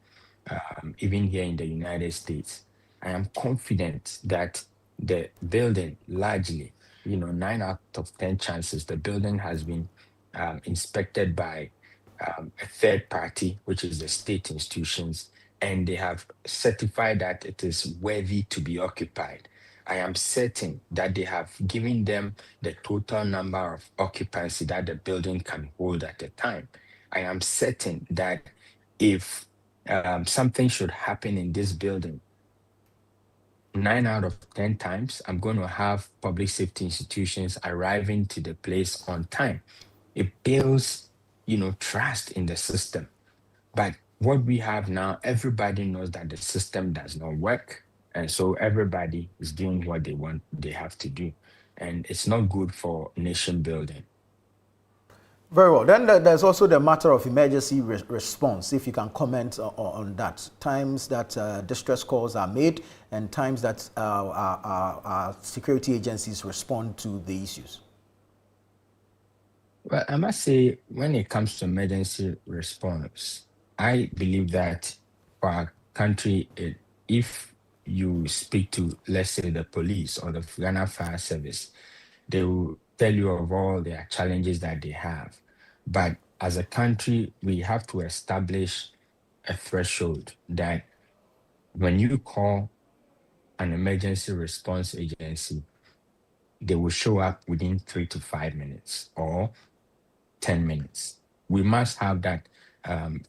even here in the United States, I am confident that the building largely, 9 out of 10 chances, the building has been inspected by a third party, which is the state institutions, and they have certified that it is worthy to be occupied. I am certain that they have given them the total number of occupancy that the building can hold at a time. I am certain that if something should happen in this building, 9 out of 10 times, I'm going to have public safety institutions arriving to the place on time. It builds, trust in the system. But what we have now, everybody knows that the system does not work. And so everybody is doing what they have to do. And it's not good for nation building. Very well. Then there's also the matter of emergency response, if you can comment on that. Times that distress calls are made and times that our security agencies respond to the issues. Well, I must say, when it comes to emergency response, I believe that for our country, if you speak to, let's say, the police or the Ghana Fire Service, they will tell you of all their challenges that they have. But as a country, we have to establish a threshold that when you call an emergency response agency, they will show up within 3 to 5 minutes or 10 minutes. We must have that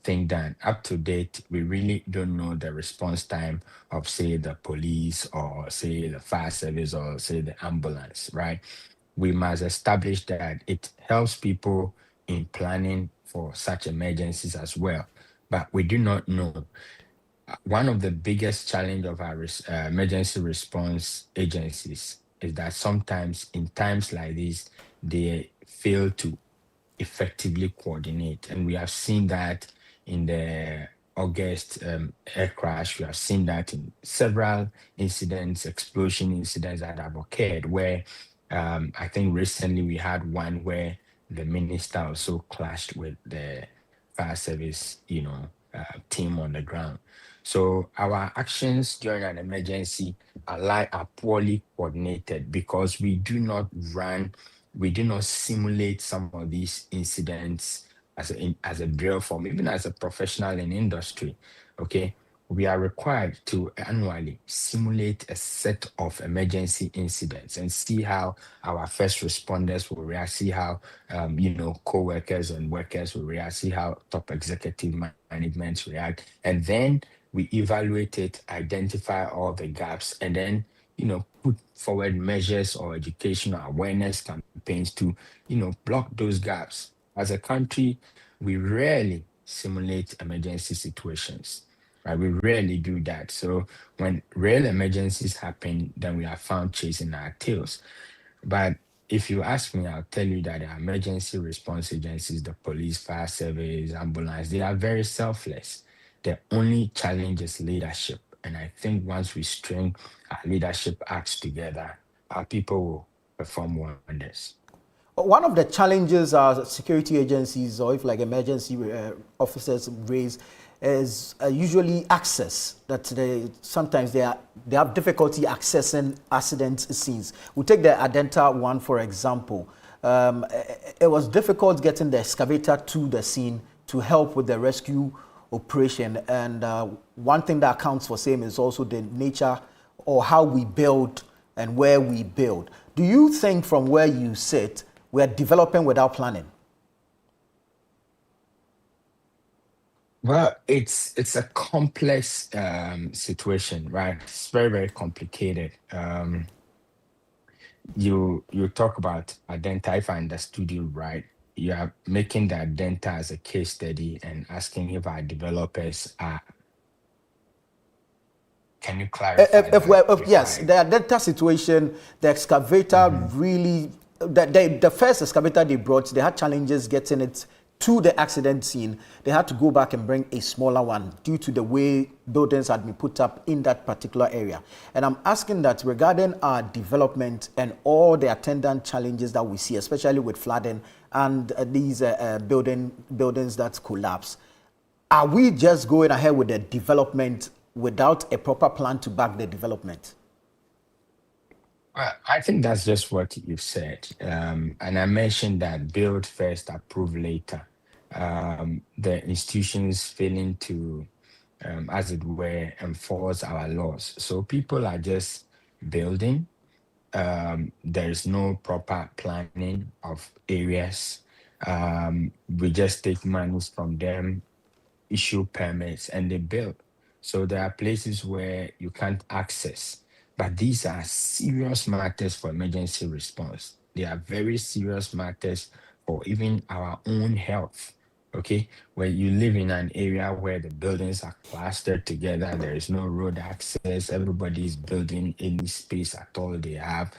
thing done up to date. We really don't know the response time of, say, the police or, say, the fire service or, say, the ambulance, right? We must establish that it helps people in planning for such emergencies as well. But we do not know. One of the biggest challenge of our emergency response agencies is that sometimes in times like this, they fail to effectively coordinate. And we have seen that in the August air crash. We have seen that in several incidents, explosion incidents that have occurred, where I think recently we had one where the minister also clashed with the fire service, team on the ground. So our actions during an emergency are poorly coordinated because we do not simulate some of these incidents as a drill form, even as a professional in industry. Okay, we are required to annually simulate a set of emergency incidents and see how our first responders will react, see how co-workers and workers will react, see how top executive management react, and then we evaluate it, identify all the gaps, and then put forward measures or educational awareness campaigns to block those gaps. As a country, we rarely simulate emergency situations, right? We rarely do that. So when real emergencies happen, then we are found chasing our tails. But if you ask me, I'll tell you that the emergency response agencies, the police, fire service, ambulance, they are very selfless. The only challenge is leadership. And I think once we string our leadership acts together, our people will perform wonders. One of the challenges our security agencies, or if like emergency officers raise, is usually access. That sometimes they have difficulty accessing accident scenes. We take the Adenta one for example. It was difficult getting the excavator to the scene to help with the rescue operation. And one thing that accounts for same is also the nature or how we build and where we build. Do you think from where you sit, we're developing without planning? Well, it's a complex situation, right? It's very, very complicated. You talk about Adenta, if I understood you right, you are making the Adenta as a case study and asking if our developers are. Can you clarify yes, the Adenta situation, the excavator really, the first excavator they brought, they had challenges getting it to the accident scene. They had to go back and bring a smaller one due to the way buildings had been put up in that particular area. And I'm asking that regarding our development and all the attendant challenges that we see, especially with flooding and these buildings that collapse, are we just going ahead with the development without a proper plan to back the development? Well, I think that's just what you've said. And I mentioned that build first, approve later. The institutions failing to, as it were, enforce our laws. So people are just building. There is no proper planning of areas. We just take monies from them, issue permits, and they build. So there are places where you can't access. But these are serious matters for emergency response. They are very serious matters for even our own health. Okay, where you live in an area where the buildings are clustered together, there is no road access, everybody is building any space at all they have.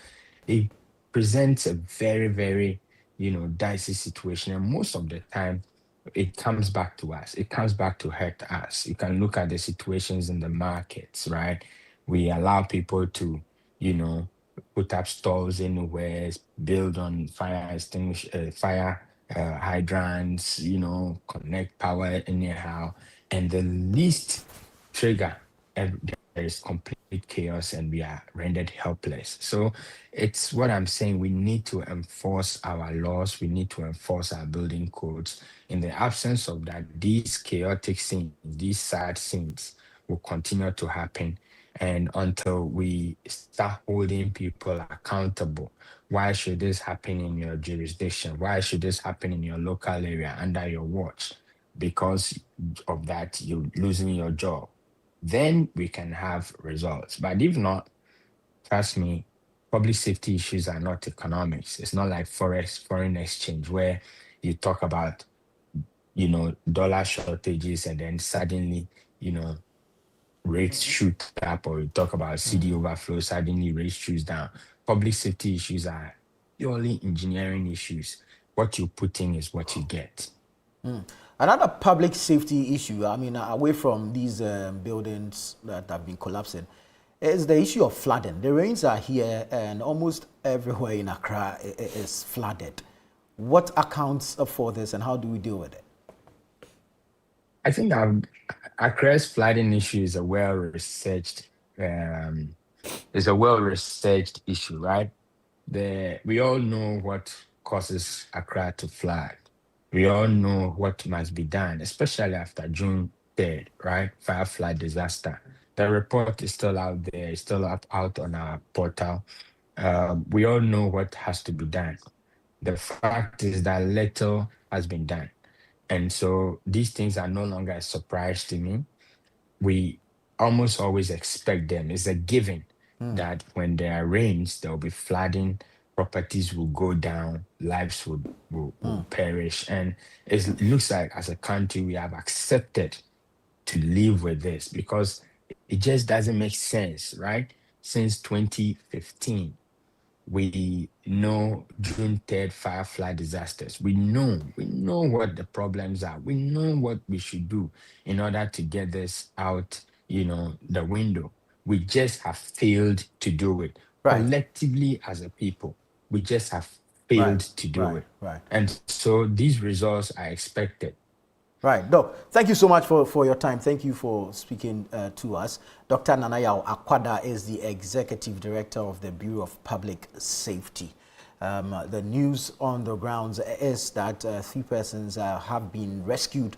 It presents a very, very, dicey situation. And most of the time, it comes back to us. It comes back to hurt us. You can look at the situations in the markets, right? We allow people to, put up stalls anywhere, build on fire hydrants, connect power anyhow. And the least trigger, there is complete chaos and we are rendered helpless. So it's what I'm saying. We need to enforce our laws. We need to enforce our building codes. In the absence of that, these chaotic scenes, these sad scenes will continue to happen. And until we start holding people accountable, why should this happen in your jurisdiction? Why should this happen in your local area under your watch? Because of that, you're losing your job. Then we can have results. But if not, trust me, public safety issues are not economics. It's not like foreign exchange, where you talk about, dollar shortages and then suddenly, rates shoot up, or you talk about CD overflow, suddenly rates shoots down. Public safety issues are purely engineering issues. What you put in is what you get. Another public safety issue, I mean, away from these buildings that have been collapsing, is the issue of flooding. The rains are here and almost everywhere in Accra is flooded. What accounts for this and how do we deal with it? I think Accra's flooding issue is a well-researched issue, right? We all know what causes Accra to flood. We all know what must be done, especially after June 3rd, right? Fire flood disaster. The report is still out there, it's still out on our portal. We all know what has to be done. The fact is that little has been done. And so these things are no longer a surprise to me. We almost always expect them. It's a given that when there are rains, there will be flooding, properties will go down, lives will perish. And it looks like as a country, we have accepted to live with this because it just doesn't make sense, right? Since 2015, we know June 3rd fire flood disasters. We know what the problems are. We know what we should do in order to get this out, the window. We just have failed to do it. Right. Collectively as a people, we just have failed to do it. Right. And so these results are expected. Right. Doc, thank you so much for your time. Thank you for speaking to us. Dr. Nanayao Akwada is the Executive Director of the Bureau of Public Safety. The news on the grounds is that 3 persons have been rescued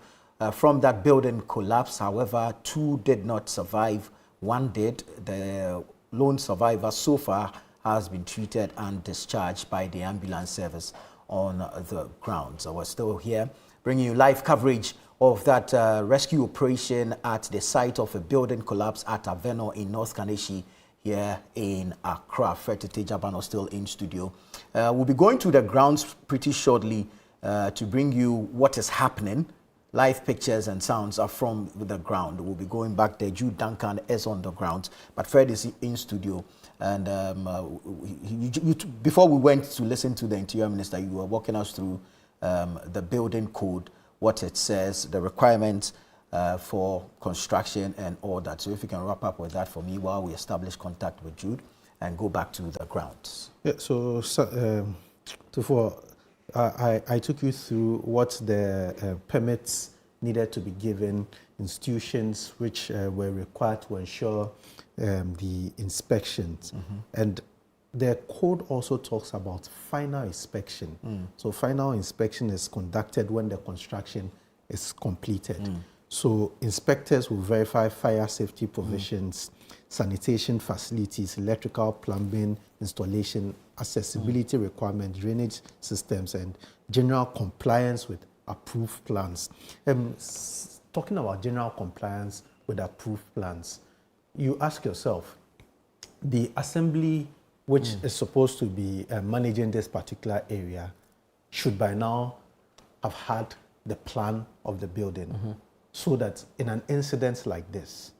from that building collapse. However, 2 did not survive. 1 did. The lone survivor so far has been treated and discharged by the ambulance service on the grounds. So we're still here, bringing you live coverage of that rescue operation at the site of a building collapse at Avenor in North Kaneshie here in Accra. Fred Tejabano still in studio. We'll be going to the grounds pretty shortly to bring you what is happening. Live pictures and sounds are from the ground. We'll be going back there. Jude Duncan is on the ground, but Fred is in studio. And before we went to listen to the Interior Minister, you were walking us through the building code, what it says, the requirements for construction and all that. So if you can wrap up with that for me while we establish contact with Jude and go back to the grounds. Yeah, I took you through what the permits needed to be given, institutions which were required to ensure the inspections. And the code also talks about final inspection. So final inspection is conducted when the construction is completed. So inspectors will verify fire safety provisions, sanitation facilities, electrical, plumbing, installation, accessibility requirements, drainage systems, and general compliance with approved plans. Talking about general compliance with approved plans, you ask yourself, the assembly which is supposed to be managing this particular area should by now have had the plan of the building so that in an incident like this,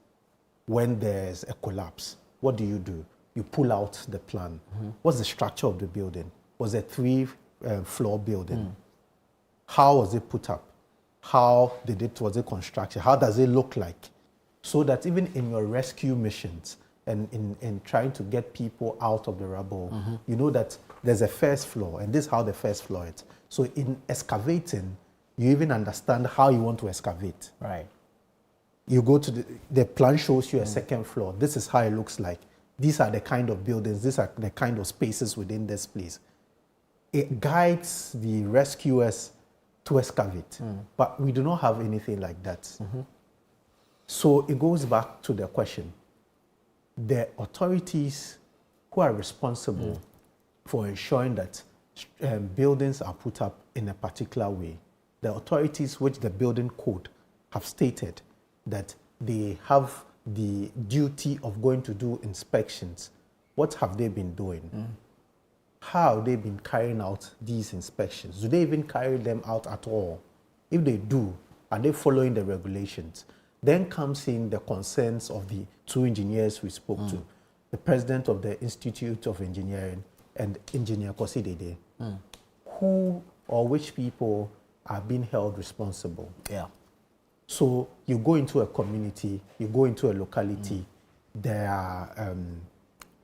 when there's a collapse, what do? You pull out the plan. What's the structure of the building? Was it a 3-floor building? How was it put up? How was it constructed? How does it look like? So that even in your rescue missions and in trying to get people out of the rubble, you know that there's a first floor, and this is how the first floor is. So in excavating, you even understand how you want to excavate. Right. You go to the plan shows you a second floor. This is how it looks like. These are the kind of buildings. These are the kind of spaces within this place. It guides the rescuers to excavate. But we do not have anything like that. So it goes back to the question. the authorities who are responsible for ensuring that buildings are put up in a particular way, the authorities which the building code have stated that they have the duty of going to do inspections, what have they been doing? How have they been carrying out these inspections? Do they even carry them out at all? If they do, are they following the regulations? Then comes in the concerns of the two engineers we spoke to, the president of the Institute of Engineering and Engineer Kosidede. Who or which people are being held responsible? Yeah. So you go into a community, you go into a locality, there are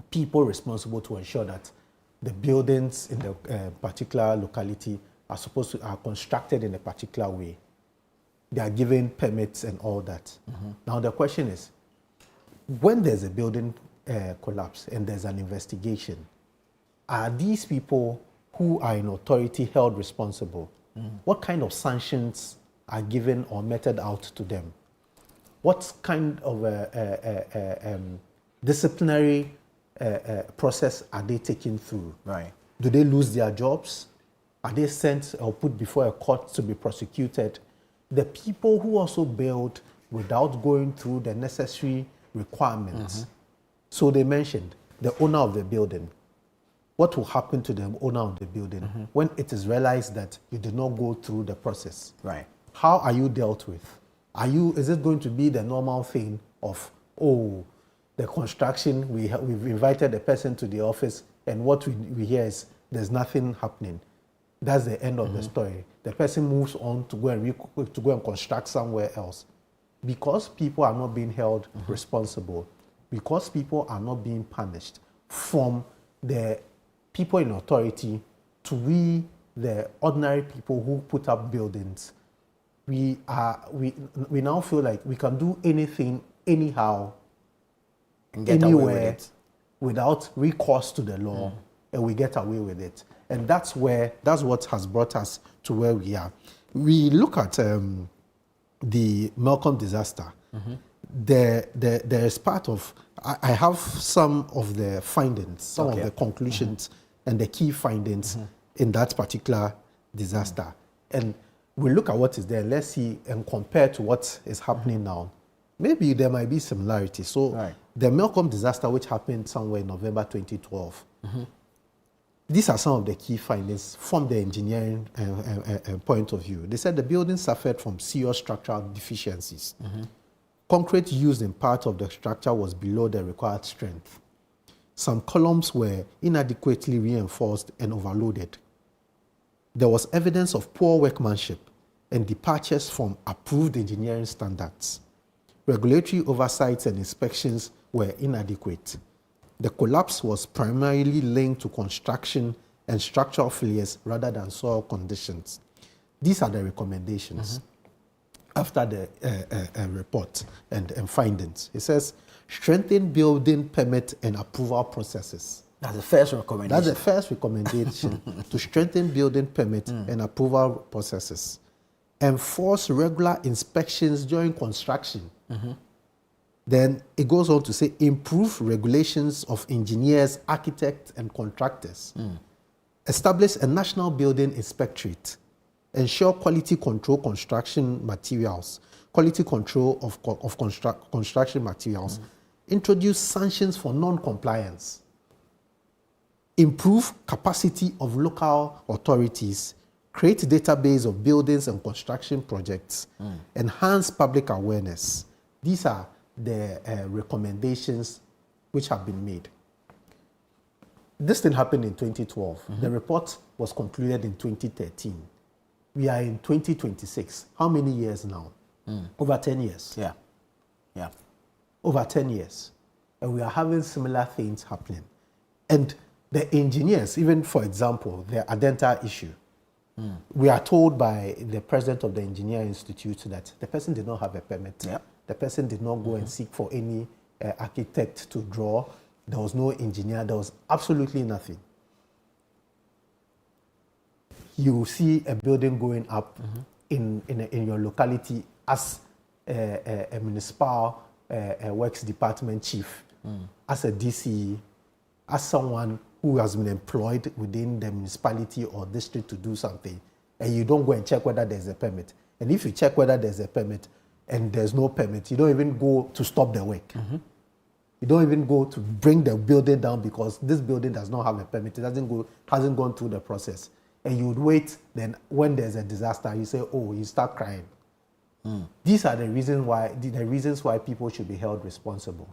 people responsible to ensure that the buildings in the particular locality are constructed in a particular way. They are given permits and all that. Now the question is, when there's a building collapse and there's an investigation, are these people who are in authority held responsible? What kind of sanctions are given or meted out to them? What kind of disciplinary process are they taken through? Right. Do they lose their jobs? Are they sent or put before a court to be prosecuted? The people who also build without going through the necessary requirements. So they mentioned the owner of the building. What will happen to the owner of the building when it is realized that you did not go through the process? Right. How are you dealt with? Is it going to be the normal thing of, oh, the construction, we've invited a person to the office and what we hear is there's nothing happening. That's the end of the story. The person moves on to go and construct somewhere else. Because people are not being held responsible, because people are not being punished, from the people in authority to we, the ordinary people who put up buildings, we now feel like we can do anything, anyhow, and get away with anywhere, it. without recourse to the law, and we get away with it. And that's what has brought us to where we are. We look at the Malcolm disaster. There is part of, I have some of the findings, some of the conclusions and the key findings in that particular disaster. And we look at what is there, let's see, and compare to what is happening now. Maybe there might be similarities. So the Malcolm disaster, which happened somewhere in November 2012, these are some of the key findings from the engineering point of view. They said the building suffered from serious structural deficiencies. Concrete used in part of the structure was below the required strength. Some columns were inadequately reinforced and overloaded. There was evidence of poor workmanship and departures from approved engineering standards. Regulatory oversights and inspections were inadequate. The collapse was primarily linked to construction and structural failures rather than soil conditions. These are the recommendations after the report and findings. It says, strengthen building permit and approval processes. That's the first recommendation. That's the first recommendation, to strengthen building permit and approval processes. Enforce regular inspections during construction. Then it goes on to say, improve regulations of engineers, architects, and contractors. Establish a national building inspectorate. Ensure quality control construction materials. Quality control of construction materials. Introduce sanctions for non-compliance. Improve capacity of local authorities. Create a database of buildings and construction projects. Enhance public awareness. These are the recommendations which have been made. This thing happened in 2012. The report was concluded in 2013. We are in 2026. How many years now? Over 10 years. Yeah. Over 10 years. And we are having similar things happening. And the engineers, even for example, the Adenta issue, we are told by the president of the Engineering Institute that the person did not have a permit. The person did not go and seek for any architect to draw. There was no engineer. There was absolutely nothing. You see a building going up in your locality as a municipal works department chief. as a DC, as someone who has been employed within the municipality or district to do something, and you don't go and check whether there's a permit. And if you check whether there's a permit and there's no permit, you don't even go to stop the work. You don't even go to bring the building down because this building does not have a permit. It hasn't gone through the process. And you would wait, then when there's a disaster, you say, oh, you start crying. These are the reasons why people should be held responsible.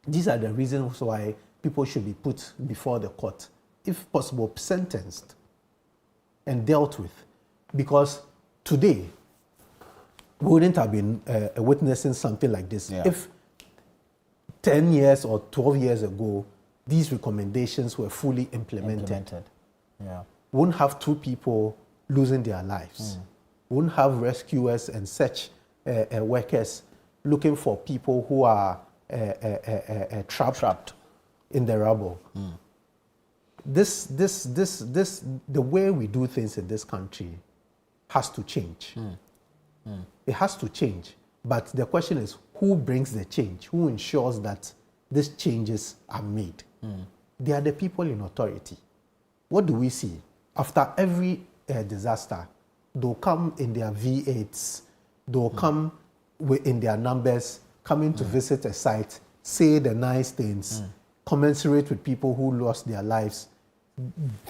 These are the reasons why people should be put before the court, if possible, sentenced and dealt with. Because today, we wouldn't have been witnessing something like this if 10 years or 12 years ago, these recommendations were fully implemented. Yeah. We wouldn't have 2 people losing their lives. We wouldn't have rescuers and search workers looking for people who are trapped in the rubble. The way we do things in this country has to change. It has to change. But the question is, who brings the change? Who ensures that these changes are made? They are the people in authority. What do we see? After every disaster, they'll come in their V8s, they'll come in their numbers, coming to visit a site, say the nice things, commensurate with people who lost their lives.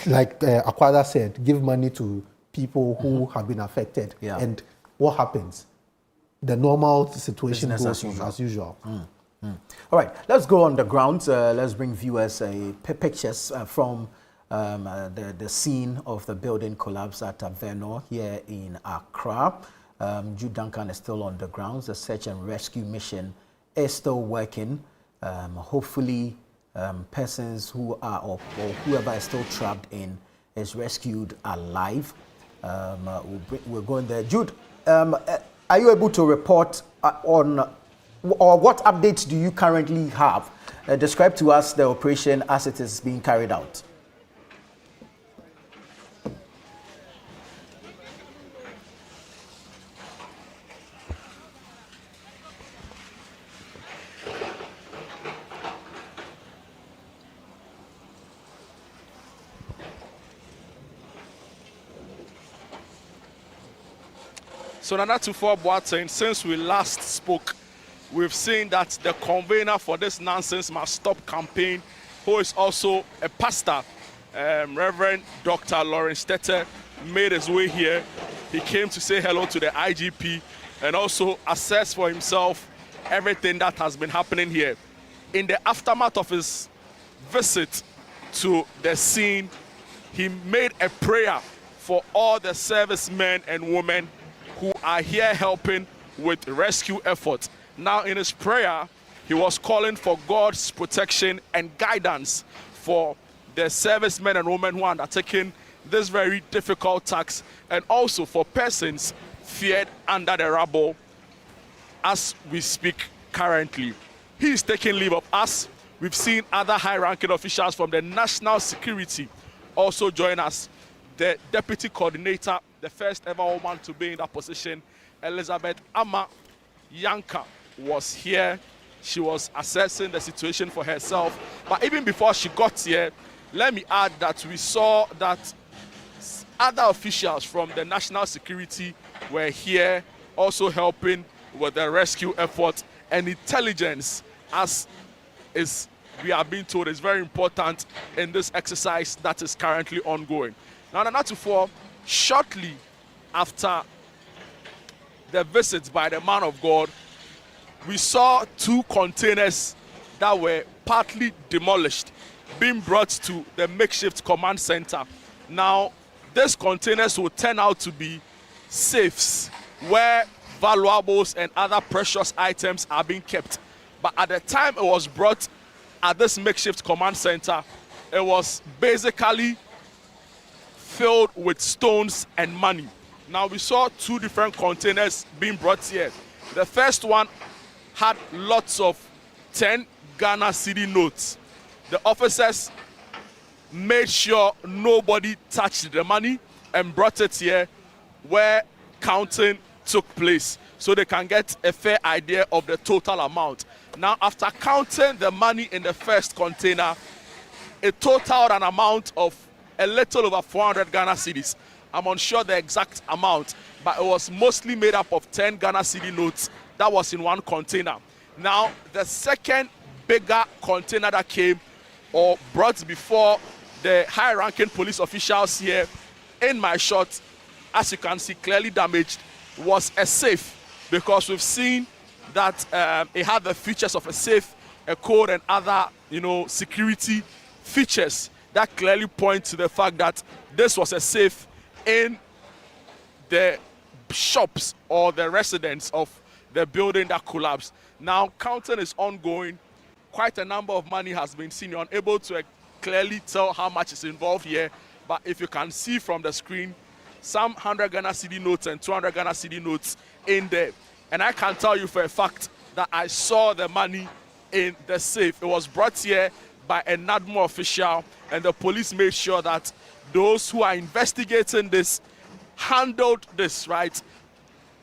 Like Akwada said, give money to people who have been affected. And what happens? The normal situation goes on as usual. All right, let's go on the ground. Let's bring viewers pictures from the scene of the building collapse at Avenor here in Accra. Jude Duncan is still on the grounds. The search and rescue mission is still working. Hopefully, persons who are or whoever is still trapped in is rescued alive. We're going there. Jude, are you able to report on, or what updates do you currently have? Describe to us the operation as it is being carried out. So Nana Tufo Boateng, since we last spoke, we've seen that the convener for this nonsense must stop campaign, who is also a pastor, Reverend Dr. Lawrence Tete, made his way here. He came to say hello to the IGP and also assess for himself everything that has been happening here. In the aftermath of his visit to the scene, he made a prayer for all the servicemen and women who are here helping with rescue efforts. Now in his prayer, he was calling for God's protection and guidance for the servicemen and women who are undertaking this very difficult task, and also for persons feared under the rubble as we speak currently. He is taking leave of us. We've seen other high-ranking officials from the national security also join us. The deputy coordinator, the first ever woman to be in that position, Elizabeth Ama Yanka, was here. She was assessing the situation for herself. But even before she got here, let me add that we saw that other officials from the national security were here also helping with the rescue effort, and intelligence, as is we are being told, is very important in this exercise that is currently ongoing. Now, Nanatufo, shortly after the visit by the man of God, we saw 2 containers that were partly demolished being brought to the makeshift command center. Now, these containers will turn out to be safes where valuables and other precious items are being kept. But at the time it was brought at this makeshift command center, it was basically filled with stones and money. Now we saw 2 different containers being brought here. The first one had lots of 10 Ghana cedi notes. The officers made sure nobody touched the money and brought it here where counting took place. so they can get a fair idea of the total amount. Now, after counting the money in the first container, it totaled an amount of a little over 400 Ghana cedis. I'm unsure the exact amount, but it was mostly made up of 10 Ghana cedi notes that was in one container. Now, the second bigger container that came or brought before the high-ranking police officials here in my shot, as you can see clearly damaged, was a safe, because we've seen that it had the features of a safe, a code, and other, security features that clearly point to the fact that this was a safe in the shops or the residence of the building that collapsed. Now, counting is ongoing. Quite a number of money has been seen. You're unable to clearly tell how much is involved here, but if you can see from the screen, some 100 Ghana cedi notes and 200 Ghana cedi notes in there. And I can tell you for a fact that I saw the money in the safe. It was brought here by a NADMO official, and the police made sure that those who are investigating this handled this right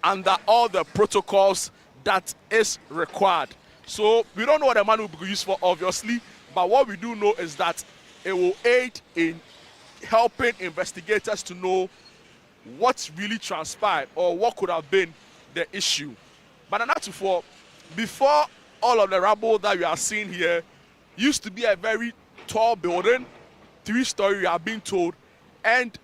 under all the protocols that is required. So we don't know what the money will be used for, obviously, but what we do know is that it will aid in helping investigators to know what really transpired or what could have been the issue. But before all of the rubble that we are seeing here, used to be a very tall building, 3-story, we are being told, and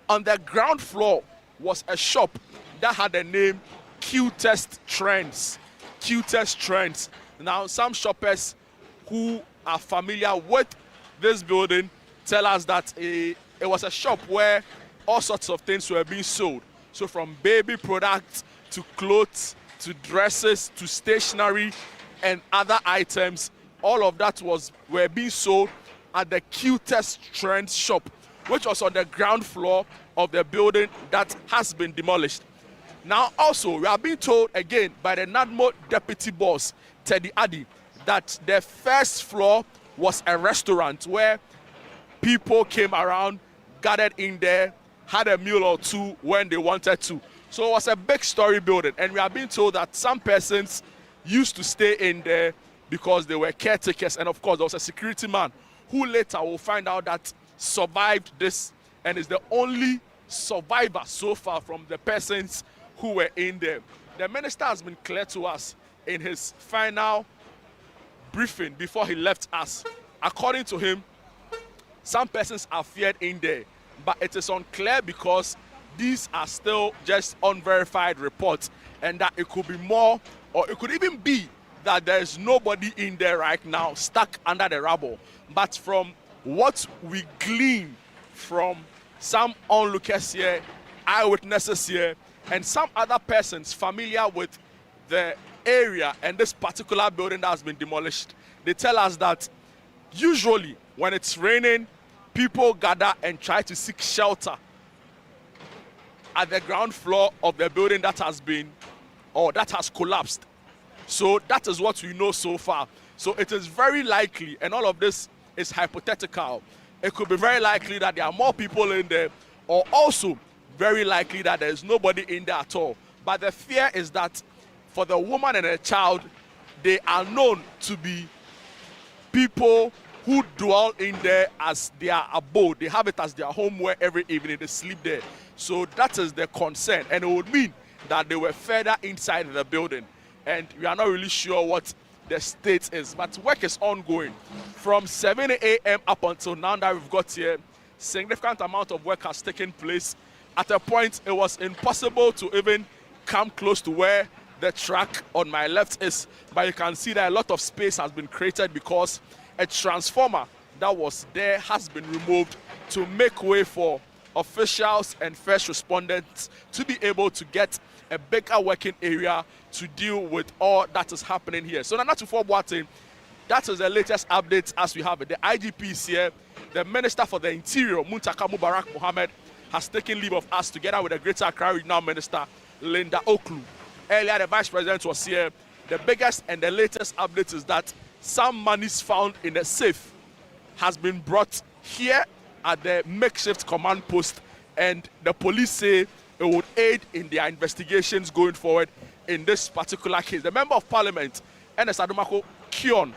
on the ground floor was a shop that had the name Q-Test Trends. Q-Test Trends. Now, some shoppers who are familiar with this building tell us that it was a shop where all sorts of things were being sold. So from baby products to clothes to dresses to stationery and other items, all of that were being sold at the Q-Test Trends shop, which was on the ground floor of the building that has been demolished. Now, also, we are being told again by the NADMO deputy boss, Teddy Addy, that the first floor was a restaurant where people came around, gathered in there, had a meal or two when they wanted to. So it was a big story building, and we are being told that some persons used to stay in there because they were caretakers, and of course there was a security man who later will find out that survived this and is the only survivor so far from the persons who were in there. The minister has been clear to us in his final briefing before he left us. According to him, some persons are feared in there, but it is unclear because these are still just unverified reports, and that it could be more, or it could even be that there is nobody in there right now stuck under the rubble. But from what we glean from some onlookers here, eyewitnesses here, and some other persons familiar with the area and this particular building that has been demolished, they tell us that usually when it's raining, people gather and try to seek shelter at the ground floor of the building that has collapsed. So that is what we know so far. So it is very likely, and all of this is hypothetical, it could be very likely that there are more people in there, or also very likely that there is nobody in there at all. But the fear is that for the woman and the child, they are known to be people who dwell in there as their abode. They have it as their home where every evening they sleep there. So that is the concern, and it would mean that they were further inside the building. And we are not really sure what the state is, but work is ongoing. From 7 a.m. up until now that we've got here, significant amount of work has taken place. At a point, it was impossible to even come close to where the track on my left is, but you can see that a lot of space has been created because a transformer that was there has been removed to make way for officials and first responders to be able to get a bigger working area to deal with all that is happening here. So Nana Tufo Boateng, that is the latest updates as we have it. The IGP is here. The Minister for the Interior, Muntaka Mubarak Mohammed, has taken leave of us together with the Greater Accra Regional Minister, Linda Oklu. Earlier, the Vice President was here. The biggest and the latest update is that some monies found in the safe has been brought here at the makeshift command post, and the police say it would aid in their investigations going forward in this particular case. The Member of Parliament, Ernest Adomako Kion,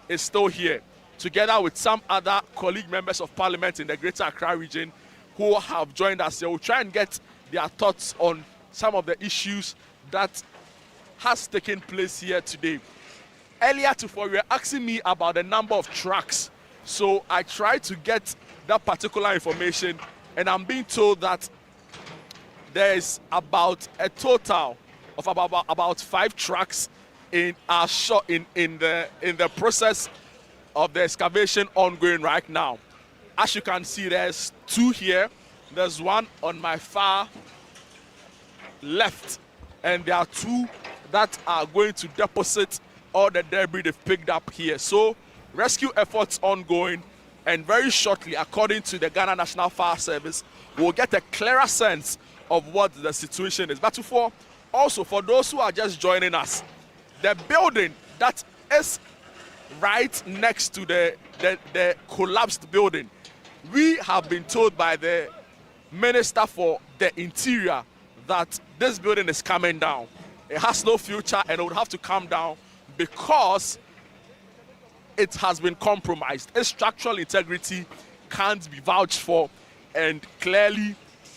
is still here, together with some other colleague members of Parliament in the Greater Accra region who have joined us here. We'll try and get their thoughts on some of the issues that has taken place here today. Earlier before, you were asking me about the number of trucks. So I tried to get that particular information, and I'm being told that there is about a total of about 5 trucks in our shot in the process of the excavation ongoing right now. As you can see, there's 2 here. There's one on my far left, and there are 2 that are going to deposit all the debris they've picked up here. So rescue efforts ongoing, and very shortly, according to the Ghana National Fire Service, we'll get a clearer sense of what the situation is. But also for those who are just joining us, the building that is right next to the collapsed building, we have been told by the Minister for the Interior that this building is coming down. It has no future and it would have to come down because it has been compromised. Its structural integrity can't be vouched for, and clearly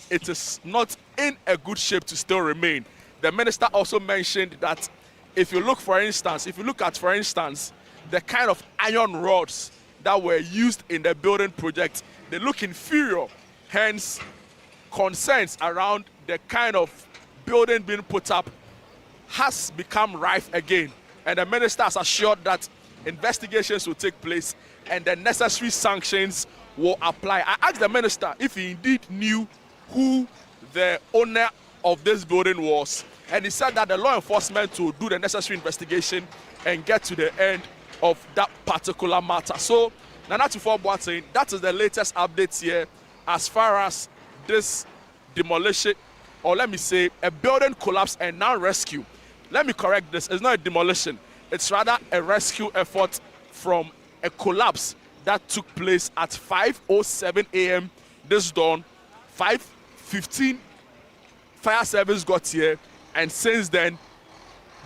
it is not in a good shape to still remain. The minister also mentioned that if you look at, for instance, the kind of iron rods that were used in the building project, they look inferior. Hence, concerns around the kind of building being put up has become rife again. And the minister has assured that investigations will take place and the necessary sanctions will apply. I asked the minister if he indeed knew who the owner of this building was, and he said that the law enforcement will do the necessary investigation and get to the end of that particular matter. So, Nana Tufo Boateng, that is the latest updates here as far as this demolition, or let me say, a building collapse and now rescue. Let me correct this, it's not a demolition, it's rather a rescue effort from a collapse that took place at 5:07 a.m. this dawn. 5:15, fire service got here, and since then,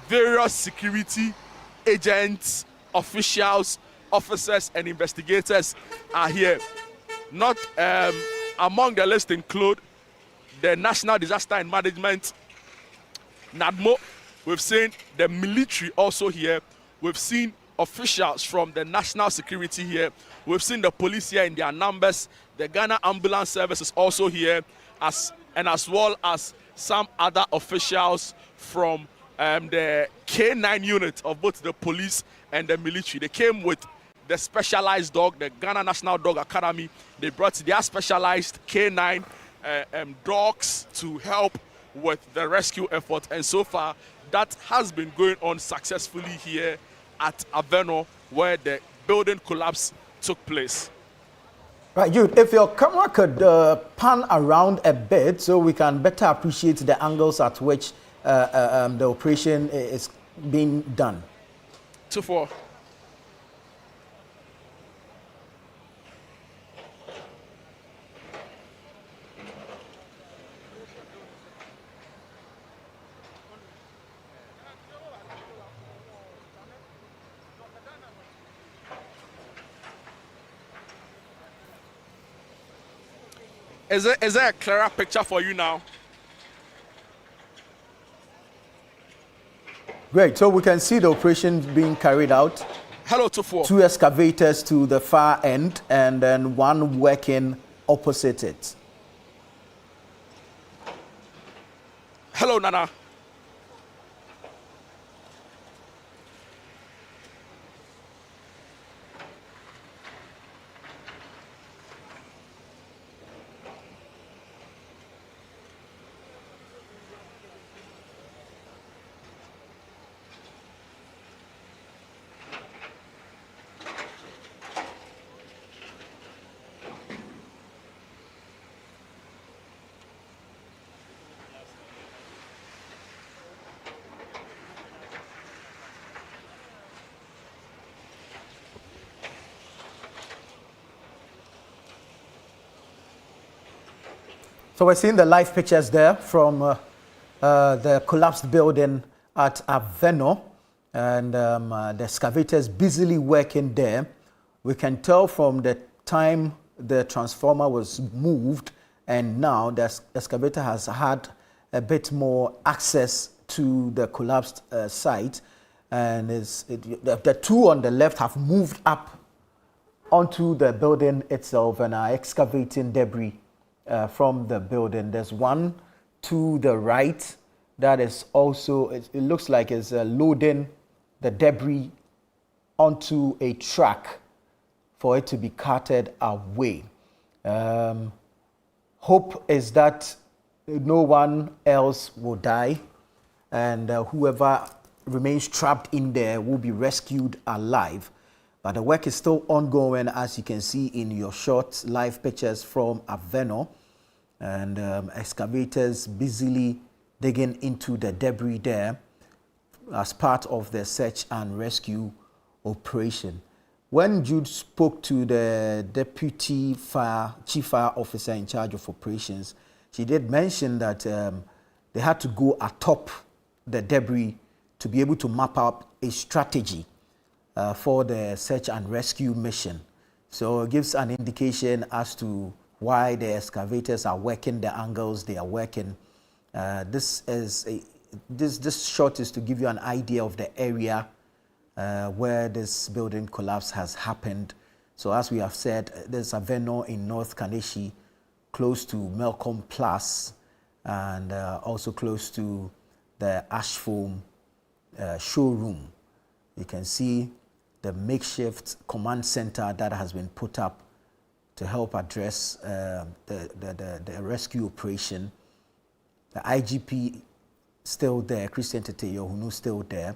various security agents, officials, officers, and investigators are here. Not among the list include the National Disaster and Management, NADMO. We've seen the military also here. We've seen officials from the national security here. We've seen the police here in their numbers. The Ghana Ambulance Service is also here, as well as some other officials from the K9 unit of both the police and the military. They came with the specialized dog, the Ghana National Dog Academy. They brought their specialized K9 dogs to help with the rescue effort, and so far that has been going on successfully here at Avenor, where the building collapse took place. Right, Jude, if your camera could pan around a bit so we can better appreciate the angles at which the operation is being done. 2-4. Is there a clearer picture for you now? Great. So we can see the operation being carried out. Hello, 2-4. 2 excavators to the far end and then 1 working opposite it. Hello, Nana. So we're seeing the live pictures there from the collapsed building at Avenor, and the excavators busily working there. We can tell from the time the transformer was moved and now the excavator has had a bit more access to the collapsed site, and the two on the left have moved up onto the building itself and are excavating debris from the building. There's one to the right that is also, it looks like it's loading the debris onto a truck for it to be carted away. Hope is that no one else will die, and whoever remains trapped in there will be rescued alive. But the work is still ongoing, as you can see in your short live pictures from Avenor, and excavators busily digging into the debris there as part of the search and rescue operation. When Jude spoke to the deputy chief fire officer in charge of operations, she did mention that they had to go atop the debris to be able to map out a strategy for the search and rescue mission. So it gives an indication as to why the excavators are working the angles they are working. This shot is to give you an idea of the area where this building collapse has happened. So as we have said, there's Avenor in North Kaneshie, close to Melcom Plus, and also close to the Ashfoam showroom. You can see the makeshift command center that has been put up to help address the rescue operation. The IGP still there, Christian Tete Yohunu still there.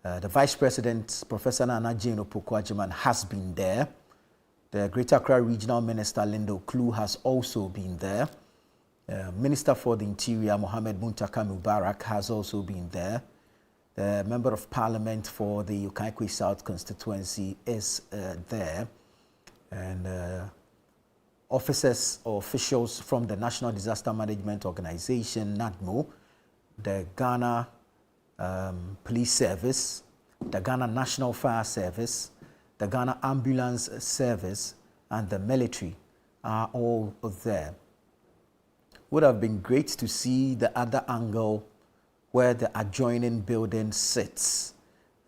The Vice President, Professor Nana Jane Opoku-Agyeman, has been there. The Greater Accra Regional Minister, Lindo Klu, has also been there. Minister for the Interior, Mohammed Muntaka Mubarak, has also been there. The Member of Parliament for the Ukaikwe South constituency is there. And officers or officials from the National Disaster Management Organization, NADMO, the Ghana Police Service, the Ghana National Fire Service, the Ghana Ambulance Service, and the military are all there. Would have been great to see the other angle where the adjoining building sits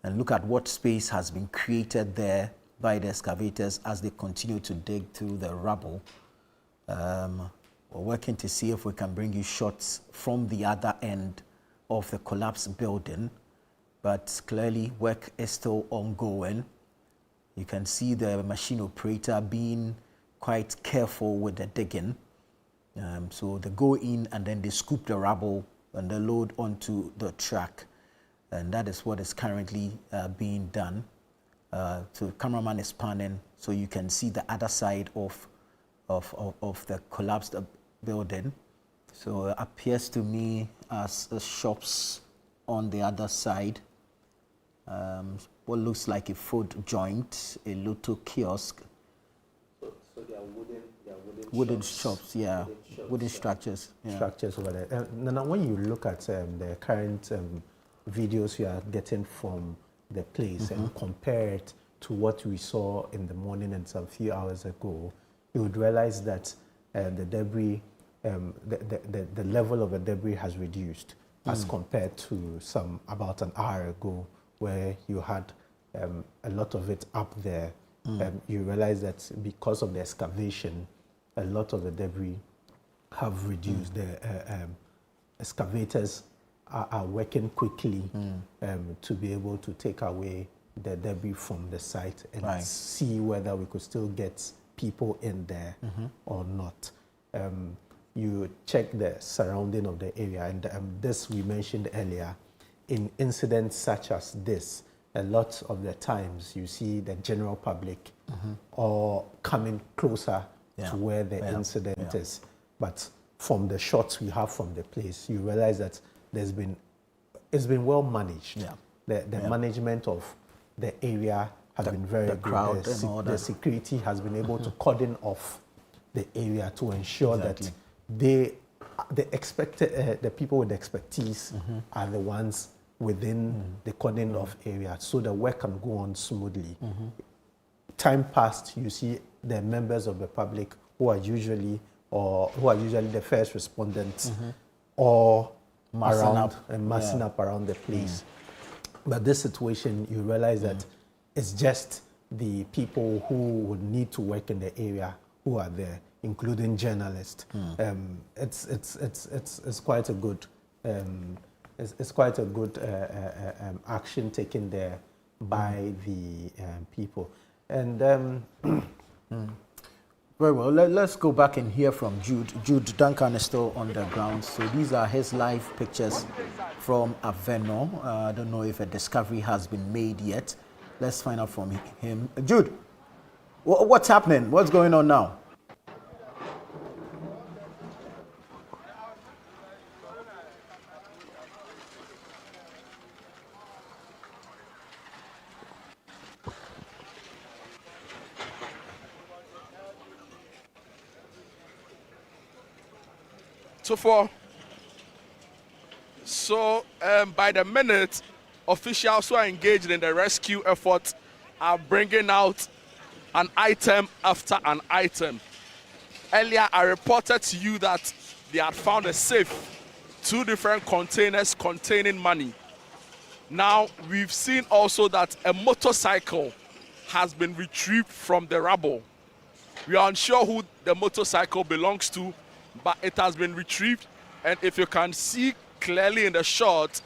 and look at what space has been created there by the excavators as they continue to dig through the rubble. We're working to see if we can bring you shots from the other end of the collapsed building, but clearly work is still ongoing. You can see the machine operator being quite careful with the digging. So they go in and then they scoop the rubble and they load onto the truck, and that is what is currently being done. So the cameraman is panning so you can see the other side of the collapsed building. So it appears to me as shops on the other side. What looks like a food joint, a Lotto kiosk. So they are wooden shops, yeah, wooden structures. Yeah. Structures over there. Now, when you look at the current videos you are getting from the place and compare it to what we saw in the morning and some few hours ago, you would realize that the debris, the level of the debris has reduced as compared to about an hour ago, where you had a lot of it up there. You realize that because of the excavation, a lot of the debris have reduced. The excavators are working quickly to be able to take away the debris from the site and see whether we could still get people in there or not. You check the surrounding of the area, and this we mentioned earlier. In incidents such as this, a lot of the times you see the general public or coming closer to where the incident is. But from the shots we have from the place, you realize that it's been well managed. The management of the area has been very good. Crowd the security has been able to cordon off the area to ensure that the expected the people with expertise are the ones within the cordon of area, so the work can go on smoothly. Time passed, you see the members of the public who are usually the first respondents, or massing up around the place. But this situation, you realize that it's just the people who would need to work in the area who are there, including journalists. It's quite a good action taken there by the people. And very well. Let's go back and hear from Jude. Jude Duncan is still on the ground. So these are his live pictures from Avenor. I don't know if a discovery has been made yet. Let's find out from him. Jude, what's happening? What's going on now? By the minute, officials who are engaged in the rescue effort are bringing out an item after an item. Earlier, I reported to you that they had found a safe, 2 different containers containing money. Now, we've seen also that a motorcycle has been retrieved from the rubble. We are unsure who the motorcycle belongs to, but it has been retrieved. And if you can see clearly in the shot,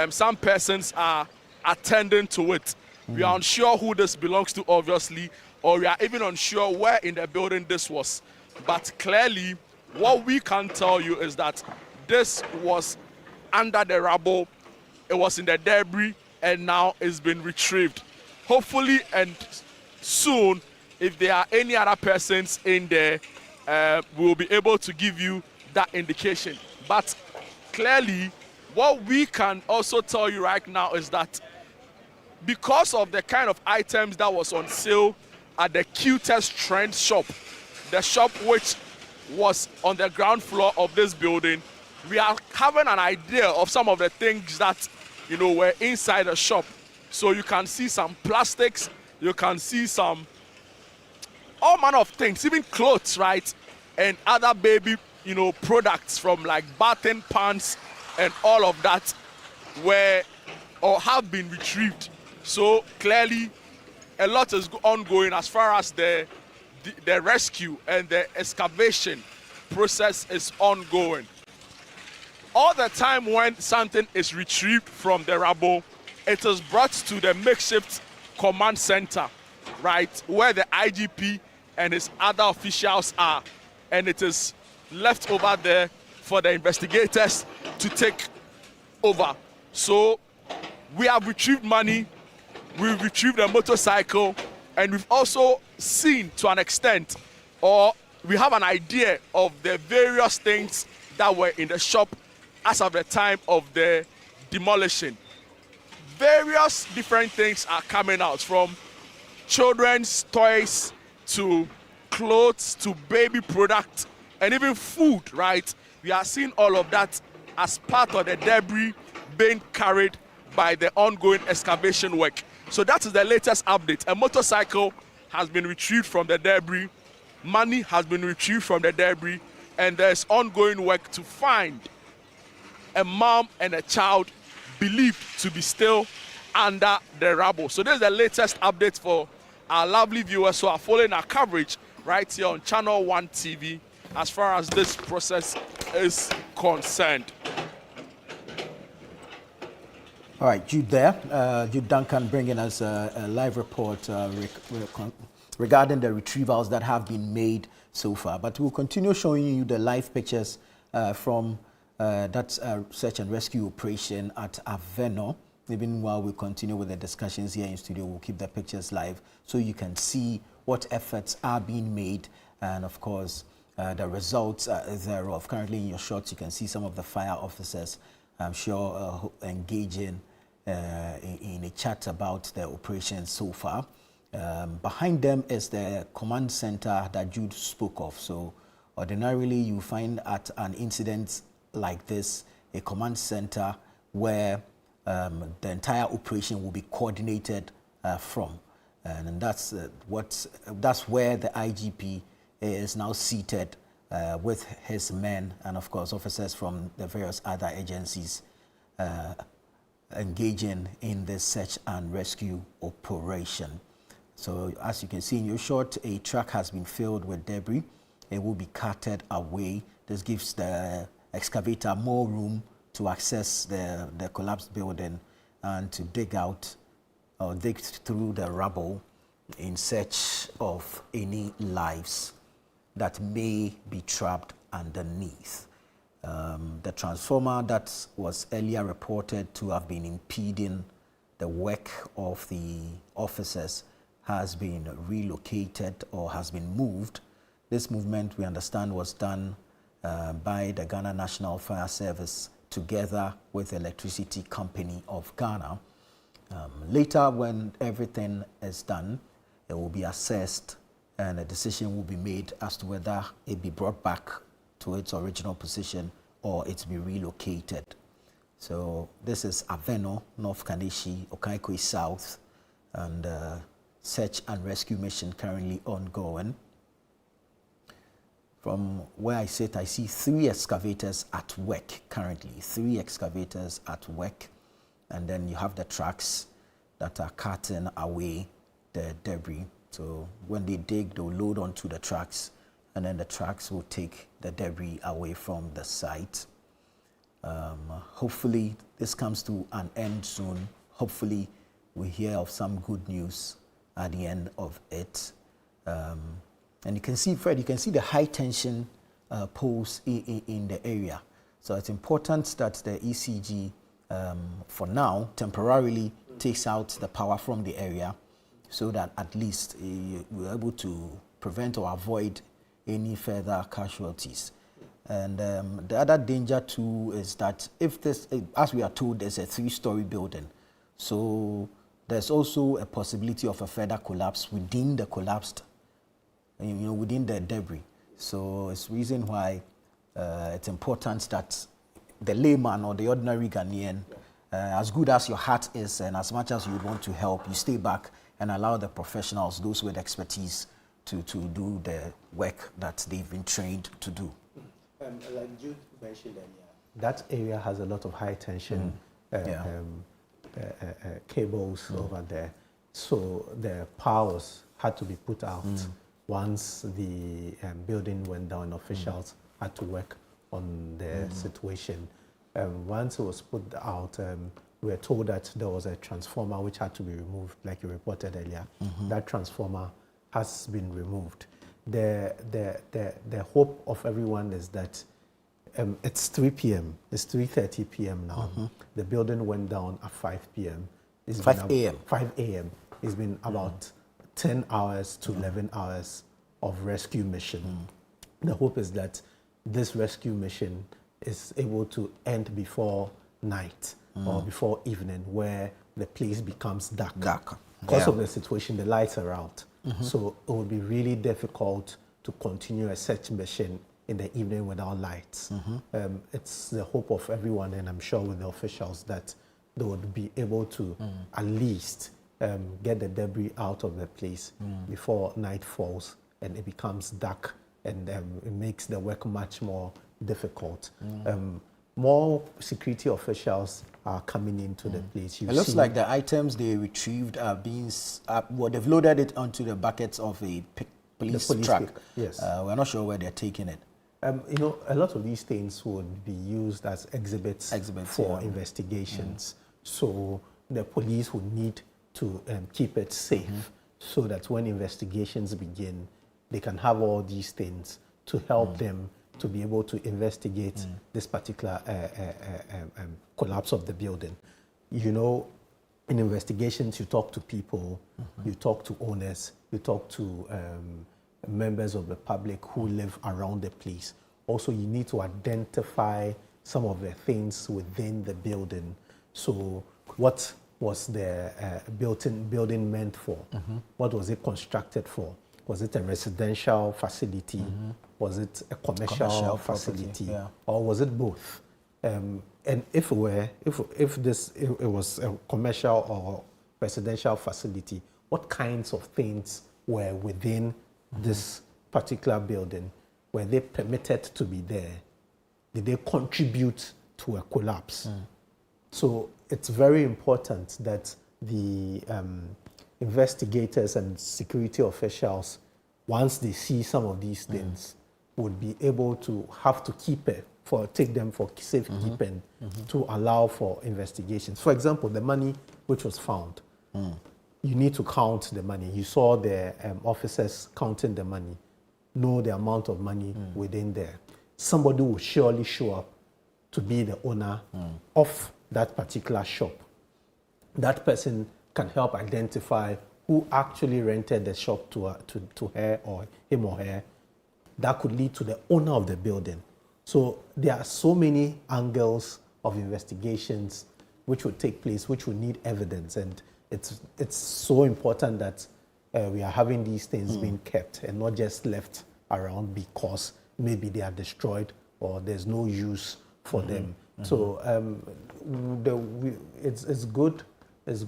some persons are attending to it. We are unsure who this belongs to, obviously, or we are even unsure where in the building this was. But clearly, what we can tell you is that this was under the rubble, it was in the debris, and now it's been retrieved. Hopefully and soon, if there are any other persons in there, we will be able to give you that indication. But clearly, what we can also tell you right now is that because of the kind of items that was on sale at the cutest trend shop, the shop which was on the ground floor of this building, we are having an idea of some of the things that, you know, were inside the shop. So you can see some plastics, you can see some all manner of things, even clothes, right? And other baby, you know, products from like bathing pants and all of that were or have been retrieved. So clearly a lot is ongoing as far as the rescue and the excavation process is ongoing. All the time when something is retrieved from the rubble, it is brought to the makeshift command center, right, where the IGP and his other officials are, and it is left over there for the investigators to take over. So we have retrieved money, we've retrieved a motorcycle, and we've also seen to an extent, or we have an idea of the various things that were in the shop as of the time of the demolition. Various different things are coming out, from children's toys to clothes to baby products and even food, right? We are seeing all of that as part of the debris being carried by the ongoing excavation work. So that is the latest update. A motorcycle has been retrieved from the debris, money has been retrieved from the debris, and there's ongoing work to find a mom and a child believed to be still under the rubble. So this is the latest update for our lovely viewers who are following our coverage right here on Channel 1 TV as far as this process is concerned. All right, Jude there. Jude Duncan bringing us a live report regarding the retrievals that have been made so far. But we'll continue showing you the live pictures from that search and rescue operation at Avenor. Even while we continue with the discussions here in studio, we'll keep the pictures live so you can see what efforts are being made and, of course, the results thereof. Currently in your shots, you can see some of the fire officers, I'm sure, engaging in a chat about the operation so far. Behind them is the command center that Jude spoke of. So Ordinarily, you find at an incident like this a command center where the entire operation will be coordinated from, and that's where the IGP is now seated with his men and of course officers from the various other agencies engaging in this search and rescue operation. So as you can see in your shot, a truck has been filled with debris. It will be carted away. This gives the excavator more room to access the collapsed building and to dig out or dig through the rubble in search of any lives that may be trapped underneath. The transformer that was earlier reported to have been impeding the work of the officers has been relocated or has been moved. This movement, we understand, was done by the Ghana National Fire Service together with the Electricity Company of Ghana. Later, when everything is done, it will be assessed and a decision will be made as to whether it be brought back to its original position or it be relocated. So this is Avenor, North Kaneshi, Okaikwe South, and search and rescue mission currently ongoing. From where I sit, I see 3 excavators at work currently, 3 excavators at work, and then you have the trucks that are carting away the debris. So when they dig, they'll load onto the trucks, and then the trucks will take the debris away from the site. Hopefully this comes to an end soon. Hopefully we hear of some good news at the end of it. And you can see, Fred, you can see the high tension poles in the area. So it's important that the ECG, for now, temporarily takes out the power from the area so that at least we're able to prevent or avoid any further casualties. And the other danger too is that if this, as we are told, there's a 3-story building. So there's also a possibility of a further collapse within the collapsed, within the debris. So it's reason why it's important that the layman or the ordinary Ghanaian, as good as your heart is and as much as you would want to help, you stay back and allow the professionals, those with expertise, to do the work that they've been trained to do. Like Jude mentioned earlier, that area has a lot of high tension cables over there. So the powers had to be put out once the building went down. Officials had to work on the situation. Once it was put out, we were told that there was a transformer which had to be removed, like you reported earlier. That transformer has been removed. The hope of everyone is that it's 3 p.m. It's 3:30 p.m. now. The building went down at 5 p.m. 5 a.m. 5 a.m. It's been about 10 hours to 11 hours of rescue mission. The hope is that this rescue mission is able to end before night or before evening, where the place becomes dark. Because of the situation, the lights are out. So it would be really difficult to continue a search mission in the evening without lights. It's the hope of everyone, and I'm sure with the officials, that they would be able to at least get the debris out of the place before night falls and it becomes dark, and it makes the work much more difficult. More security officials are coming into the place. It looks like the items they retrieved are being, they've loaded it onto the buckets of a police truck. Yes. We're not sure where they're taking it. A lot of these things would be used as exhibits for investigations. So the police would need to keep it safe so that when investigations begin, they can have all these things to help them to be able to investigate this particular collapse of the building. In investigations, you talk to people, you talk to owners, you talk to members of the public who live around the place. Also, you need to identify some of the things within the building. So what was the building meant for? What was it constructed for? Was it a residential facility? Was it a commercial facility? Property, yeah. Or was it both? And if it was a commercial or residential facility, what kinds of things were within this particular building? Were they permitted to be there? Did they contribute to a collapse? So it's very important that the investigators and security officials, once they see some of these things, would be able to have to take them for safekeeping to allow for investigations. For example, the money which was found, you need to count the money. You saw the officers counting the money, know the amount of money within there. Somebody will surely show up to be the owner of that particular shop. That person can help identify who actually rented the shop to her or him or her. That could lead to the owner of the building. So there are so many angles of investigations which would take place, which would need evidence. And it's so important that we are having these things being kept and not just left around because maybe they are destroyed or there's no use for them. So it's good. It's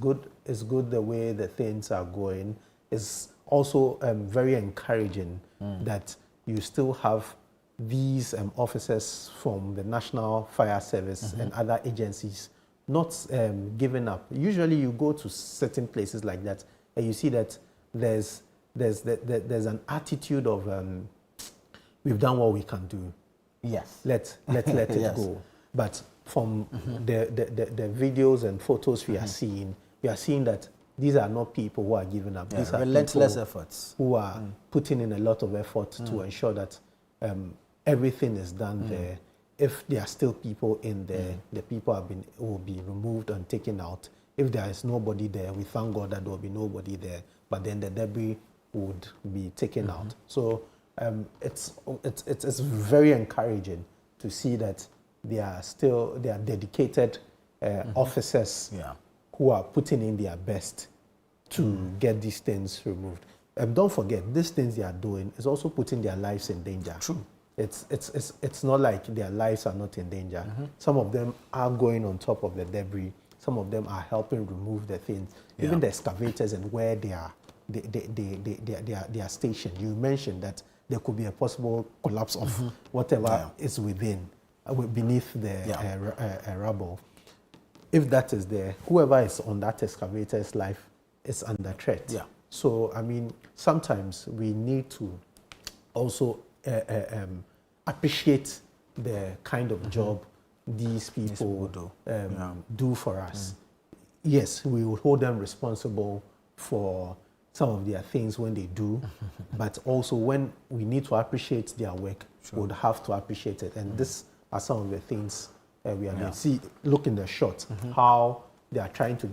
good the way the things are going. It's also very encouraging that you still have these officers from the National Fire Service and other agencies not giving up. Usually you go to certain places like that and you see that there's an attitude of we've done what we can do. Yes. Let it go. But from the videos and photos we are seeing that these are not people who are giving up. These are relentless people efforts who are putting in a lot of effort to ensure that everything is done there. If there are still people in there, the people will be removed and taken out. If there is nobody there, we thank God that there will be nobody there. But then the debris would be taken out. So it's very encouraging to see that there are dedicated officers who are putting in their best to get these things removed. Don't forget, these things they are doing is also putting their lives in danger. True. It's not like their lives are not in danger. Some of them are going on top of the debris. Some of them are helping remove the things. Even the excavators and where they are stationed. You mentioned that there could be a possible collapse of whatever is beneath the rubble. If that is there, whoever is on that excavator's life is under threat. Yeah. So, I mean, sometimes we need to also appreciate the kind of job these people do for us. Yes, we will hold them responsible for some of their things when they do, but also when we need to appreciate their work, we would have to appreciate it. And these are some of the things we are doing. See, look in the shot, how they are trying to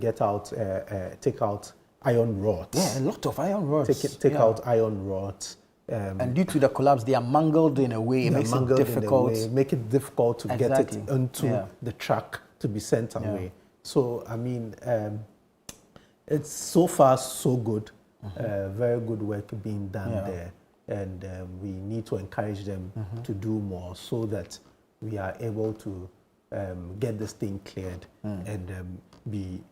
take out iron rods. Yeah, a lot of iron rods. Take out iron rods. And due to the collapse, they are mangled in a way. It makes it difficult. Make it difficult to get it into the truck to be sent away. So, I mean, it's so far so good. Very good work being done there. And we need to encourage them to do more so that we are able to get this thing cleared and be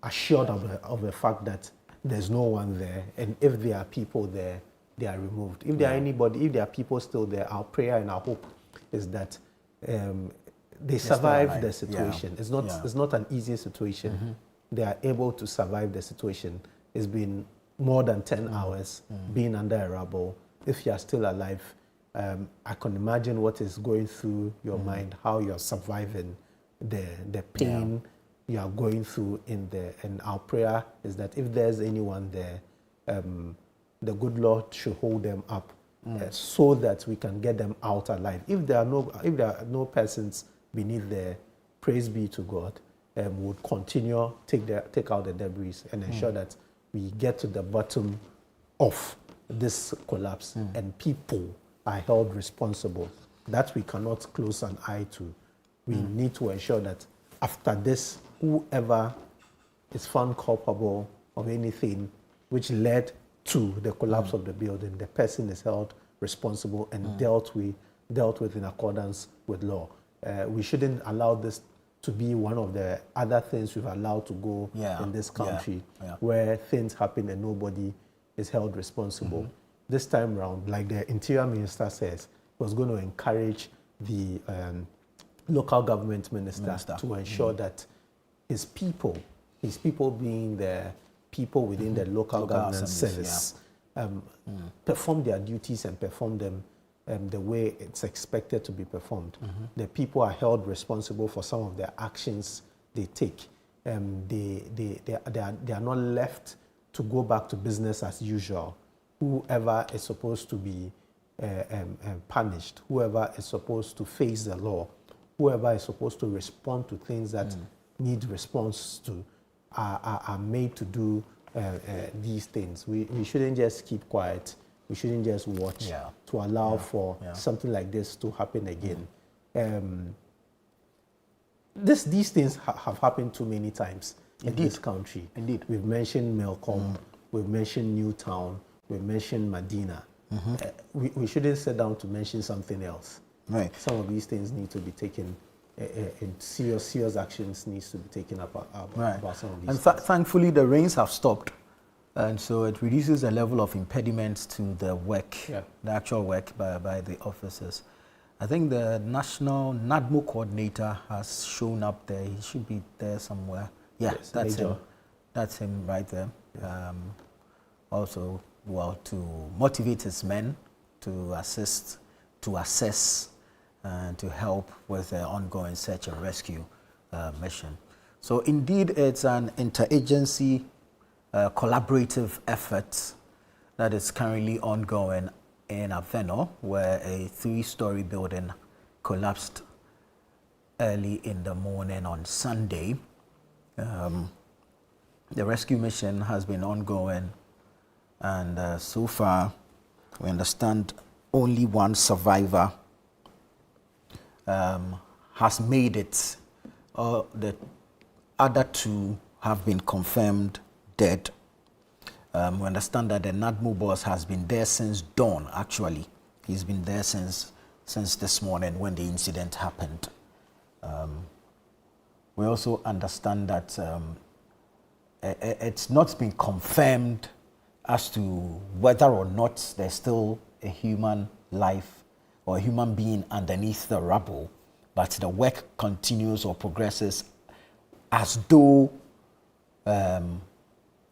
assured of the fact that there's no one there. And if there are people there, they are removed. If there are people still there, our prayer and our hope is that they survive the situation. It's not an easy situation. They are able to survive the situation. It's been more than 10 hours being under a rubble. If you are still alive, I can imagine what is going through your mind, how you're surviving the pain you are going through in there. And our prayer is that if there's anyone there, the good Lord should hold them up so that we can get them out alive. If there are no persons beneath there, praise be to God. We would continue take out the debris and ensure that we get to the bottom of this collapse and people are held responsible. That we cannot close an eye to. We need to ensure that after this, whoever is found culpable of anything which led to the collapse of the building, the person is held responsible and dealt with in accordance with law. We shouldn't allow this to be one of the other things we've allowed to go in this country, where things happen and nobody is held responsible. This time around, like the Interior Minister says, was going to encourage the local government minister to ensure that his people being the people within the local government service, perform their duties and perform them the way it's expected to be performed. The people are held responsible for some of the actions they take. They are not left to go back to business as usual. Whoever is supposed to be punished, whoever is supposed to face the law, whoever is supposed to respond to things that need response to, are made to do these things. We shouldn't just keep quiet. We shouldn't just watch to allow for something like this to happen again. These things have happened too many times in this country. Indeed. We've mentioned Melcombe, we've mentioned Newtown, we've mentioned Medina. We shouldn't sit down to mention something else. Right. Some of these things need to be taken, and serious actions needs to be taken about some of these things. And thankfully, the rains have stopped. And so it reduces the level of impediments to the work, the actual work by the officers. I think the national NADMO coordinator has shown up there. He should be there somewhere. Yeah, yes, that's Major. him. That's him right there. Also, well, to motivate his men to assist, to assess, and to help with the ongoing search and rescue mission. So indeed, it's an interagency collaborative effort that is currently ongoing in Avenor, where a 3-story building collapsed early in the morning on Sunday. The rescue mission has been ongoing, and so far we understand only one survivor has made it. The other 2 have been confirmed dead. We understand that the NADMO boss has been there since dawn, actually. He's been there since this morning when the incident happened. We also understand that it's not been confirmed as to whether or not there's still a human life or a human being underneath the rubble, but the work continues or progresses as though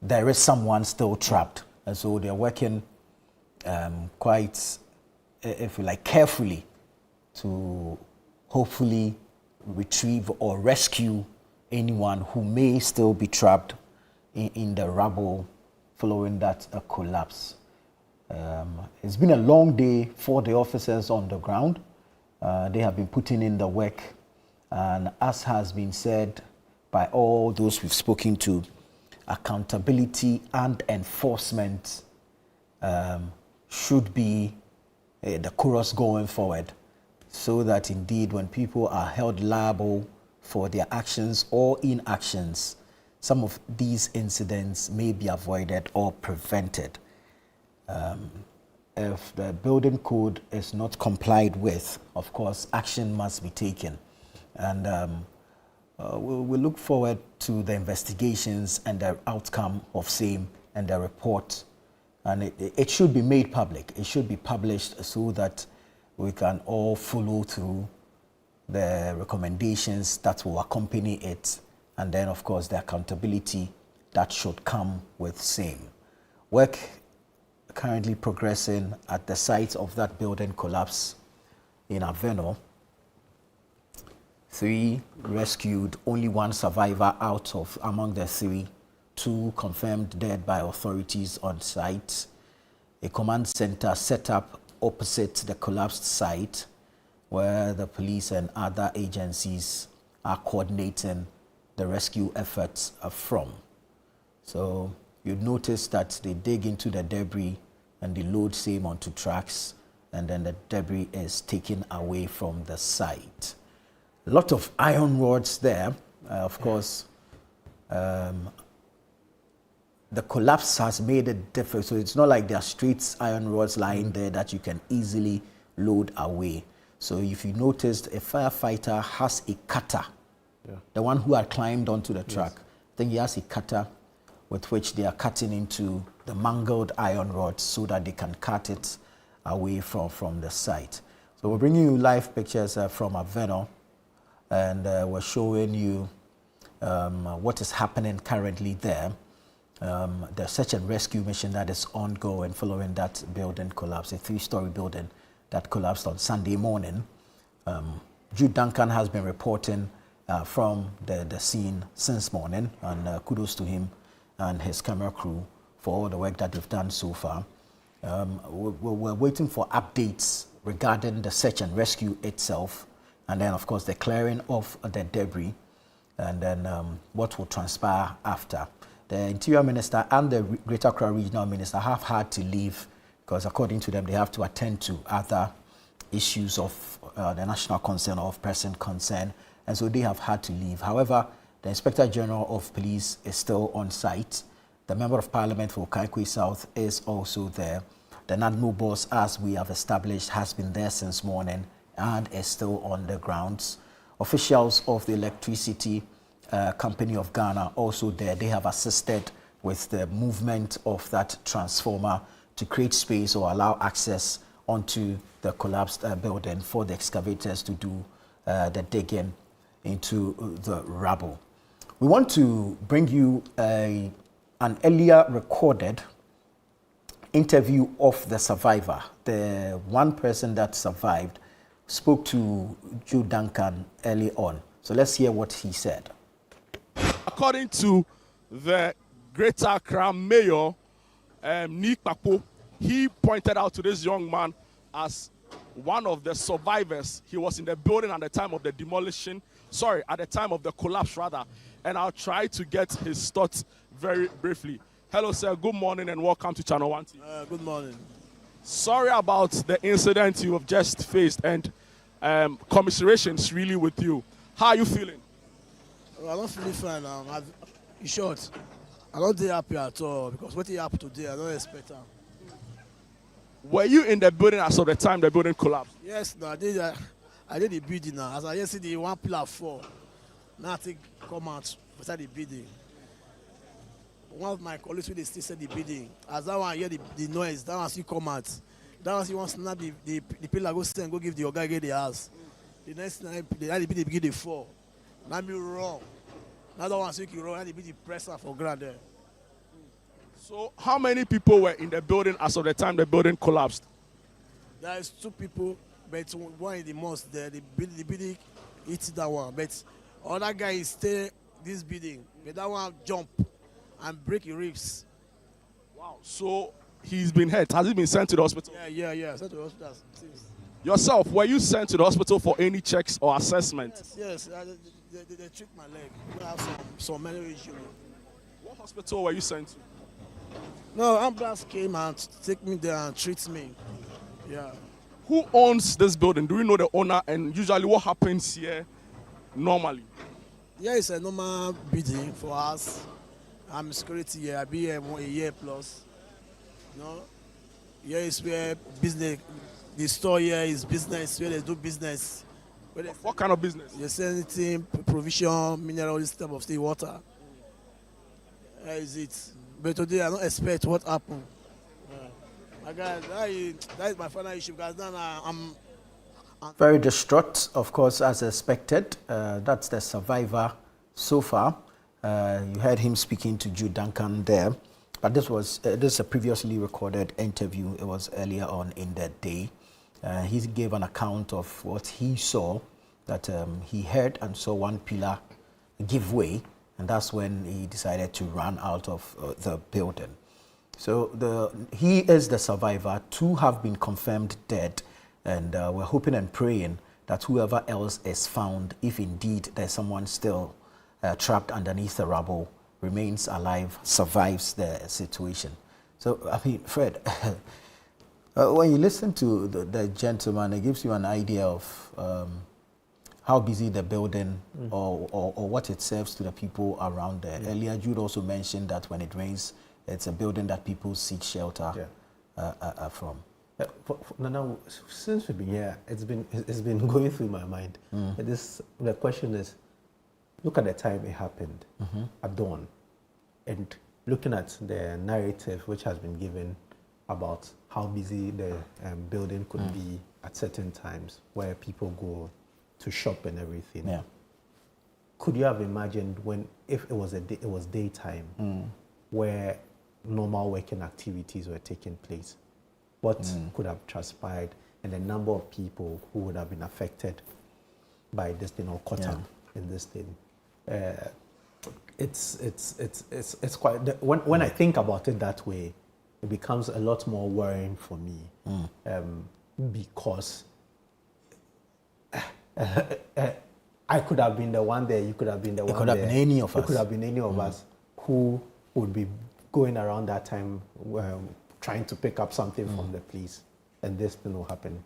there is someone still trapped. And so they're working quite, if you like, carefully to hopefully retrieve or rescue anyone who may still be trapped in the rubble following that collapse. It's been a long day for the officers on the ground. They have been putting in the work, and as has been said by all those we've spoken to, accountability and enforcement should be the chorus going forward, so that indeed when people are held liable for their actions or inactions, some of these incidents may be avoided or prevented. If the building code is not complied with, of course, action must be taken. And we look forward to the investigations and the outcome of same and the report. And it should be made public. It should be published so that we can all follow through the recommendations that will accompany it. And then, of course, the accountability that should come with same. Work currently progressing at the site of that building collapse in Avenor. 3 rescued, only 1 survivor out of among the 3, 2 confirmed dead by authorities on site. A command center set up opposite the collapsed site where the police and other agencies are coordinating the rescue efforts from. So you'd notice that they dig into the debris and they load same onto trucks, and then the debris is taken away from the site. A lot of iron rods there, of course. the collapse has made it difficult. So it's not like there are straight iron rods lying there that you can easily load away. So if you noticed, a firefighter has a cutter. Yeah. The one who had climbed onto the truck, I think he has a cutter with which they are cutting into the mangled iron rods so that they can cut it away from the site. So we're bringing you live pictures from Avenor, and we're showing you what is happening currently there. The search and rescue mission that is ongoing following that building collapse, a 3-story building that collapsed on Sunday morning. Jude Duncan has been reporting from the scene since morning, and kudos to him and his camera crew for all the work that they've done so far. We're waiting for updates regarding the search and rescue itself, and then of course the clearing of the debris, and then what will transpire after. The Interior Minister and the Greater Accra Regional Minister have had to leave because according to them they have to attend to other issues of the national concern or of present concern, and so they have had to leave. However, the Inspector General of Police is still on site. The Member of Parliament for Kaikwe South is also there. The NADMO boss, as we have established, has been there since morning and is still on the grounds. Officials of the Electricity Company of Ghana also there. They have assisted with the movement of that transformer to create space or allow access onto the collapsed building for the excavators to do the digging into the rubble. We want to bring you an earlier recorded interview of the survivor. The one person that survived spoke to Jude Duncan early on. So let's hear what he said. According to the Greater Accra Mayor, Nick Papo, he pointed out to this young man as one of the survivors. He was in the building at the time of the demolition, at the time of the collapse rather, and I'll try to get his thoughts very briefly. Hello sir, good morning and welcome to Channel 1 TV. Good morning. Sorry about the incident you have just faced, and commiserations really with you. How are you feeling? Well, I'm not feeling fine now. In short, I'm not happy at all because what happened today, I don't expect that. Were you in the building as of the time the building collapsed? Yes, no, I did the building now. As I just see the one pillar fall, nothing come out beside the building. One of my colleagues will still said the building. As that one hear the noise, that one still come out. That one still want to snap the pillar, go stand, go give the guy get the house. The next night, the building begin to fall. Now me wrong. Now that one still wrong, and the building press for ground there. So how many people were in the building as of the time the building collapsed? There is 2 people, but one in the mosque there. The building hit that one, but other guy is stay this building, but that one jump and break his ribs. Wow. So he's been hurt. Has he been sent to the hospital? Yeah. Sent to the hospital. Yourself, were you sent to the hospital for any checks or assessment? Yes. They treat my leg. I have some medical issue. What hospital were you sent to? No, ambulance came and take me there and treat me. Yeah. Who owns this building? Do you know the owner? And usually what happens here normally? Yeah, it's a normal building for us. I'm security here. I've been here a year plus. You know, here is where business, the store here is business, where they do business. What kind of business? They sell anything, provision, mineral, this type of thing, water. That is it. But today I don't expect what happened. That is my final issue because now I'm very distraught, of course, as expected. That's the survivor so far. You heard him speaking to Jude Duncan there, but this is a previously recorded interview. It was earlier on in the day. He gave an account of what he saw, that he heard and saw one pillar give way, and that's when he decided to run out of the building. So he is the survivor. 2 have been confirmed dead, and we're hoping and praying that whoever else is found, if indeed there's someone still trapped underneath the rubble, remains alive, survives the situation. So, I mean, Fred, when you listen to the gentleman, it gives you an idea of how busy the building or what it serves to the people around there. Earlier, Jude also mentioned that when it rains, It's a building that people seek shelter from. Now, since we've been here, it's been going through my mind. The question is, look at the time it happened at dawn, and looking at the narrative which has been given about how busy the building could be at certain times, where people go to shop and everything. Yeah. Could you have imagined if it was daytime, where normal working activities were taking place? What could have transpired, and the number of people who would have been affected by this thing or caught up in this thing? It's quite. When I think about it that way, it becomes a lot more worrying for me, because I could have been the one there. You could have been the one there. It could have been any of us. It could have been any of us who would be going around that time trying to pick up something from the police, and this thing will happen.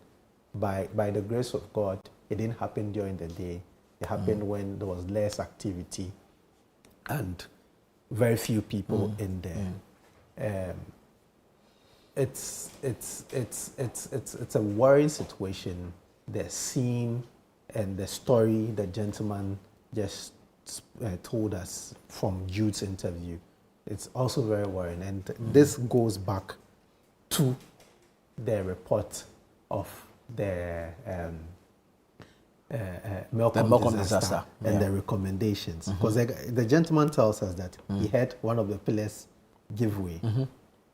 By the grace of God, it didn't happen during the day. It happened when there was less activity and very few people in there. It's a worrying situation. The scene and the story the gentleman just told us from Jude's interview, it's also very worrying. And this goes back to the report of the Malcolm disaster and the recommendations. Because the gentleman tells us that he had one of the pillars give way.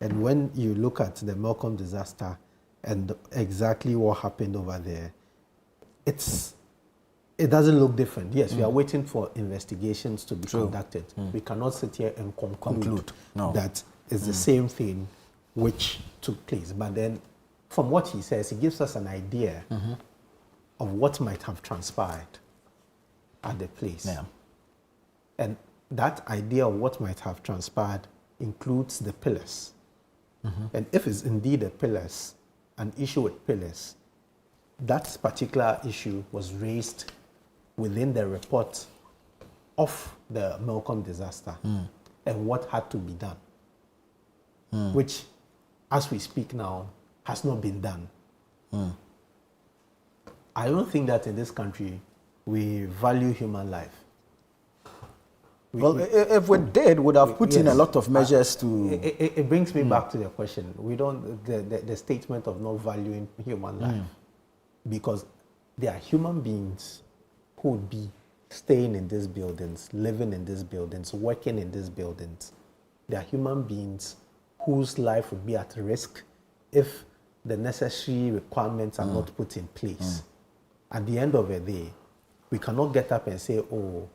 And when you look at the Malcolm disaster and exactly what happened over there, it doesn't look different. Yes, we are waiting for investigations to be conducted. We cannot sit here and conclude that it's the same thing which took place. But then, from what he says, he gives us an idea of what might have transpired at the place. And that idea of what might have transpired includes the pillars. And if it's indeed a pillars, an issue with pillars, that particular issue was raised within the report of the Malcolm disaster and what had to be done, which, as we speak now, has not been done. I don't think that in this country we value human life. If we did, would have put in a lot of measures to... It brings me back to the question. We don't, the statement of not valuing human life, because there are human beings who would be staying in these buildings, living in these buildings, working in these buildings. There are human beings whose life would be at risk if the necessary requirements are not put in place. At the end of the day, we cannot get up and say, oh,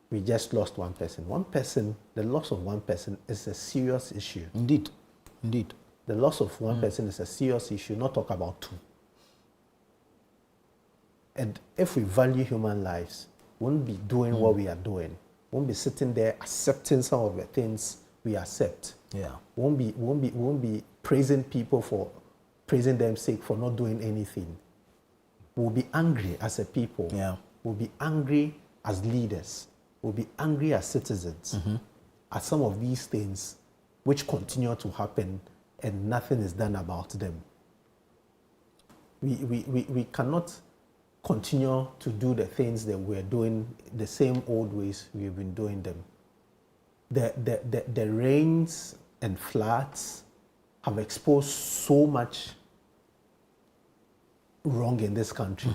we just lost one person. One person, the loss of one person is a serious issue. Indeed. The loss of one person is a serious issue, not talk about two. And if we value human lives, we won't be doing what we are doing. We won't be sitting there accepting some of the things we accept. Yeah. We won't be praising people for praising them sake for not doing anything. We'll be angry as a people. Yeah. We'll be angry as leaders. We'll be angry as citizens at some of these things which continue to happen and nothing is done about them. We cannot continue to do the things that we're doing the same old ways we've been doing them. The rains and floods have exposed so much wrong in this country.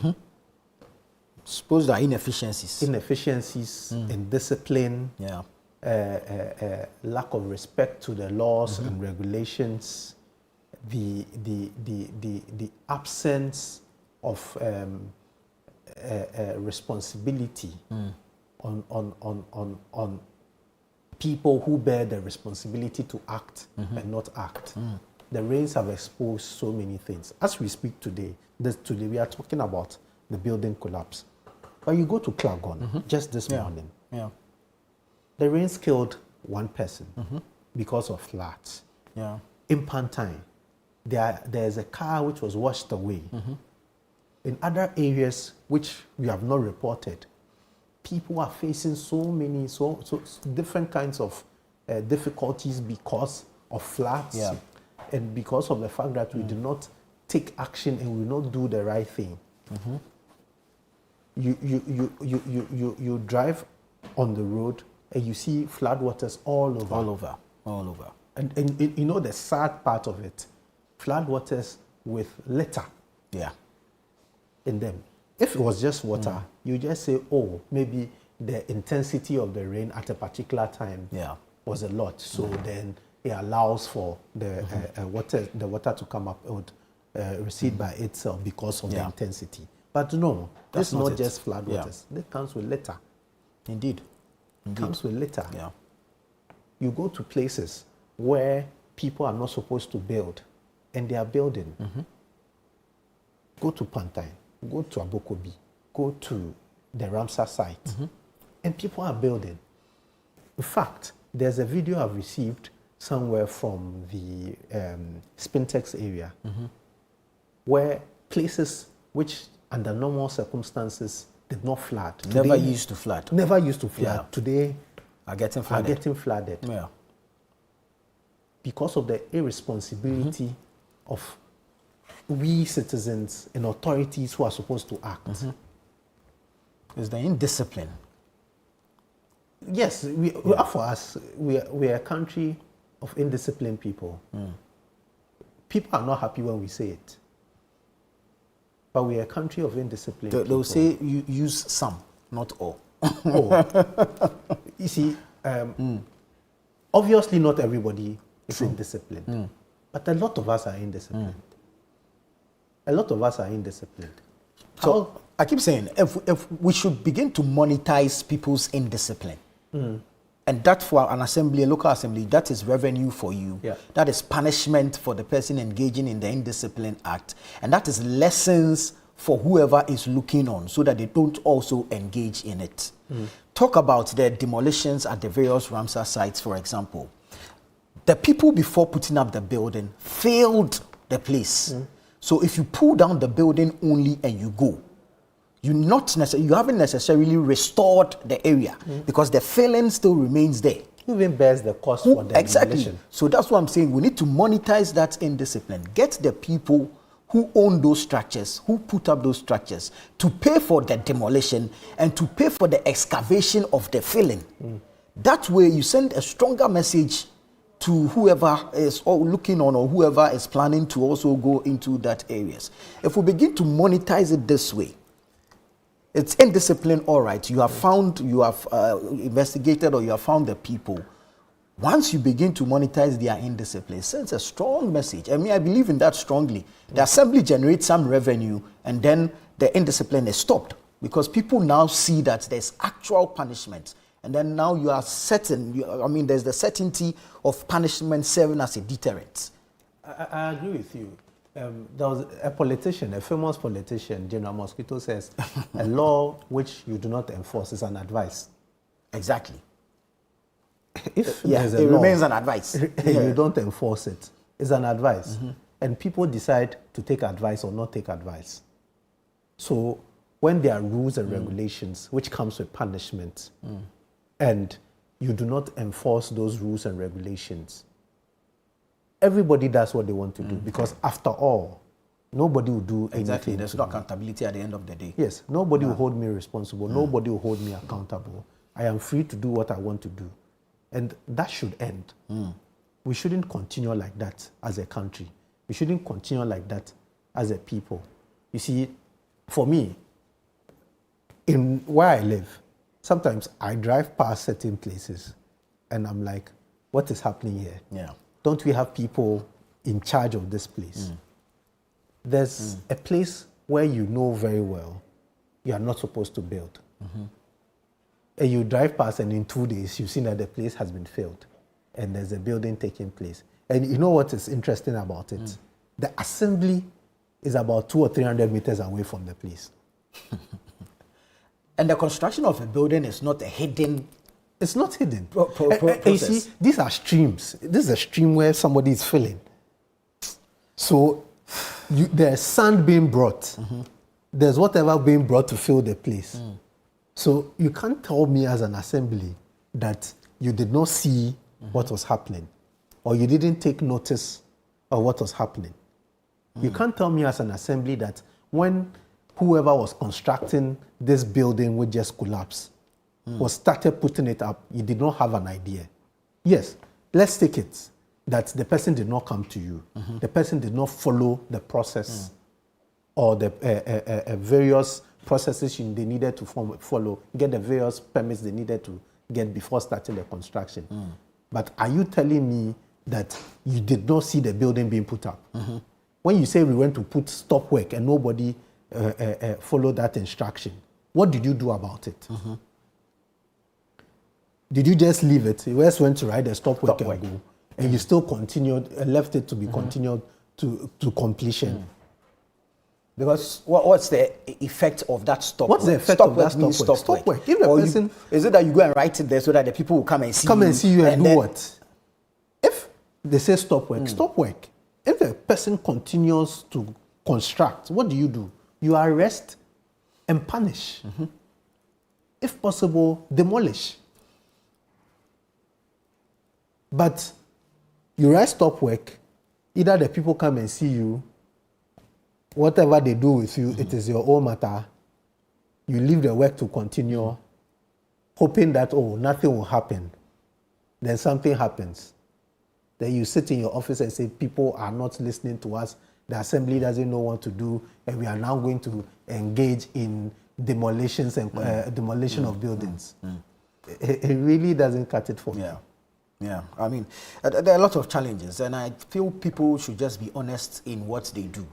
Suppose there are inefficiencies. Indiscipline, lack of respect to the laws and regulations, the absence of responsibility on people who bear the responsibility to act and not act. The rains have exposed so many things. As we speak today, we are talking about the building collapse. But you go to Klagon just this morning. The rains killed one person because of floods. In Pantine, there's a car which was washed away. In other areas which we have not reported, people are facing so different kinds of difficulties because of floods. Yeah. And because of the fact that we did not take action and we not do the right thing, you drive on the road and you see floodwaters all over. All over. And you know the sad part of it, floodwaters with litter in them. If it was just water, you just say, oh, maybe the intensity of the rain at a particular time was a lot. So then it allows for the water to come up and recede by itself because of the intensity. But no, that's not just floodwaters. It comes with litter. Indeed. It comes with litter. Yeah. You go to places where people are not supposed to build, and they are building. Go to Pantai, go to Abokobi, go to the Ramsar site, and people are building. In fact, there's a video I've received somewhere from the Spintex area, where places which under normal circumstances did not flood. Never used to flood. Never used to flood. Yeah. Today are getting flooded. Yeah. Because of the irresponsibility of we citizens and authorities who are supposed to act. It's the indiscipline. Yes, for us, we are a country of indisciplined people. People are not happy when we say it. But we are a country of indisciplined people. They'll say you use some, not all. You see, obviously not everybody is indisciplined. But a lot of us are indisciplined. A lot of us are indisciplined. So I keep saying, if we should begin to monetize people's indiscipline, and that for an assembly, a local assembly, that is revenue for you. Yeah. That is punishment for the person engaging in the indiscipline act. And that is lessons for whoever is looking on so that they don't also engage in it. Talk about the demolitions at the various Ramsar sites, for example. The people before putting up the building failed the place. So if you pull down the building only and you go, you haven't necessarily restored the area because the failing still remains there. Who even bears the cost for the demolition? So that's what I'm saying. We need to monetize that indiscipline. Get the people who own those structures, who put up those structures, to pay for the demolition and to pay for the excavation of the filling. That way you send a stronger message to whoever is looking on or whoever is planning to also go into that areas. If we begin to monetize it this way, it's indiscipline, all right. You have found, you have investigated, or you have found the people. Once you begin to monetize their indiscipline, it sends a strong message. I mean, I believe in that strongly. The assembly generates some revenue, and then the indiscipline is stopped because people now see that there's actual punishment. And then now you are certain, there's the certainty of punishment serving as a deterrent. I agree with you. There was a politician, a famous politician, General Mosquito, says, a law which you do not enforce is an advice. Exactly. If it remains an advice. You don't enforce it. It's an advice. And people decide to take advice or not take advice. So when there are rules and regulations which comes with punishment, and you do not enforce those rules and regulations, everybody does what they want to do, because after all, nobody will do anything. There's no accountability at the end of the day. Yes, nobody will hold me responsible. Nobody will hold me accountable. I am free to do what I want to do. And that should end. We shouldn't continue like that as a country. We shouldn't continue like that as a people. You see, for me, in where I live, sometimes I drive past certain places and I'm like, what is happening here? Yeah. Don't we have people in charge of this place? There's a place where you know very well you are not supposed to build. And you drive past and in 2 days, you've seen that the place has been filled and there's a building taking place. And you know what is interesting about it? The assembly is about 200 or 300 meters away from the place. And the construction of a building is not a hidden... It's not hidden. Process. You see, these are streams. This is a stream where somebody is filling. So there's sand being brought. There's whatever being brought to fill the place. So you can't tell me as an assembly that you did not see what was happening or you didn't take notice of what was happening. You can't tell me as an assembly that when whoever was constructing this building would just collapse, or started putting it up, you did not have an idea. Yes, let's take it that the person did not come to you. The person did not follow the process or the various processes they needed to follow, get the various permits they needed to get before starting the construction. But are you telling me that you did not see the building being put up? When you say we went to put stop work and nobody followed that instruction, what did you do about it? Did you just leave it? You just went to write the stop work and go, and you still continued, left it to be continued to completion? Because what's the effect of that stop What's work? the effect Stop of work that means stop work? stop work. If the Or person, is it that you go and write it there so that the people will come and see you? come and see you and do then- what? If they say stop work, stop work. If the person continues to construct, what do? You arrest and punish. If possible, demolish. But you write stop work, either the people come and see you, whatever they do with you, it is your own matter. You leave the work to continue, hoping that, nothing will happen. Then something happens. Then you sit in your office and say, people are not listening to us, the assembly doesn't know what to do, and we are now going to engage in demolitions and demolition of buildings. It really doesn't cut it for me. Yeah, I mean, there are a lot of challenges, and I feel people should just be honest in what they do.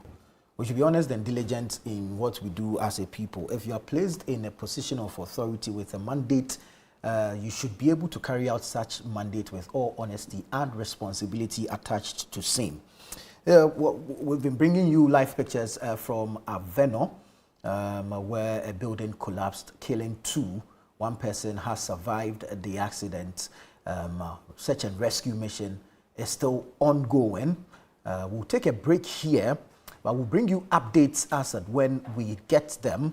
We should be honest and diligent in what we do as a people. If you are placed in a position of authority with a mandate, you should be able to carry out such mandate with all honesty and responsibility attached to same. We've been bringing you live pictures from Avenor, where a building collapsed, killing 2. One person has survived the accident. Search and rescue mission is still ongoing. We'll take a break here, but we'll bring you updates as and when we get them.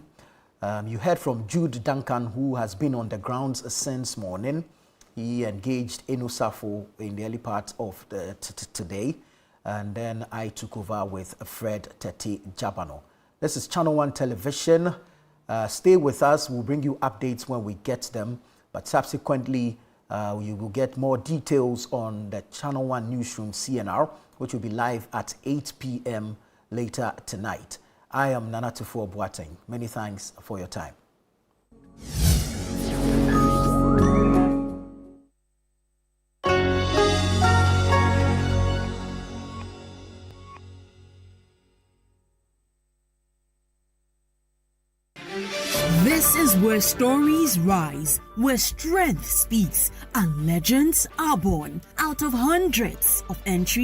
You heard from Jude Duncan, who has been on the grounds since morning. He engaged Enusafo in the early part of today, and then I took over with Fred Tete Jabano. This is Channel 1 Television. Stay with us. We'll bring you updates when we get them, but subsequently, you will get more details on the Channel 1 Newsroom CNR, which will be live at 8 p.m. later tonight. I am Nana Tufo Boateng. Many thanks for your time. This is where stories rise, where strength speaks, and legends are born out of hundreds of entries.